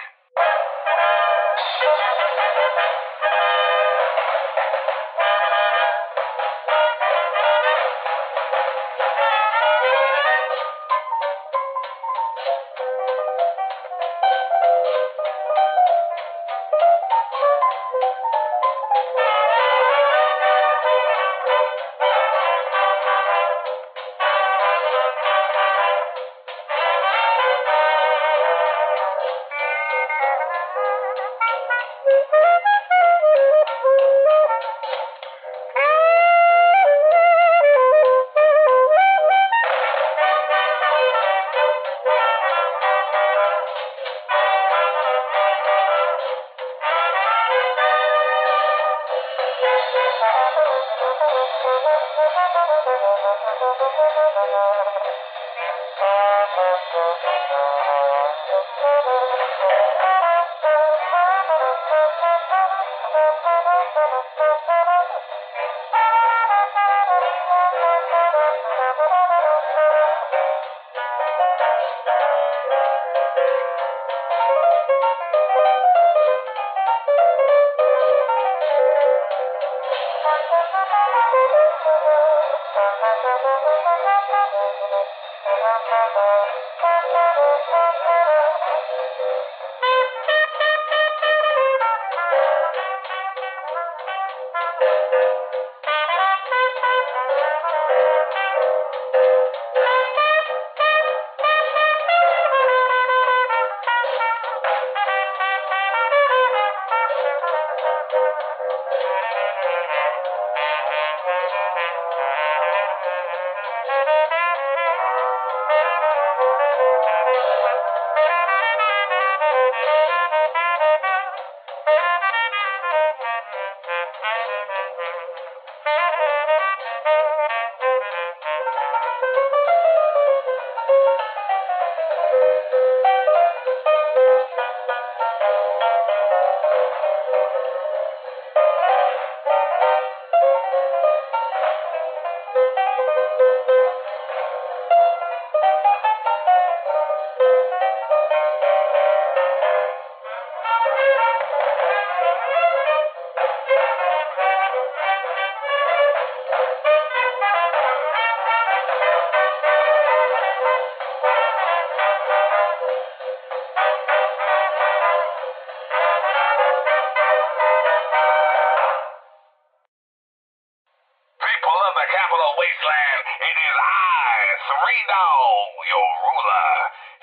Wasteland, it is I, Three Dog, your ruler.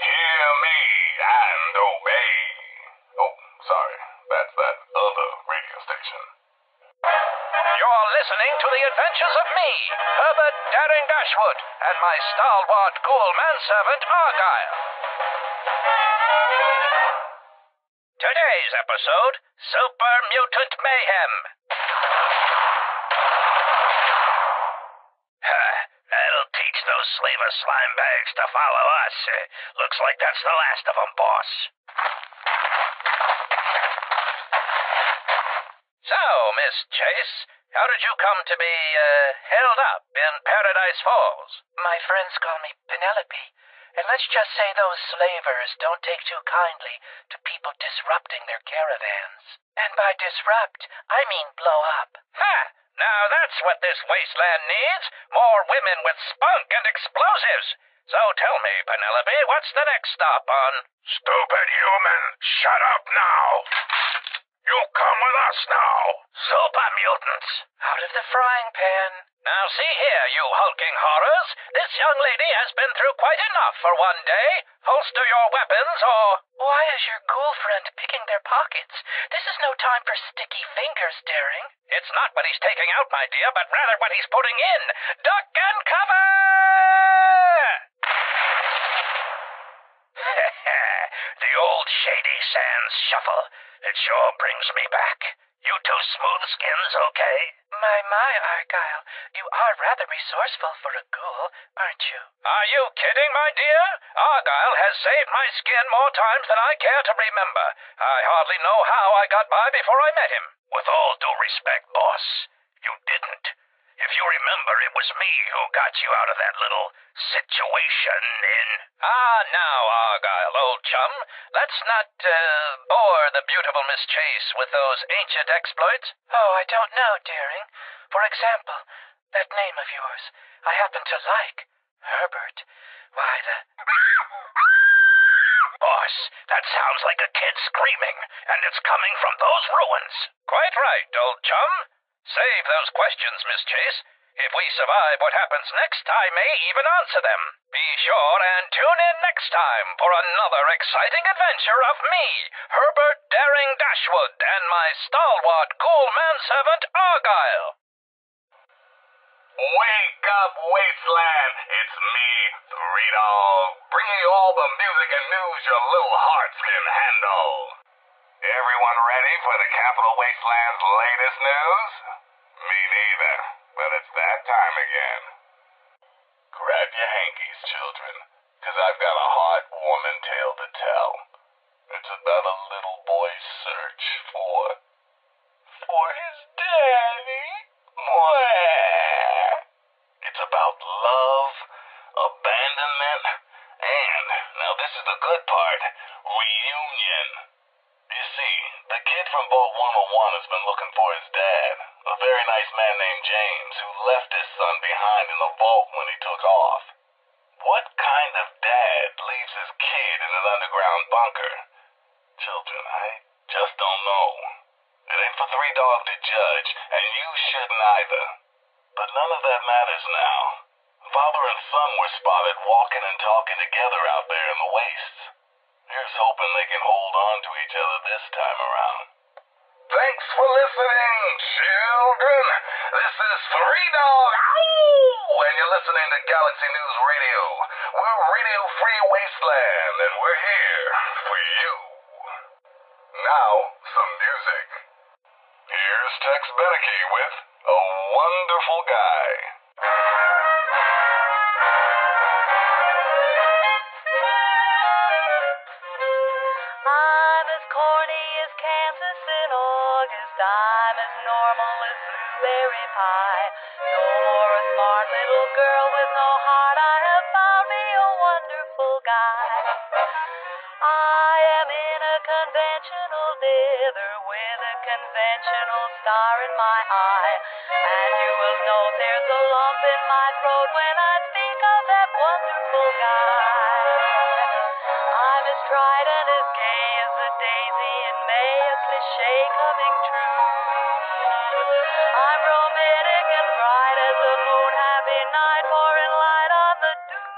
Hear me and obey. Oh, sorry, that's that other radio station. You're listening to the adventures of me, Herbert Daring Dashwood, and my stalwart ghoul manservant Argyle. Today's episode, Super Mutant Mayhem. That'll teach those slaver slime bags to follow us. Looks like that's the last of them, boss. So, Miss Chase, how did you come to be, held up in Paradise Falls? My friends call me Penelope, and let's just say those slavers don't take too kindly to people disrupting their caravans. And by disrupt, I mean blow up. Ha! Now that's what this wasteland needs. More women with spunk and explosives. So tell me, Penelope, what's the next stop on... Stupid human, shut up now. You come with us now. Super mutants. Out of the frying pan. Now see here, you hulking horrors. This young lady has been through quite enough for one day. Holster your weapons or... Why is your ghoul friend picking their pockets? This is no time for sticky fingers, Daring. It's not what he's taking out, my dear, but rather what he's putting in. Duck and cover! The The old Shady Sands shuffle. It sure brings me back. You two smooth skins, okay? My, Argyle. You are rather resourceful for a ghoul, aren't you? Are you kidding, my dear? Argyle has saved my skin more times than I care to remember. I hardly know how I got by before I met him. With all due respect, boss, you didn't. If you remember, it was me who got you out of that little situation in... Now, Argyle, old chum, let's not bore the beautiful Miss Chase with those ancient exploits. Oh, I don't know, Daring. For example, that name of yours, I happen to like. Herbert. Why, Boss, that sounds like a kid screaming, and it's coming from those ruins. Quite right, old chum. Save those questions, Miss Chase. If we survive what happens next, I may even answer them. Be sure and tune in next time for another exciting adventure of me, Herbert Daring Dashwood, and my stalwart ghoul manservant, Argyle. Wake up, Wasteland! It's me, Three Dog, bringing you all the music and news your little hearts can handle. Everyone ready for the Capital Wasteland's latest news? Me neither, but it's that time again. Grab your hankies, children, 'cause I've got a heartwarming tale to tell. It's about a little boy's search for his daddy. Mwah. It's about love, abandonment, and, now this is the good part, reunion. You see, the kid from Vault 101 has been looking for his dad, a very nice man named James, who left his son behind in the vault when he took off. What kind of dad leaves his kid in an underground bunker? Children, I just don't know. It ain't for Three Dog to judge, and you shouldn't either. But none of that matters now. Father and son were spotted walking and talking together out there in the wastes. Here's hoping they can hold on to each other this time around. Thanks for listening, children. This is Three Dog, and you're listening to Galaxy News Radio. We're Radio Free Wasteland, and we're here for you. Now, some music. Here's Tex Beneke with A Wonderful Guy. I'm as corny as Kansas in August. I'm as normal as blueberry pie. No more a smart little girl with no heart. I have found me a wonderful guy. I am in a conventional dither with a conventional star in my eye. And you will note there's a lump in my throat when I speak of that wonderful guy. I'm as tried and as gay as a daisy in May, a cliche coming true. I'm romantic and bright as a moon, happy night, pouring light on the dew.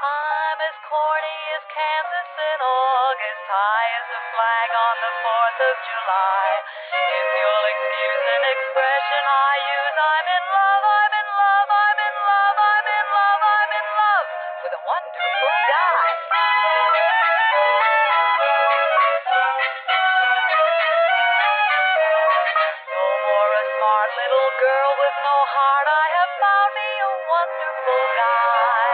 I'm as corny as Kansas in August, high as a flag on the 4th of July. If you'll excuse an expression I use, I'm in love, I'm in love, I'm in love, I'm in love, I'm in love with a wonderful guy. No more a smart little girl with no heart. I have found me a wonderful guy.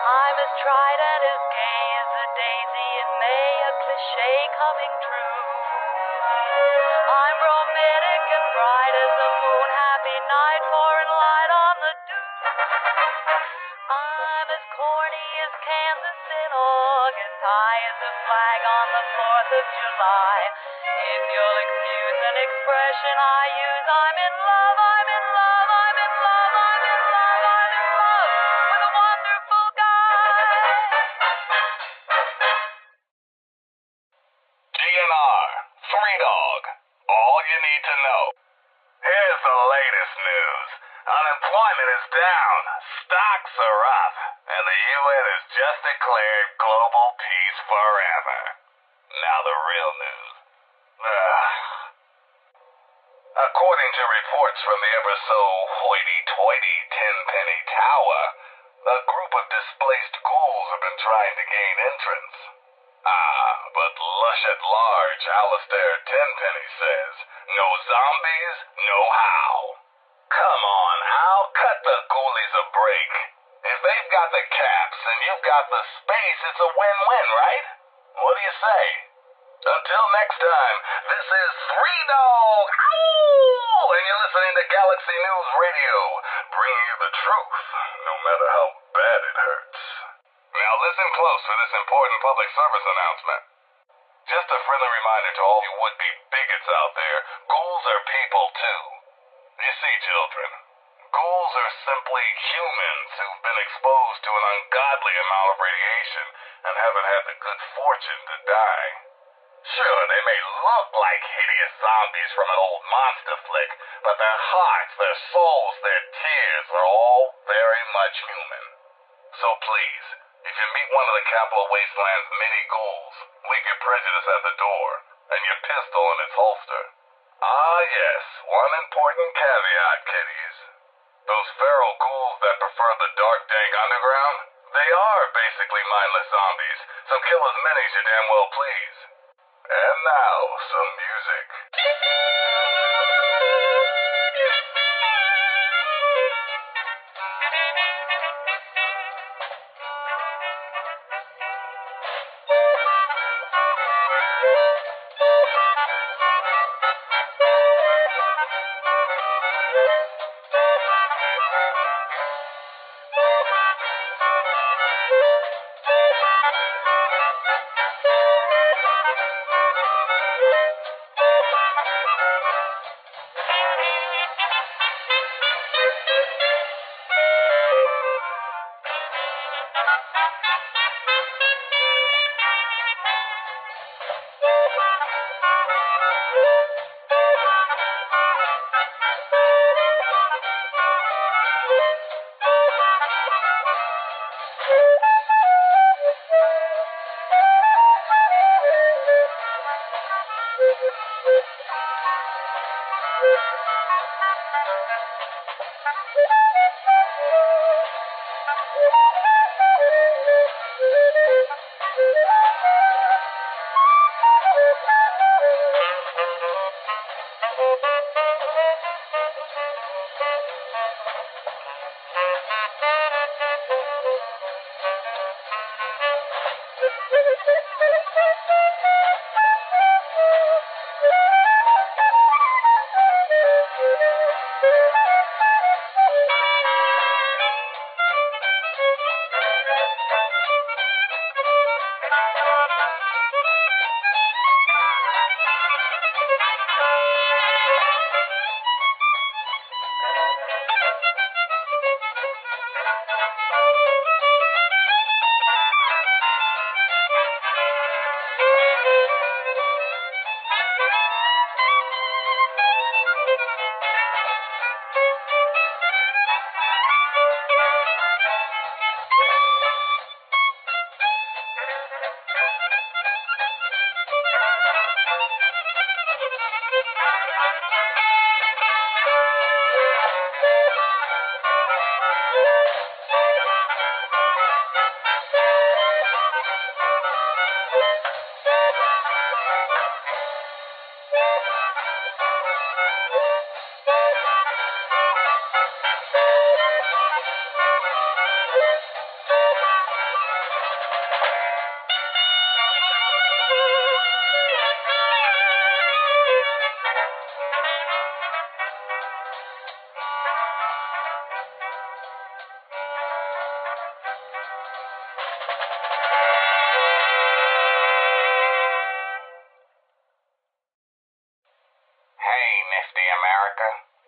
I'm as tried and as gay as a daisy in May, a cliche coming true. I'm romantic and bright as the moon, happy night, pouring light on the dew. I'm as corny as Kansas in August, high as a flag on the 4th of July. If you'll excuse an expression I use, I'm in love, I'm in love, I'm in love, I'm in love, I'm in love with a wonderful guy. DNR, Three Dog, all you need to know. Here's the latest news. Unemployment is down, stocks are up, and the UN has just declared global peace forever. Now the real news. According to reports from the ever-so hoity-toity Tenpenny Tower, A group of displaced ghouls have been trying to gain entrance. But lush at large Alistair Tenpenny says, no zombies, no how. Come on, Al, cut the ghoulies a break. If they've got the caps and you've got the space, it's a win-win, right? What do you say? Until next time, this is Three Dog, Ow! And you're listening to Galaxy News Radio, bringing you the truth, no matter how bad it hurts. Now listen close for this important public service announcement. Just a friendly reminder to all you would-be bigots out there, ghouls are people too. You see, children, ghouls are simply humans who've been exposed to an ungodly amount of radiation and haven't had the good fortune to die. Sure, they may look like hideous zombies from an old monster flick, but their hearts, their souls, their tears are all very much human. So please, if you meet one of the Capital Wasteland's many ghouls, leave your prejudice at the door and your pistol in its holster. Ah yes, one important caveat, kiddies. Those feral ghouls that prefer the dark, dank underground, they are basically mindless zombies, so kill as many as you damn well please. And now, some music.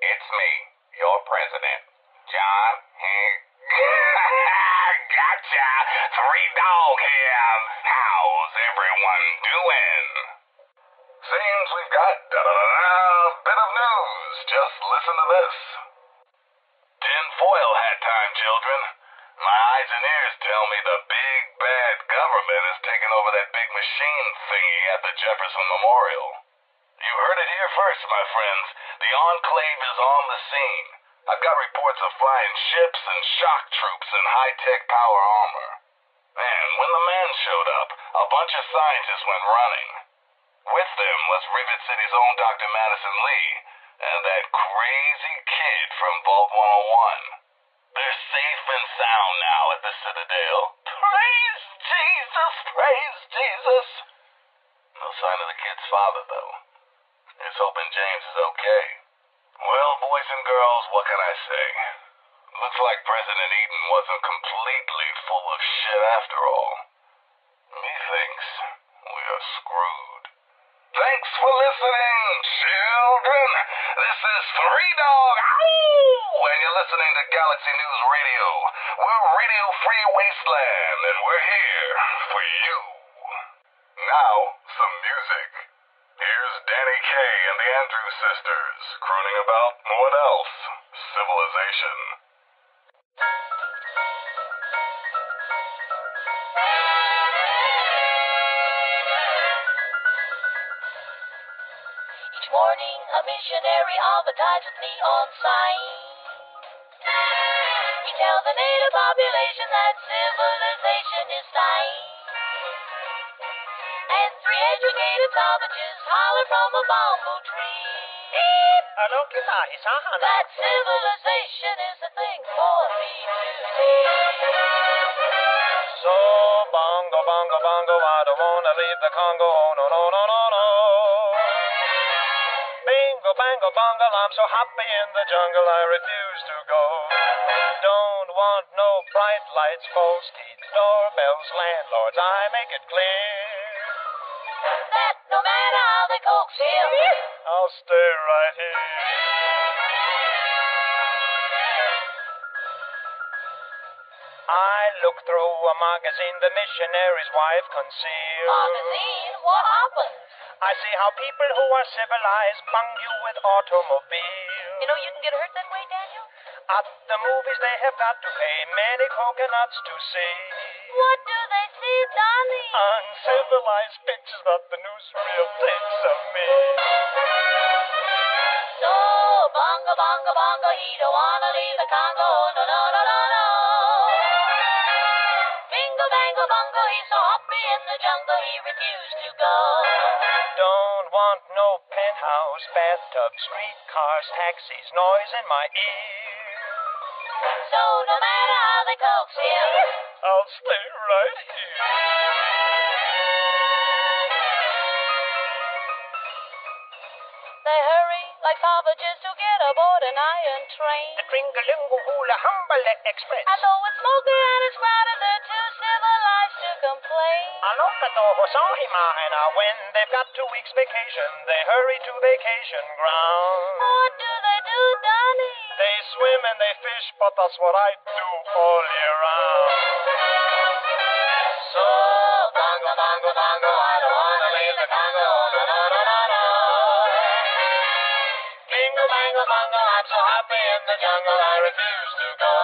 It's me, your president, John Gotcha! Three Dog here. How's everyone doing? Seems we've got bit of news. Just listen to this. Tin foil hat time, children. My eyes and ears tell me the big bad government is taking over that big machine thingy at the Jefferson Memorial. You heard it here first, my friends. The Enclave is on the scene. I've got reports of flying ships and shock troops and high-tech power armor. And when the man showed up, a bunch of scientists went running. With them was Rivet City's own Dr. Madison Lee and that crazy kid from Vault 101. They're safe and sound now at the Citadel. Praise Jesus! Praise Jesus! No sign of the kid's father, though. He's hoping James is okay. Well, boys and girls, what can I say? Looks like President Eden wasn't completely full of shit after all. Methinks we are screwed. Thanks for listening, children. This is Three Dog, ow! And you're listening to Galaxy News Radio. We're Radio Free Wasteland, and we're here for you. Now, some music. Here's Danny Kaye and the Andrews Sisters, crooning about, what else? Civilization. Each morning a missionary advertises with neon sign. He tells the native population that civilization is dying. And three educated savages holler from a bamboo tree that civilization is the thing for me to see. So, bongo, bongo, bongo, I don't wanna leave the Congo, no, no, no, no, no. Bingo, bango, bongo, I'm so happy in the jungle, I refuse to go. Don't want no bright lights, false teeth, doorbells, landlords, I make it clear That no matter how they coax him, I'll stay right here. I look through a magazine the missionary's wife concealed. magazine, what happens? I see how people who are civilized bung you with automobiles. You know you can get hurt that way, Daniel? At the movies they have got to pay many coconuts to see. What do they see, Donnie? Uncivilized pictures that the newsreel takes of me. So, bongo, bongo, bongo, he don't wanna leave the Congo, no, no, no, no, no. Bingo, bango, bongo, he's so happy in the jungle, he refused to go. Don't want no penthouse, bathtub, streetcars, taxis, noise in my ear. So, no matter how they coax him, I'll stay right here. they hurry like savages to get aboard an iron train. Tringalingo Hula Humble Express. And though it's smoky and it's crowded, they're too civilized to complain. Alokato Hosahimahina, when they've got 2 weeks vacation, they hurry to vacation ground. What do they do, Donnie? They swim and they fish, but that's what I do all year round. So, bongo, bongo, bongo, I don't wanna leave the Congo, no, no, no, no, no. Bingo, bango, bongo, I'm so happy in the jungle, I refuse to go.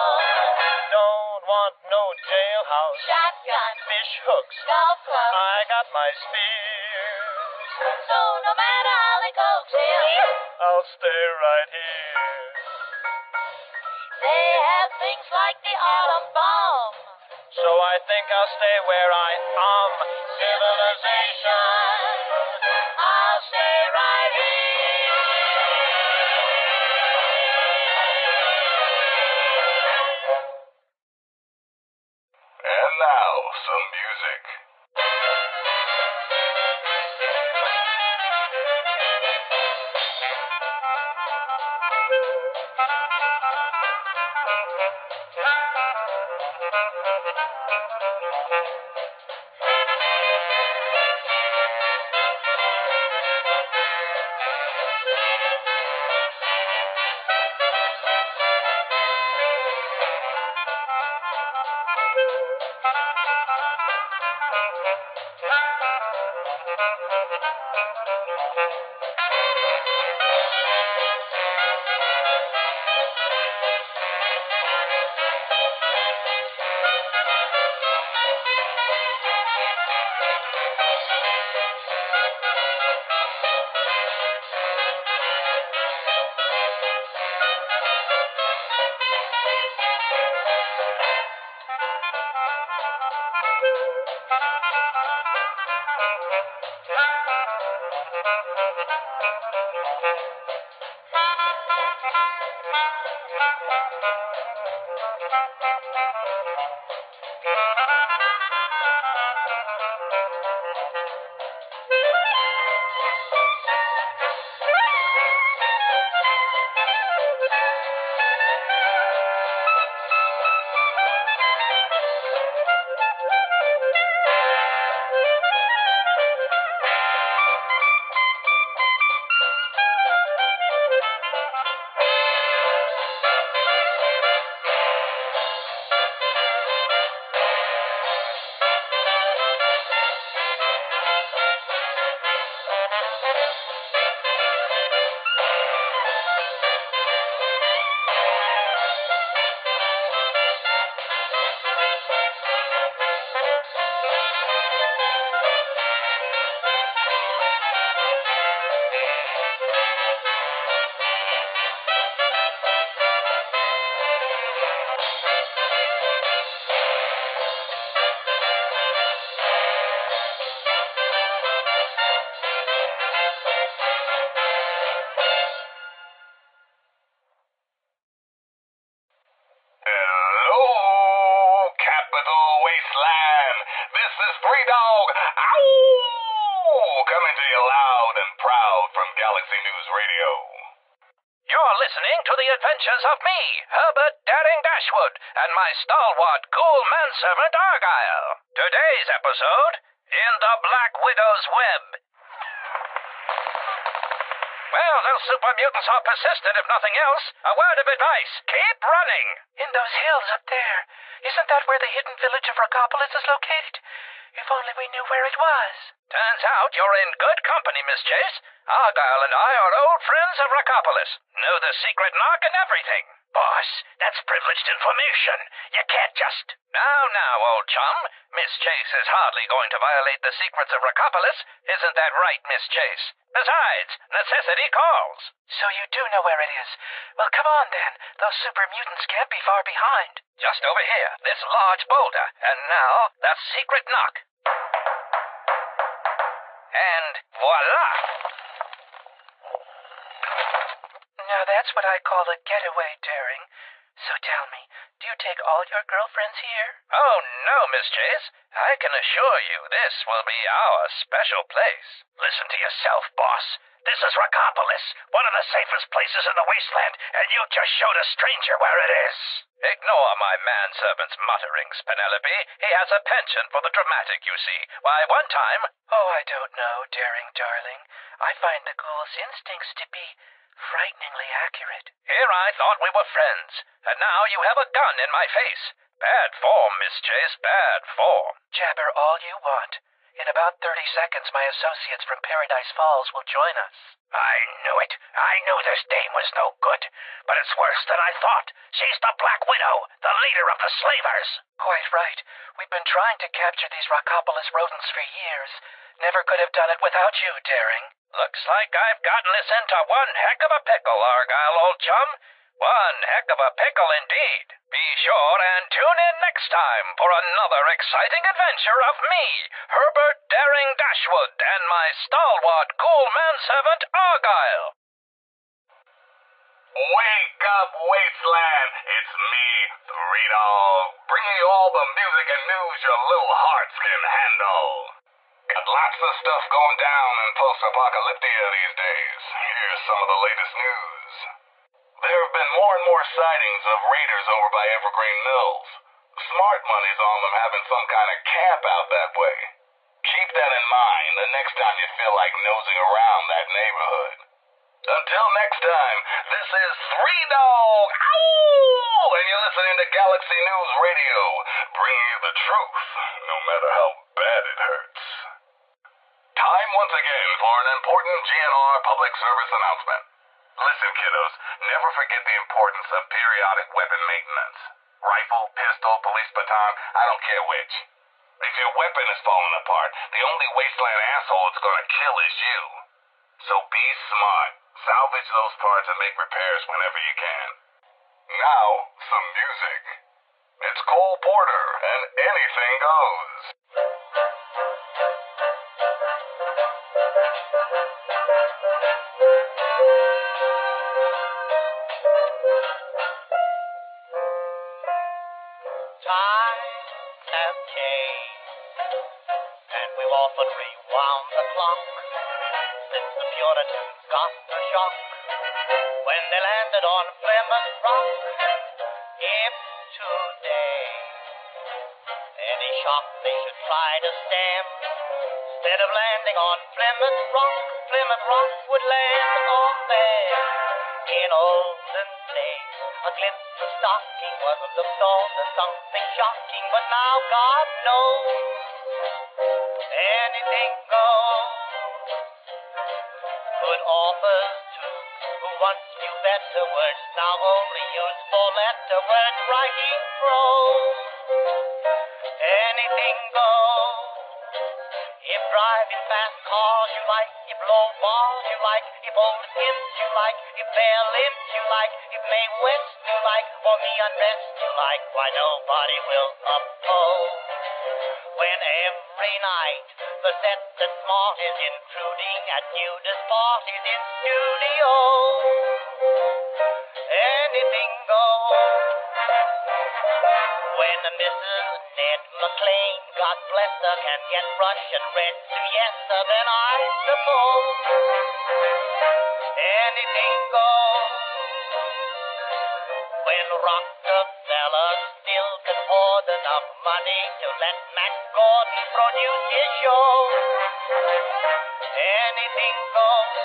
Don't want no jailhouse, Shotgun, fish hooks. golf club, I got my spears. so no matter how they coax him, I'll stay right here. they have things like the atom bomb. So I think I'll stay where I am. Civilization, I'll stay right here. And now, some music. Wasteland. This is Three Dog. Ow! Coming to you loud and proud from Galaxy News Radio. You're listening to the adventures of me, Herbert Daring Dashwood, and my stalwart, cool manservant Argyle. Today's episode, In the Black Widow's Web. Well, those super mutants are persistent, if nothing else. A word of advice, keep running. In those hills up there. Isn't that where the hidden village of Rockopolis is located? If only we knew where it was. Turns out you're in good company, Miss Chase. Argyle and I are old friends of Rockopolis. Know the secret knock and everything. Boss, that's privileged information. You can't just... Now, old chum. Miss Chase is hardly going to violate the secrets of Rockopolis. Isn't that right, Miss Chase? Besides, necessity calls. So you do know where it is. Well, come on then. Those super mutants can't be far behind. Just over here, this large boulder. And now, that secret knock. And voila! Now that's what I call a getaway, Daring. So tell me, do you take all your girlfriends here? Oh, no, Miss Chase. I can assure you this will be our special place. Listen to yourself, boss. This is Rockopolis, one of the safest places in the wasteland, and you just showed a stranger where it is. Ignore my manservant's mutterings, Penelope. He has a penchant for the dramatic, you see. Why, one time... Oh, I don't know, Daring, darling. I find the ghoul's instincts to be frighteningly accurate. Here I thought we were friends, and now you have a gun in my face. Bad form, Miss Chase, bad form. Jabber all you want. In about 30 seconds, my associates from Paradise Falls will join us. I knew it. I knew this dame was no good. But it's worse than I thought. She's the Black Widow, the leader of the slavers. Quite right. We've been trying to capture these Rockopolis rodents for years. Never could have done it without you, Daring. Looks like I've gotten us into one heck of a pickle, Argyle, old chum. One heck of a pickle indeed. Be sure and tune in next time for another exciting adventure of me, Herbert Daring Dashwood, and my stalwart, cool manservant Argyle. Wake up, Wasteland! It's me, Three Dog, bringing you all the music and news your little hearts can handle. Got lots of stuff going down in post-apocalyptia these days. Here's some of the latest news. There have been more and more sightings of raiders over by Evergreen Mills. Smart money's on them having some kind of camp out that way. Keep that in mind the next time you feel like nosing around that neighborhood. Until next time, this is Three Dog. Ow! And you're listening to Galaxy News Radio, bringing you the truth, no matter how bad it hurts. Time once again for an important GNR public service announcement. Listen, kiddos, never forget the importance of periodic weapon maintenance. Rifle, pistol, police baton, I don't care which. If your weapon is falling apart, the only wasteland asshole it's gonna kill is you. So be smart. Salvage those parts and make repairs whenever you can. Now, some music. It's Cole Porter, and anything goes. Looney-Tunes got a shock when they landed on Plymouth Rock. If today any shock they should try to stem, instead of landing on Plymouth Rock would land on them. In olden days, a glimpse of stocking was looked on as something shocking, but now God knows anything goes. Good authors too, who once knew better words, now only use four-letter words, writing prose. Anything goes. If driving fast cars you like, if low bars you like, if old hymns you like, if bare limbs you like, if Mae West you like, or me undressed you like, why nobody will oppose. When every night the set that smart is intruding at nudist parties in studios, anything goes. When Mrs. Ned McLean, God bless her, can get Russian red siesta, then I suppose anything goes. When Rockefeller still can hoard enough money to let Matt Gordon produce his show, anything goes.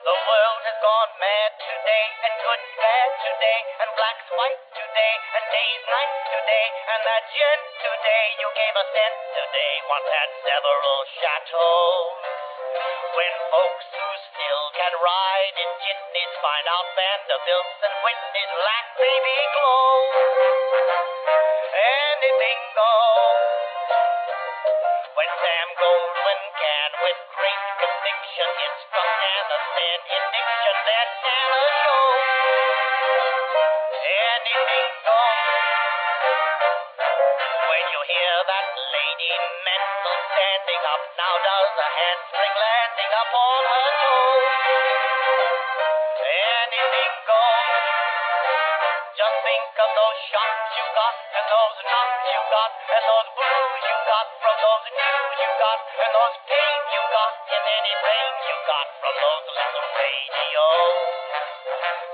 The world has gone mad today, and good's bad today, and black's white today, and day's night today, and that gent today you gave a cent today once had several chateaux. When folks who still can ride in jitneys find out Vanderbilts and Whitneys lack baby clothes, anything goes. When Sam Goldwyn can, with great conviction, instruct Anna Stan in diction, then Anna shows anything goes. When you hear that lady mental standing up, now does a handspring landing up on her toes, anything goes. Just think of those shots you got, and those knocks you got, and those blues you got from those news you got, and those pains you got in any rain you got from those little radios.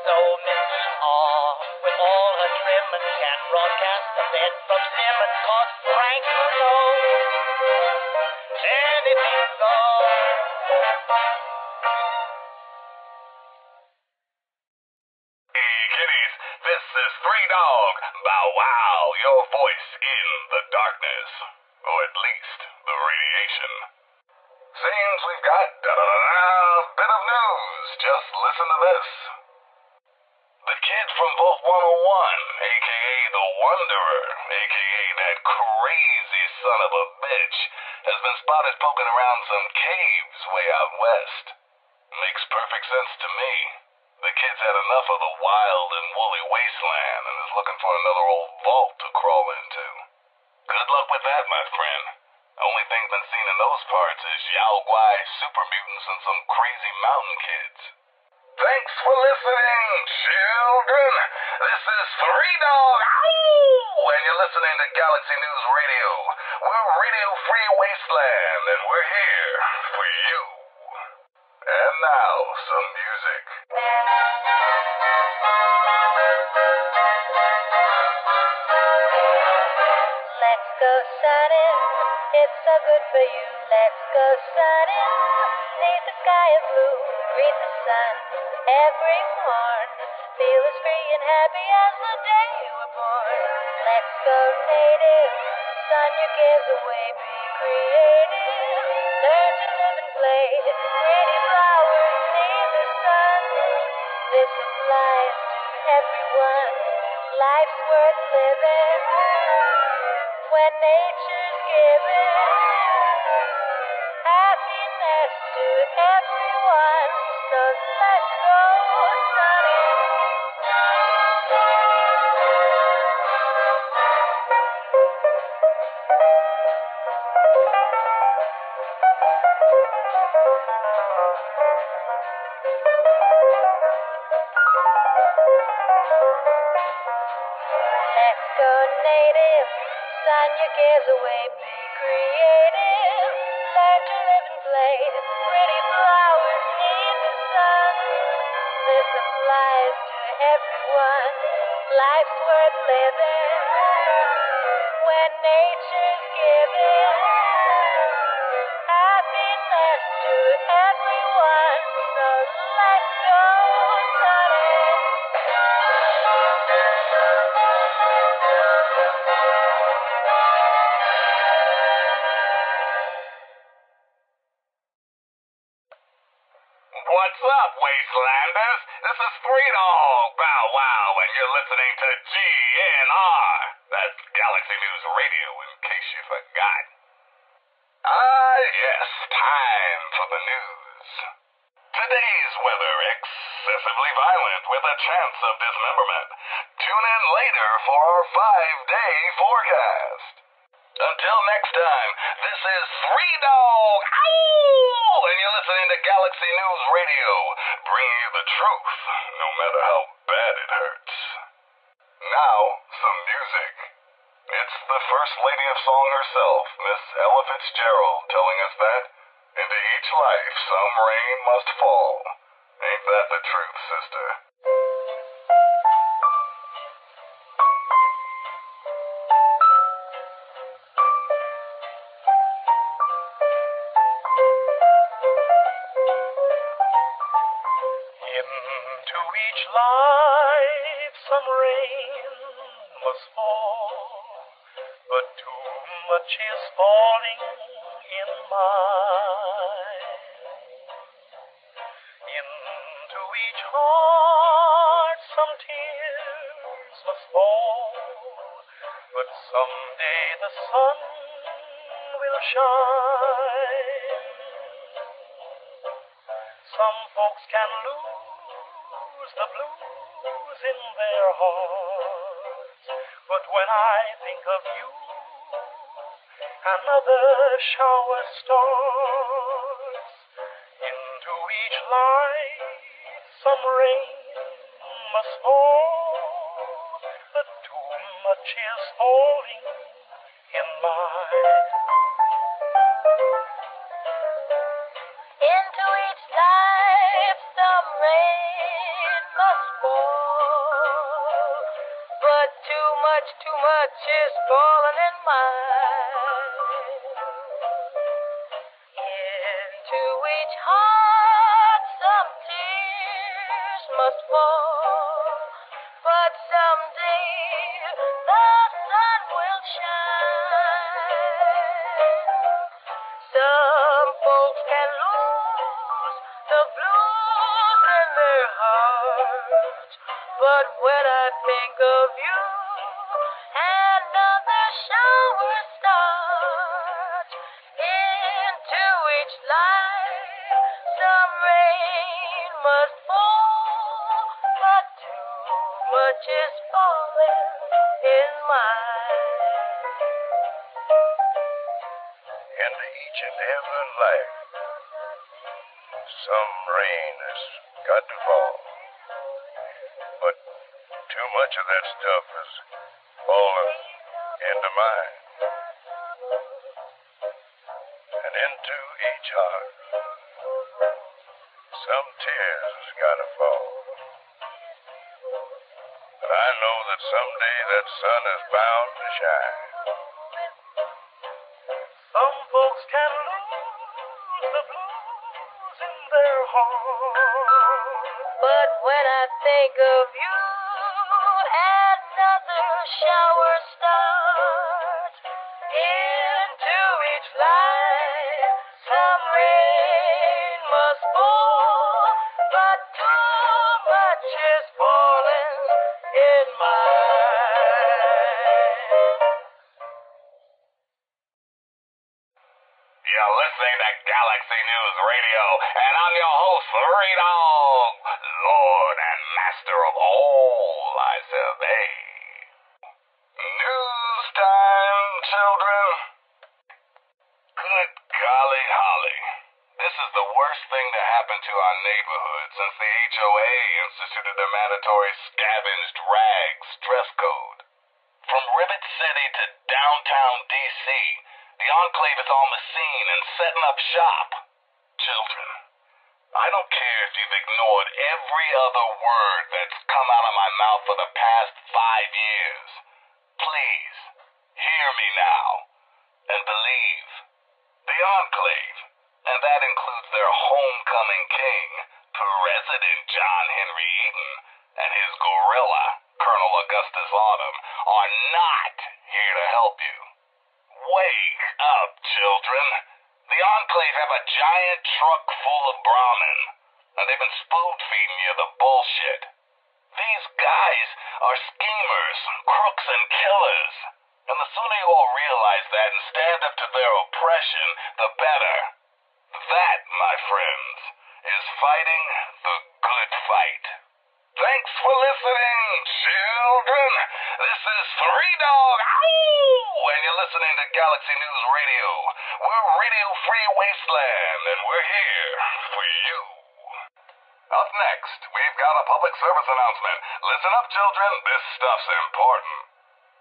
So Mrs. R, with all her trimmings, can broadcast the bed from Simmons, 'cause Frank knows anything goes. This is Three Dog, Bow Wow, your voice in the darkness. Or at least the radiation. Seems we've got bit of news. Just listen to this. The kid from Vault 101, a.k.a. the Wanderer, a.k.a. that crazy son of a bitch, has been spotted poking around some caves way out west. Makes perfect sense to me. The kid's had enough of the wild and woolly wasteland and is looking for another old vault to crawl into. Good luck with that, my friend. Only thing been seen in those parts is Yao Guai super mutants and some crazy mountain kids. Thanks for listening, children. This is Three Dog, and you're listening to Galaxy News Radio. We're Radio Free Wasteland, and we're here for you. And now, some music. Let's go sunning, it's so good for you. Let's go sunning, neath the sky of blue. Greet the sun every morn. Feel as free and happy as the day you were born. Let's go native, sun your cares away. Be creative, learn to live and play. Pretty flowers near the sun. This applies to everyone. Life's worth living when nature's giving happiness to everyone. So let's go sunning. Let's go native, sun your cares away. Be creative, learn to live and play. Pretty flowers life to everyone. Life's worth living when nature's giving happiness to everyone. So let's go, Sonny. What's up, Wastelanders? This is Three Dog Bow Wow, and you're listening to GNR. That's Galaxy News Radio, in case you forgot. Ah, yes, time for the news. Today's weather, excessively violent with a chance of dismemberment. Tune in later for our 5-day forecast. Until next time, this is Three Dog, ow! And you're listening to Galaxy News Radio, bringing you the truth, no matter how bad it hurts. Now, some music. It's the First Lady of Song herself, Miss Ella Fitzgerald, telling us that into each life some rain must fall. Ain't that the truth, sister? Into each life some rain must fall, but too much is falling in mine. Into each heart some tears must fall, but someday the sun will shine. Some folks can lose the blues in their hearts, but when I think of you, another shower starts. Into each life some rain must fall, but too much is falling in mine. Into each life some rain must fall, but too much is falling in mine. Into each heart some tears must fall, but someday the sun will shine. Some folks can lose the blues in their hearts, but when I think of you, another shower starts. Into each life some rain must fall, but too much is falling in mine. Into each and every life, some rain has got to fall. But too much of that stuff has fallen into mine. And into each heart, some tears has got to fall. But I know that someday that sun is bound to shine. Some folks can lose the blues in their hearts, But when I think of you, another shower starts. Into each life some rain must fall, but too much is falling in mine. You're listening to Galaxy News Radio, and I'm your host, Three Dog, Lord and Master of all I survey. News time, children. Good golly holly. This is the worst thing to happen to our neighborhood since the HOA instituted a mandatory scavenged rags dress code. From Rivet City to downtown D.C., the Enclave is on the scene and setting up shop. Children, I don't care if you've ignored every other word that's come out of my mouth for the past 5 years. Please, hear me now, and believe. The Enclave, and that includes their homecoming king, President John Henry Eaton, and his gorilla, Colonel Augustus Autumn, are not here to help you. Wake up, children. The Enclave have a giant truck full of Brahmin, and they've been spoon-feeding you the bullshit. These guys are schemers, crooks, and killers. And the sooner you all realize that and stand up to their oppression, the better. That, my friends, is fighting the good fight. Thanks for listening, children. This is Three Dog, ow! And you're listening to Galaxy News Radio. We're Radio Free Wasteland, and we're here for you. Up next, we've got a public service announcement. Listen up, children. This stuff's important.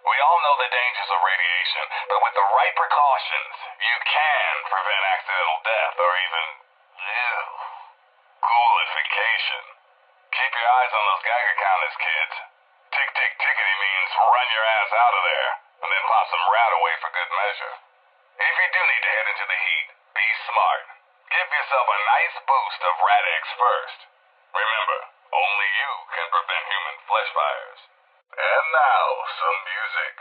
We all know the dangers of radiation, but with the right precautions, you can prevent accidental death or even, ghoulification. Keep your eyes on those Geiger counters, kids. Tick, tick, tickety means run your ass out of there, and then pop some rat away for good measure. If you do need to head into the heat, be smart. Give yourself a nice boost of Rad-X first. Remember, only you can prevent human flesh fires. And now, some music.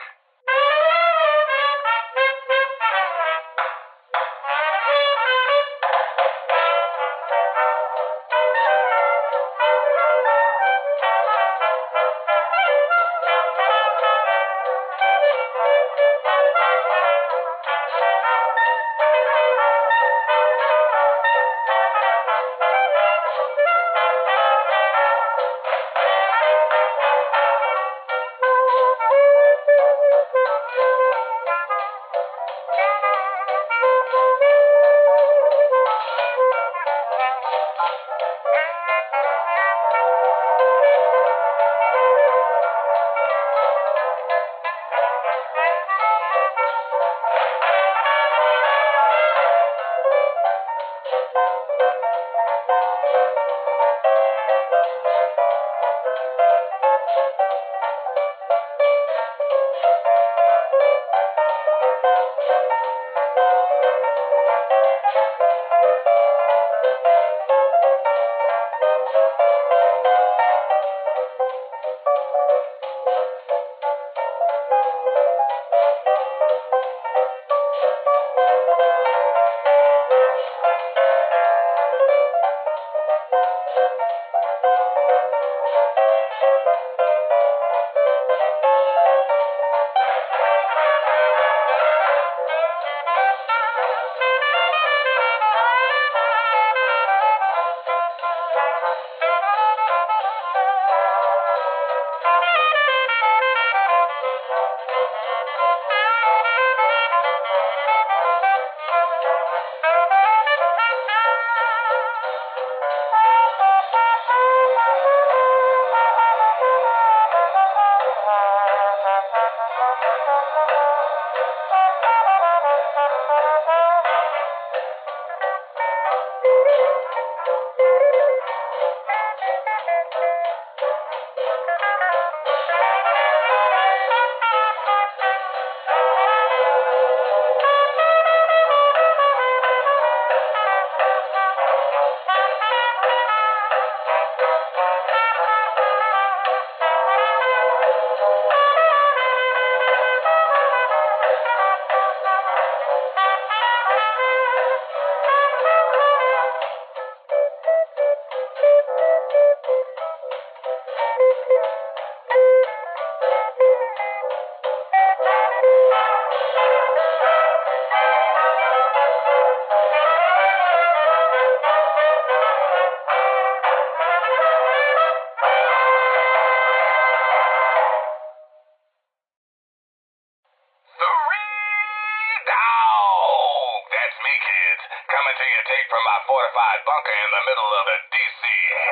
Coming to you tape from my fortified bunker in the middle of the D.C.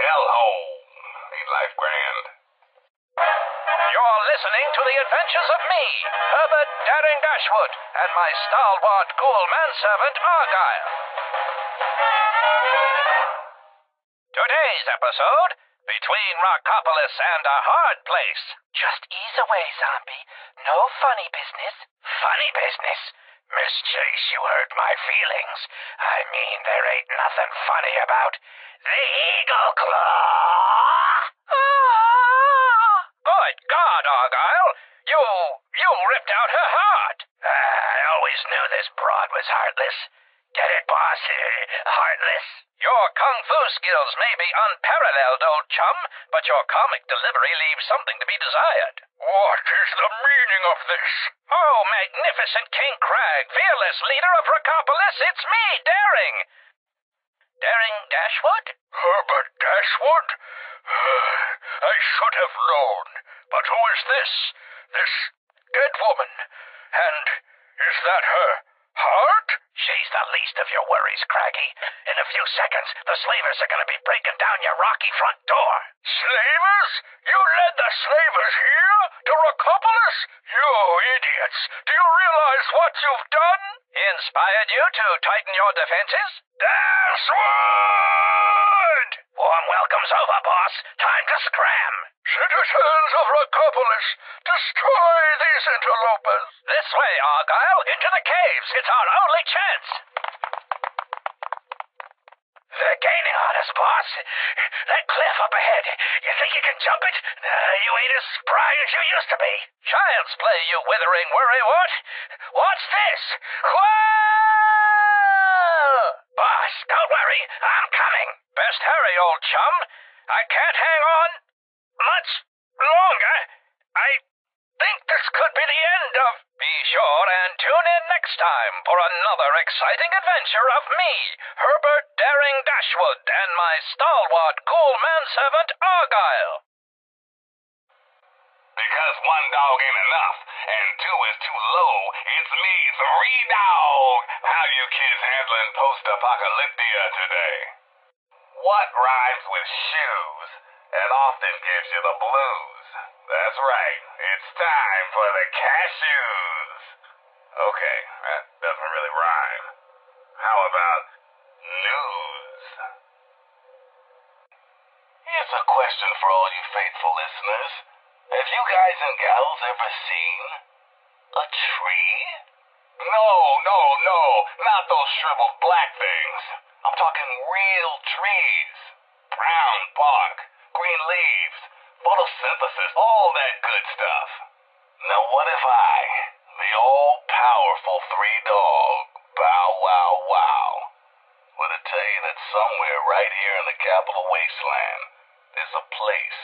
hellhole. Ain't life grand? You're listening to the adventures of me, Herbert Daring Dashwood, and my stalwart ghoul manservant, Argyle. Today's episode, Between Rockopolis and a Hard Place. Just ease away, zombie. No funny business. Funny business? Miss Chase, you hurt my feelings. I mean, there ain't nothing funny about the Eagle Claw. Good God, Argyle. You ripped out her heart. I always knew this broad was heartless. Get it, boss? Heartless. Your kung fu skills may be unparalleled, old chum, but your comic delivery leaves something to be desired. What is the meaning of this? Oh, magnificent King Crag, fearless leader of Rockopolis, it's me, Daring. Daring Dashwood? Herbert Dashwood? I should have known. But who is this? This dead woman? And is that her heart? She's the least of your worries, Craggy. In a few seconds, the slavers are going to be breaking down your rocky front door. Slavers? You led the slavers here? To Rockopolis? You idiots! Do you realize what you've done? Inspired you to tighten your defenses? Dashwood! Warm welcome's over, boss. Time to scram. Citizens of Rockopolis, destroy these interlopers. This way, Argyle, into the caves. It's our only chance. They're gaining on us, boss. That cliff up ahead. You think you can jump it? You ain't as spry as you used to be. Child's play, you withering worrywart. What's this? Whoa! Boss, don't worry. I'm coming. Best hurry, old chum. I can't hang on much longer. I think this could be the end of... Be sure and tune in next time for another exciting adventure of me, Herbert Daring Dashwood, and my stalwart cool manservant Argyle. Because one dog ain't enough, and two is too low, it's me, Three Dog. How you kids handling post-apocalyptia today? What rhymes with shoes and often gives you the blues? That's right, it's time for the cashews. Okay, that doesn't really rhyme. How about news? Here's a question for all you faithful listeners. Have you guys and gals ever seen a tree? No, not those shriveled black things. I'm talking real trees. Brown bark, green leaves, photosynthesis, all that good stuff. Now what if I, the all-powerful Three Dog, Bow Wow Wow, were to tell you that somewhere right here in the capital wasteland, there's a place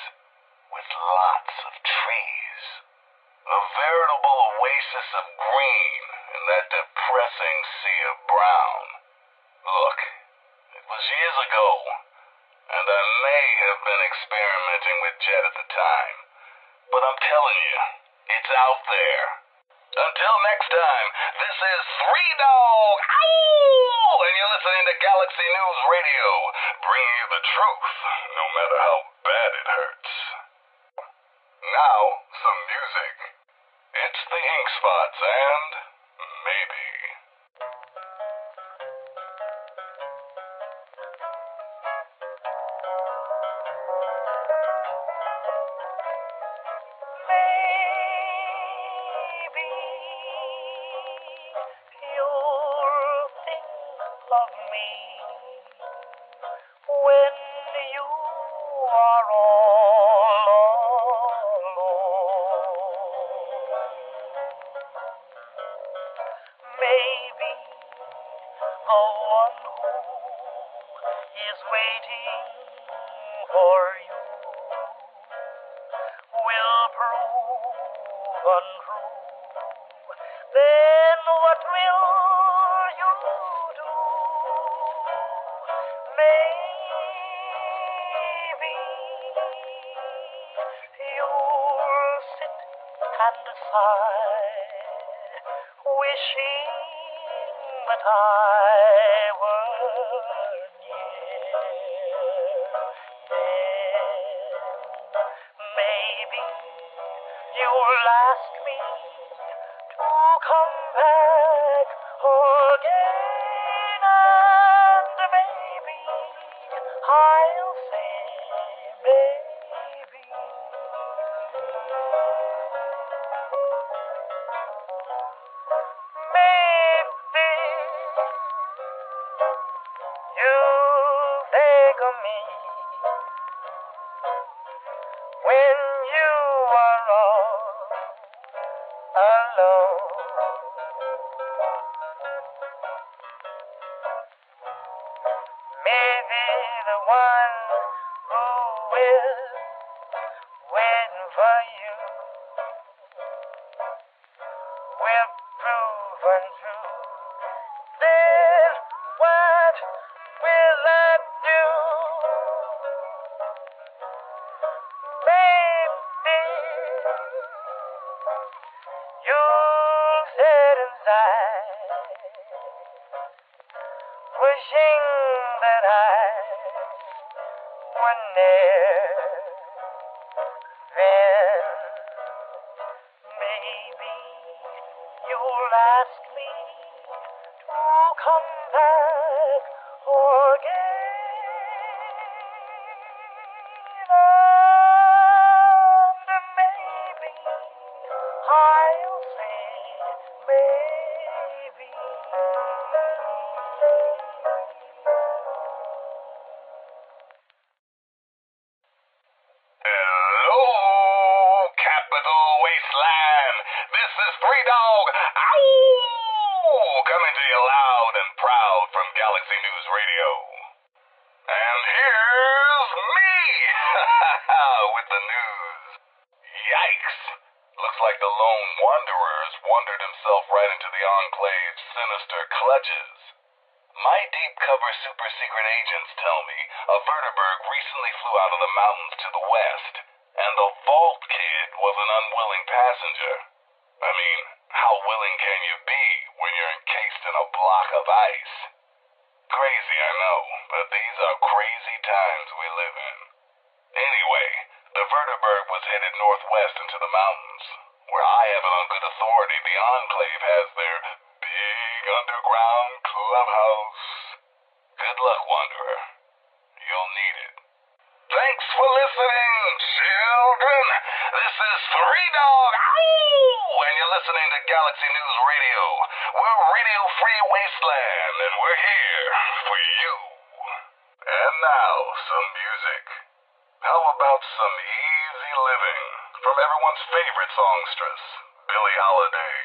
with lots of trees. A veritable oasis of green in that depressing sea of brown. Look, it was years ago, and I may have been experimenting with Jet at the time, but I'm telling you, it's out there. Until next time, this is Three Dog, ow! And you're listening to Galaxy News Radio, bringing you the truth, no matter how bad it hurts. Now, some music. It's the Ink Spots and Maybe. Maybe you'll think of me when you are all alone. Maybe the one who is waiting for you will prove untrue. Then what will you do? Maybe you'll sit and sigh, wishing that I were near. Then maybe you'll ask me to come back again, and maybe I'll me when you are all alone. Maybe the one who is waiting for you will prove untrue. Then what will I do? Maybe you'll sit inside, wishing that I were near. Then maybe you'll ask me to come back again. And maybe I'll say maybe. Hello, Capital Wasteland. This is Three Dog. Ow! Coming to you loud and proud from Galaxy News Radio. And here's me with the news. Yikes! Looks like the lone wanderer has wandered himself right into the Enclave's sinister clutches. My deep cover super secret agents tell me a vertibird recently flew out of the mountains to the west, and the Vault Kid was an unwilling passenger. I mean, how willing can you be when you're encased in a block of ice? Crazy, I know, but these are crazy times we live in. Anyway, the vertibird was headed northwest into the mountains, where I have it on good authority the Enclave has their big underground clubhouse. Good luck, Wanderer. You'll need it. Thanks for listening, children. This is Three Dog. Ow! And you're listening to Galaxy News Radio. We're Radio Free Wasteland, and we're here for you. And now, some music. How about some easy living from everyone's favorite songstress, Billie Holiday?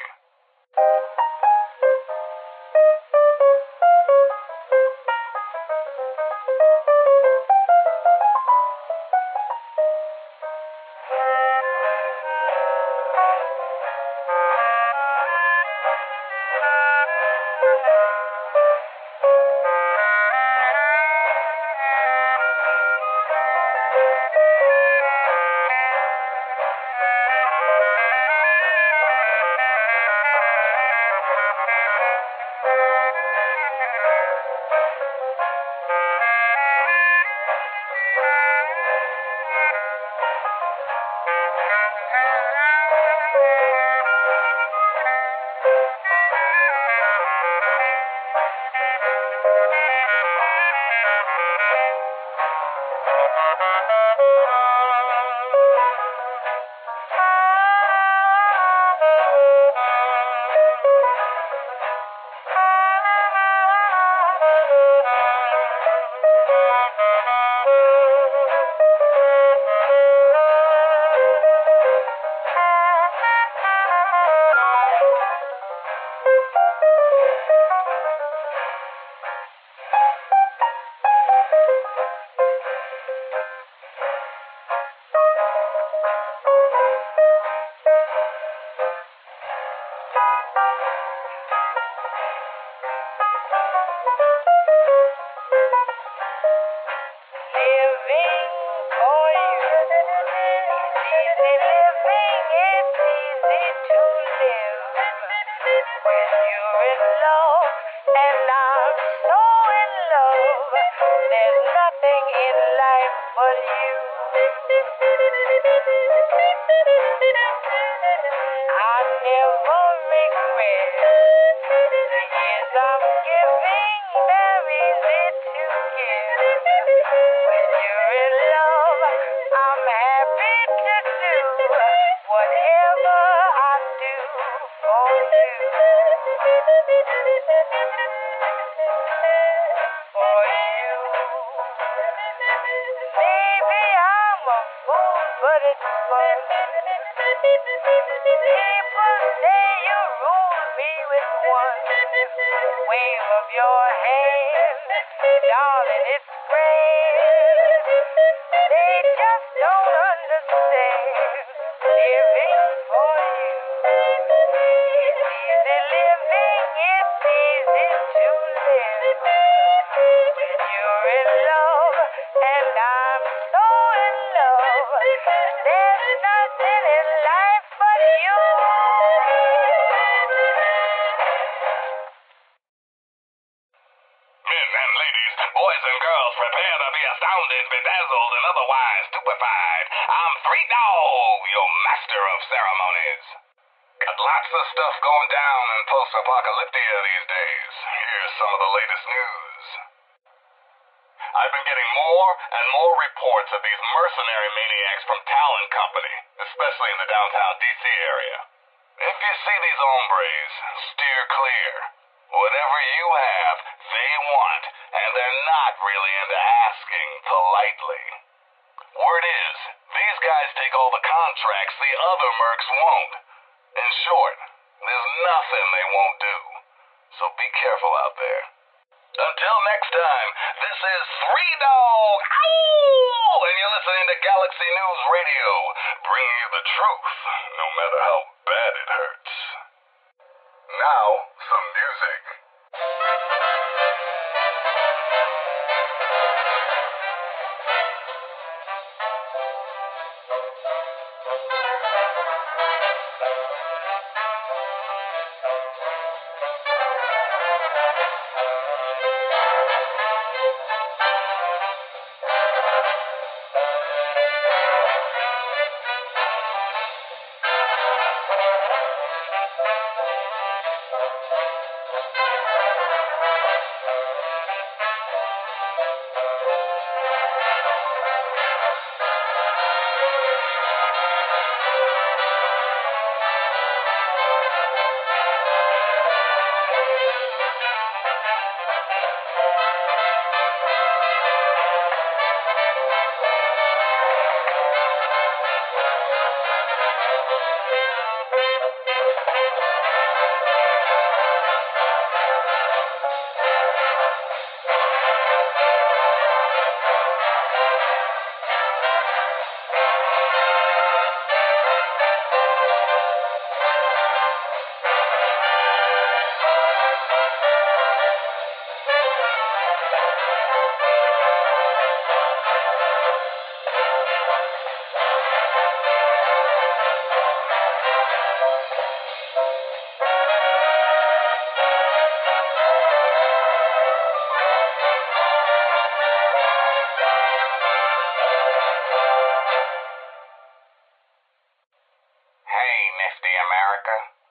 I'm a fool, but it's fun. People say you rule me with one wave of your hand, darling, it's grand. They just don't understand living for you. It's easy living, it's easy to live when you're in love, and I'm so in love. There's nothing in life but you. Men and ladies, boys and girls, prepare to be astounded, bedazzled, and otherwise stupefied. I'm Three Dog, your master of ceremonies. Got lots of stuff going down in post-apocalyptia these days. Here's some of the latest news. I've been getting more and more reports of these mercenary maniacs from Talon Company, especially in the downtown D.C. area. If you see these hombres, steer clear. Whatever you have, they want, and they're not really into asking politely. Word is, these guys take all the contracts the other mercs won't. In short, there's nothing they won't do. So be careful out there. Until next time, this is Three Dog, ow! And you're listening to Galaxy News Radio, bringing you the truth, no matter how bad it hurts. Now, some music.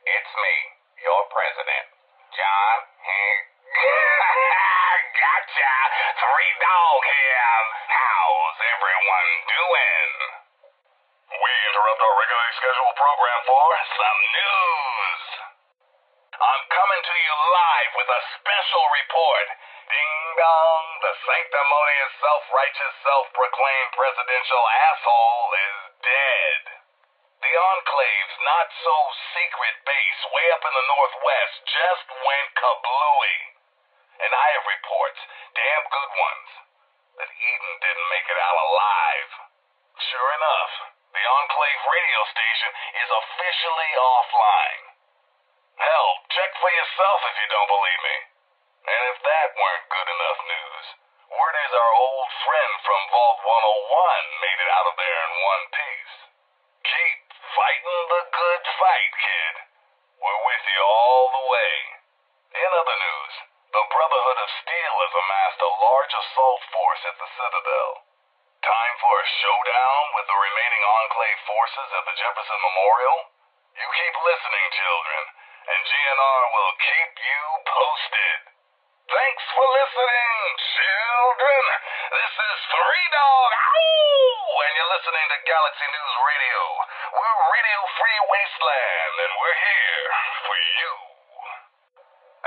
It's me, your president, John Hank. Gotcha! Three Dog here. How's everyone doing? We interrupt our regularly scheduled program for some news. I'm coming to you live with a special report. Ding dong, the sanctimonious, self-righteous, self-proclaimed presidential asshole is dead. The Enclave's not-so-secret base way up in the Northwest just went kablooey. And I have reports, damn good ones, that Eden didn't make it out alive. Sure enough, the Enclave radio station is officially offline. Hell, check for yourself if you don't believe me. And if that weren't good enough news, word is our old friend from Vault 101 made it out of there in one piece. Keep fighting the good fight, kid. We're with you all the way. In other news, the Brotherhood of Steel has amassed a large assault force at the Citadel. Time for a showdown with the remaining Enclave forces at the Jefferson Memorial? You keep listening, children, and GNR will keep you posted. Thanks for listening, children. This is Three Dog, ow! And you're listening to Galaxy News Radio. We're Radio Free Wasteland, and we're here for you.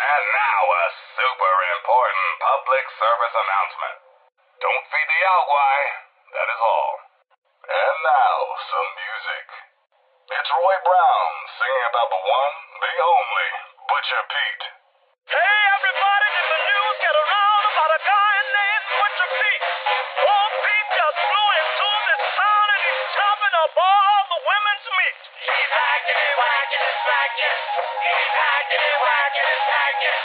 And now a super important public service announcement. Don't feed the Yaogwai, that is all. now, some music. It's Roy Brown singing about the one, the only, Butcher Pete. Hey, everybody, did the news get around about a guy named Butcher Pete? Old Pete just flew into this town and he's chopping up all the women's meat. He's hacking and whacking and slacking. He's hacking and whacking and slacking.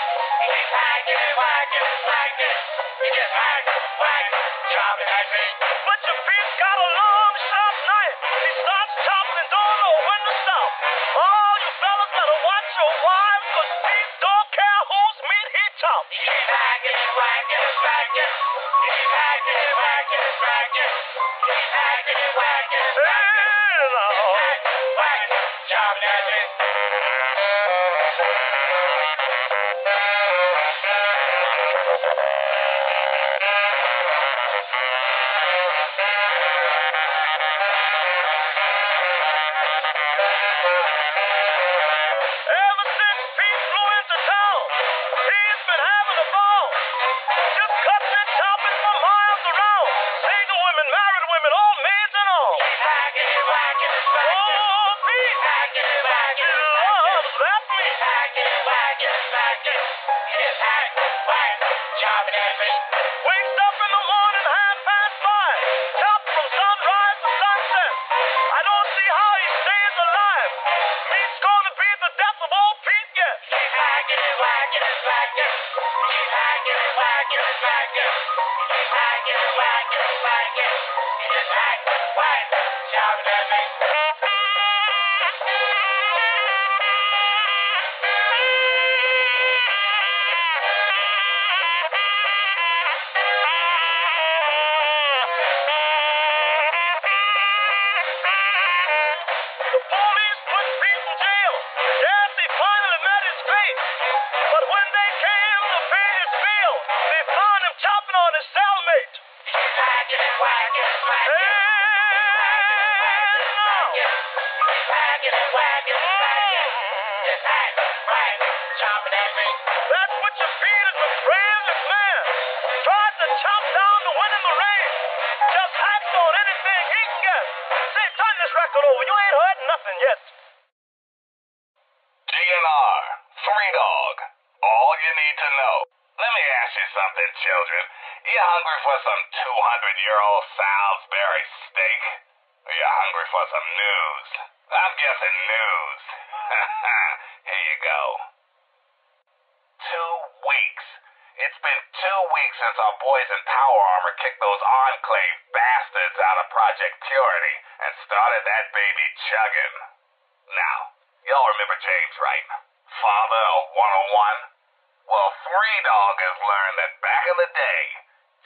He's hacking and whacking and slacking. He just hack, whack, chopping that meat. Butcher Pete's got a long, sharp knife. He starts chopping and don't know when to stop. All you fellas better watch your wives, 'cause Pete don't care whose meat he chops. He's hacking and whacking and slacking. He's hacking and whacking and slacking. He's hacking and whacking and slacking. He's hack, whack, chopping that meat. Ever since Pete flew into town, he's been having a ball. Just cutting and chopping for miles around. Single women, married women, old maids and all. He's hacking and whacking and slacking. Oh, Pete! Hacking and whacking and slacking. Loves that meat. He's hacking and whacking and slacking. He just hack, whack, chopping that meat. Wakes up in the morning 5:30. Chopped from sunrise to sunset. I don't see how he stays alive. Meat's gonna be the death of old Pete yet. He's hacking and whacking and slacking. He's hacking and whacking and slacking. He's hacking and whacking and slacking. He just hack, whack, chopping that meat. The police put Pete in jail. Yes, they finally met his fate. But when they came to pay his bill, they found him chopping on his cellmate. He's hacking and whacking and slacking. He's hacking and whacking and slacking. Just hack, whack, chopping that meat. That's Butcher Pete is the bravest man. Tried to chop down the wind in the rain. Just hacks on anything he can get. Say, turn this record over. You ain't heard nothing yet. DNR, Three Dog, all you need to know. Let me ask you something, children. You hungry for some 200-year-old Salisbury steak? Or you hungry for some news? I'm guessing news. Here you go. 2 weeks. It's been 2 weeks since our boys in Power Armor kicked those Enclave bastards out of Project Purity and started that baby chugging. Now, y'all remember James, right? Father of 101? Well, Three Dog has learned that back in the day,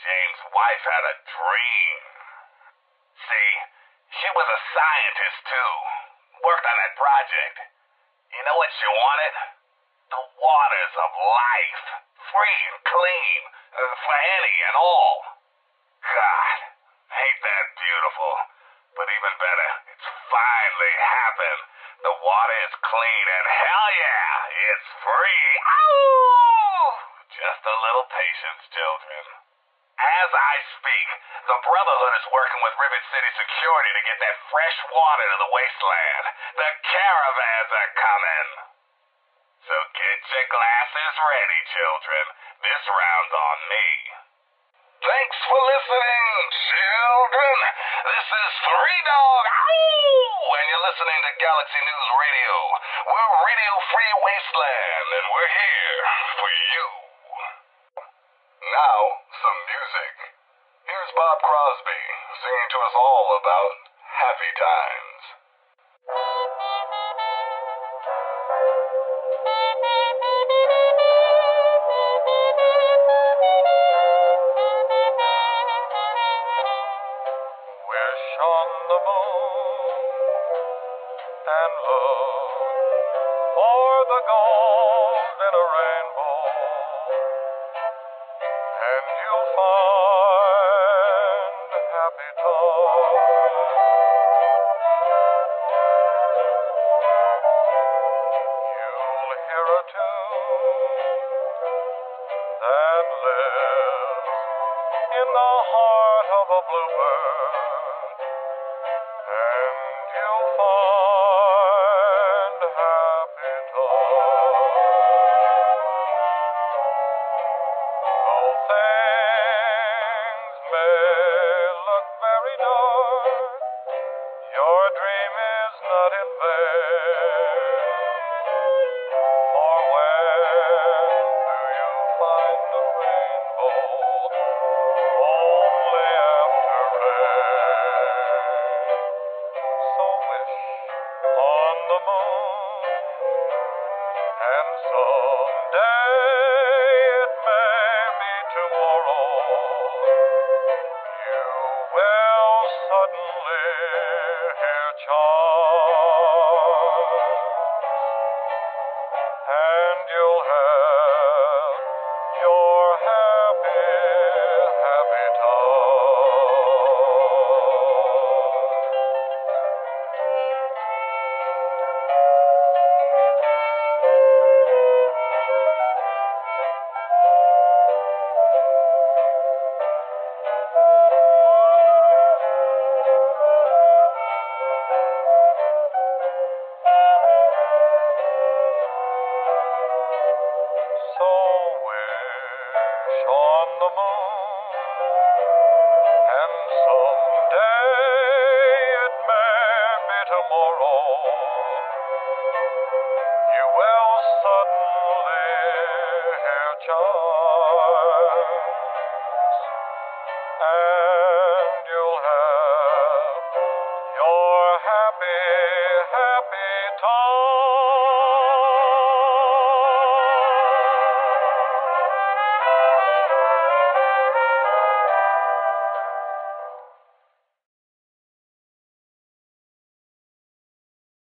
James' wife had a dream. See, she was a scientist, too. Worked on that project. You know what she wanted? The waters of life. Free and clean. For any and all. God, ain't that beautiful? But even better, it's finally happened. The water is clean and hell yeah, it's free. Ow! Just a little patience, children. As I speak, the Brotherhood is working with Rivet City Security to get that fresh water to the wasteland. The caravans are coming. So get your glasses ready, children. This round's on me. Thanks for listening, children. This is Three Dog. Ow! And you're listening to Galaxy News Radio. We're Radio Free Wasteland, and we're here for you. Now, some music. Here's Bob Crosby singing to us all about happy times. Wish on the moon and look for the gold in a rainbow, and you'll find happy times. You'll hear a tune that lives in the heart of a bluebird, suddenly hear chimes, and you'll have your happy, happy So wish on the moon, and someday it may be tomorrow. You will suddenly hear chimes, and you'll have your happy, happy time.